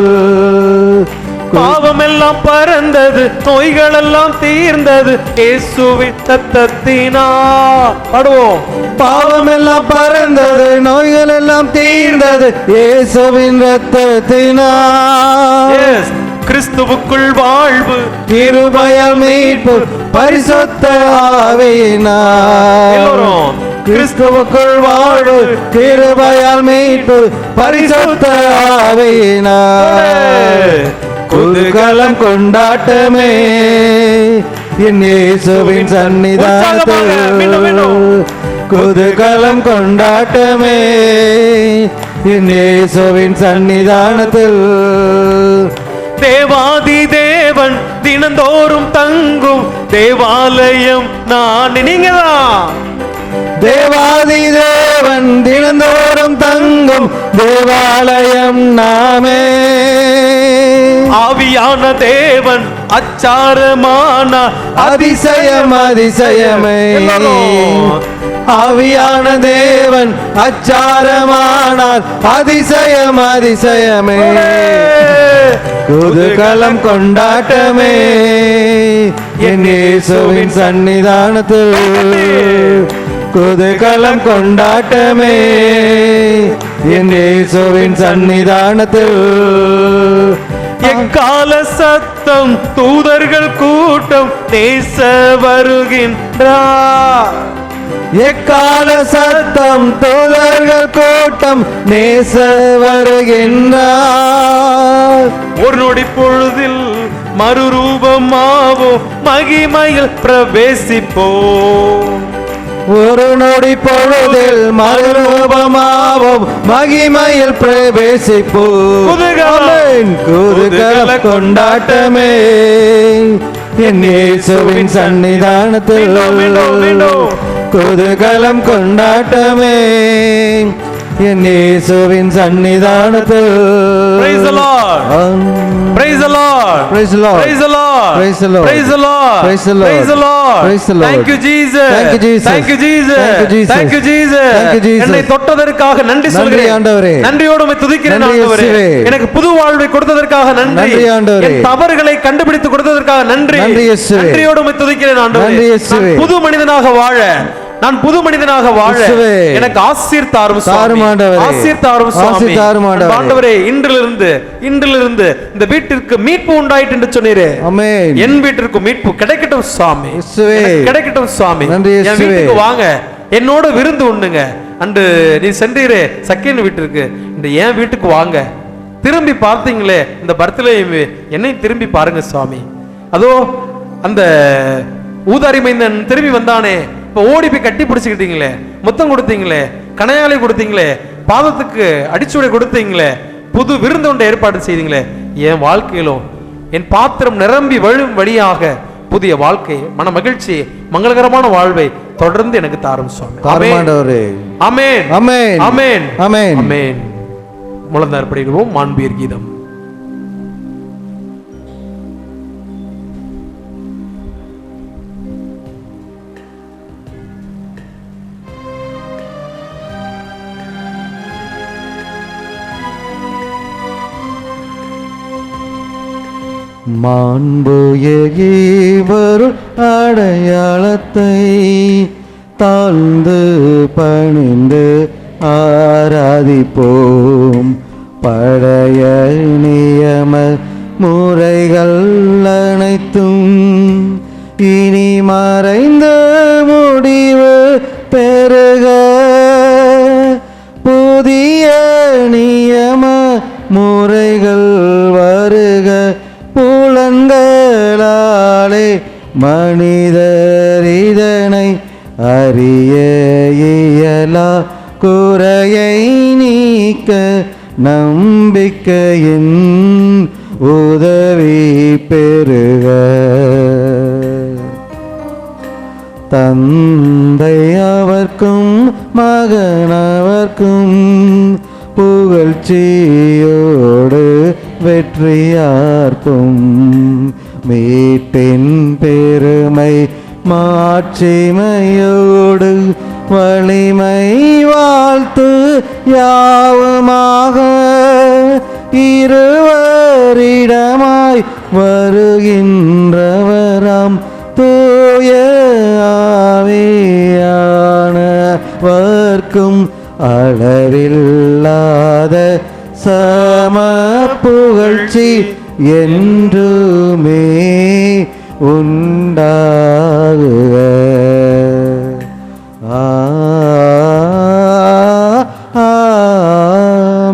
பாவமெல்லாம் பறந்தது, நோய்கள் எல்லாம் தீர்ந்தது இயேசுவின் ரத்தத்தினால். பாடுவோம். பாவமெல்லாம் பறந்தது, நோய்கள் எல்லாம் தீர்ந்தது இயேசுவின் ரத்தத்தினால். கிறிஸ்துவுக்குள் வாழ்வு கிருபையால் மீட்பு பரிசுத்த ஆவியினால் எல்லோரும் கிறிஸ்துவுக்குள் வாழ்வு கிருபையால் மீட்பு பரிசுத்த ஆவியினால் குதூகலம் கொண்டாட்டமே என் இயேசுவின் சன்னிதானத்தில் குதூகலம் கொண்டாட்டமே என் இயேசுவின் சன்னிதானத்தில் தேவாதி தேவன் தினந்தோறும் தங்கும் தேவாலயம் நான். நீங்கதான் தேவாதி தேவன் தினந்தோறும் தங்கும் தேவாலயம் நாமே. ஆவியான தேவன் அச்சாரமான அதிசயம் அதிசயமே. ஆவியான தேவன் அச்சாரமானால் அதிசயம் அதிசயமே. குதூகலம் கொண்டாட்டமே என் இயேசுவின் சன்னிதானத்தில் குதூகலம் கொண்டாட்டமே என் இயேசுவின் சன்னிதானத்தில் எக்கால சத்தம் தூதர்கள் கூட்டம் நேச வருகின்றார். எக்கால சத்தம் தூதர்கள் கூட்டம் நேச வருகின்றார். ஒரு நொடி பொழுதில் மறுரூபமாவோ மகிமையில் பிரவேசிப்போம். ஒரு நொடி பொழுதில் மறுரூபமாவோம் மகிமையில் பிரவேசிப்போம். குதூகல கொண்டாட்டமே என் இயேசுவின் சன்னிதானத்தில் குதூகலம் கொண்டாட்டமே என் இயேசுவின் சன்னிதானத்தில். Praise the Lord. Praise the Lord. Praise the Lord. Praise the Lord. Praise the Lord. Praise the Lord. Praise the Lord. Praise the Lord. Praise the Lord. Thank you Jesus. Thank you Jesus. Thank you Jesus. Thank you Jesus. Thank you Jesus. Thank you Jesus. என்னை தொட்டதற்காக நன்றி சொல்கிறேன் ஆண்டவரே. நன்றியோடு உம்மை துதிக்கிறேன் நன்றி ஆண்டவரே. இயேசுவே. எனக்கு புது வாழ்வை கொடுத்ததற்காக நன்றி. நன்றி ஆண்டவரே. என் தவறுகளை கண்டுபிடித்து கொடுத்ததற்காக நன்றி. நன்றி இயேசுவே. நன்றியோடு உம்மை துதிக்கிறேன் ஆண்டவரே. நன்றி இயேசுவே. நான் புது மனிதனாக வாழ நான் புது மனிதனாக வாழ இயேசுவே. எனக்கு ஆசீர் தாரும் தாரும் ஆண்டவரே. ஆசீர் தாரும் சுவாமி. ஆசீர் தாரும் ஆண்டவரே. ஆண்டவரே இன்றிலிருந்து இந்த வீட்டிற்கு மீட்பு உண்டாயிட்டு என்று சொன்னீரே. ஆமென். என் வீட்டிற்கு மீட்பு கிடைக்கட்டும் சுவாமி. இயேசுவே. எனக்கு கிடைக்கட்டும் சுவாமி. நன்றி என் இயேசுவே. வீட்டுக்கு வாங்க, என்னோட விருந்து உண்ணுங்க. அன்று நீ சென்றீரே சக்கின் வீட்டிற்கு, இந்த என் வீட்டுக்கு வாங்க. திரும்பி பார்த்தீங்களே இந்த பர்த்டே, என்னை திரும்பி பாருங்க சுவாமி. அதோ அந்த ஊதாரி மைந்தன் திரும்பி வந்தானே, இப்ப ஓடி போய் கட்டி பிடிச்சுக்கிட்டீங்களே, முத்தம் கொடுத்தீங்களே, கணையாலை கொடுத்தீங்களே, பாதத்துக்கு அடிச்சுடை கொடுத்தீங்களே, புது விருந்து ஒன்றை ஏற்பாடு செய்தீங்களே. என் வாழ்க்கையிலும் என் பாத்திரம் நிரம்பி வழும் வழியாக புதிய வாழ்க்கை, மன மகிழ்ச்சி, மங்களகரமான வாழ்வை தொடர்ந்து எனக்கு தாரும் சுவாமி. ஆமென். ஆமென். ஆமென். ஆமென். ஆமென். ஆமென். முழந்தார் படிடுவோம் மாண்பியர் கீதம். மாண்புயர்வருள் அடையாளத்தை தாழ்ந்து பணிந்து ஆராதிப்போம். பழைய நியம முறைகள் அனைத்தும் இனி மறைந்து முடிவு பெறுக. புதிய நியம முறைகள் வருக. புலன்களாலே மனிதர் இதனை அறிய இயலா. குறையை நீக்க நம்பிக்கையின் உதவி பெறுக. தந்தை அவர்க்கும் மகனவர்க்கும் புகழ்ச்சியோடு வெற்றியார்க்கும். மீட்பின் பெருமை மாட்சிமையோடு வலிமை வாழ்த்து யாவுமாக. இருவரிடமாய் வருகின்றவராம் தூய ஆவியானவர்க்கும் அளவில்லாத சம புகழ்ச்சி என்றுமே உண்டாகுக.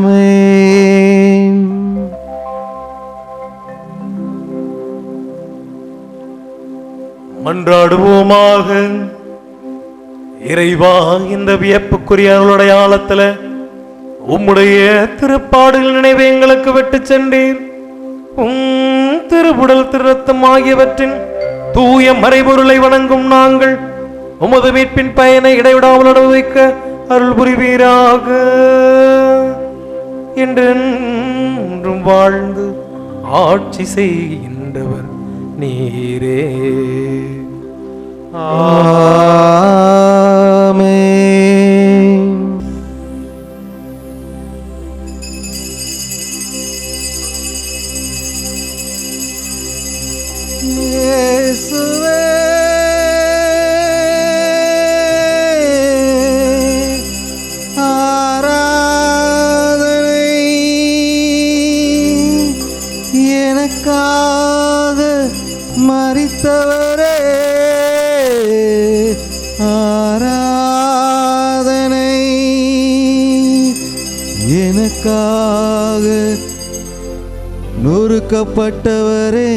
ஆமென். மன்றாடுவோமாக. இறைவா, இந்த வியப்புக்குரிய அருளுடையாளத்துல உம்முடைய திருப்பாடுகள் நினைவை எங்களுக்கு விட்டு சென்றீர். திருவுடல் திருரத்தம் ஆகியவற்றின் தூய மறைபொருளை வணங்கும் நாங்கள் உமது மீட்பின் பயனை இடைவிடாமல் அனுபவிக்க அருள் புரிவீராக. என்றென்றும் வாழ்ந்து ஆட்சி செய்கின்றவர் நீரே. ஆமென். இயேசுவே, ஆராதனை எனக்காக மரித்தவரே, ஆராதனை எனக்காக நொறுக்கப்பட்டவரே,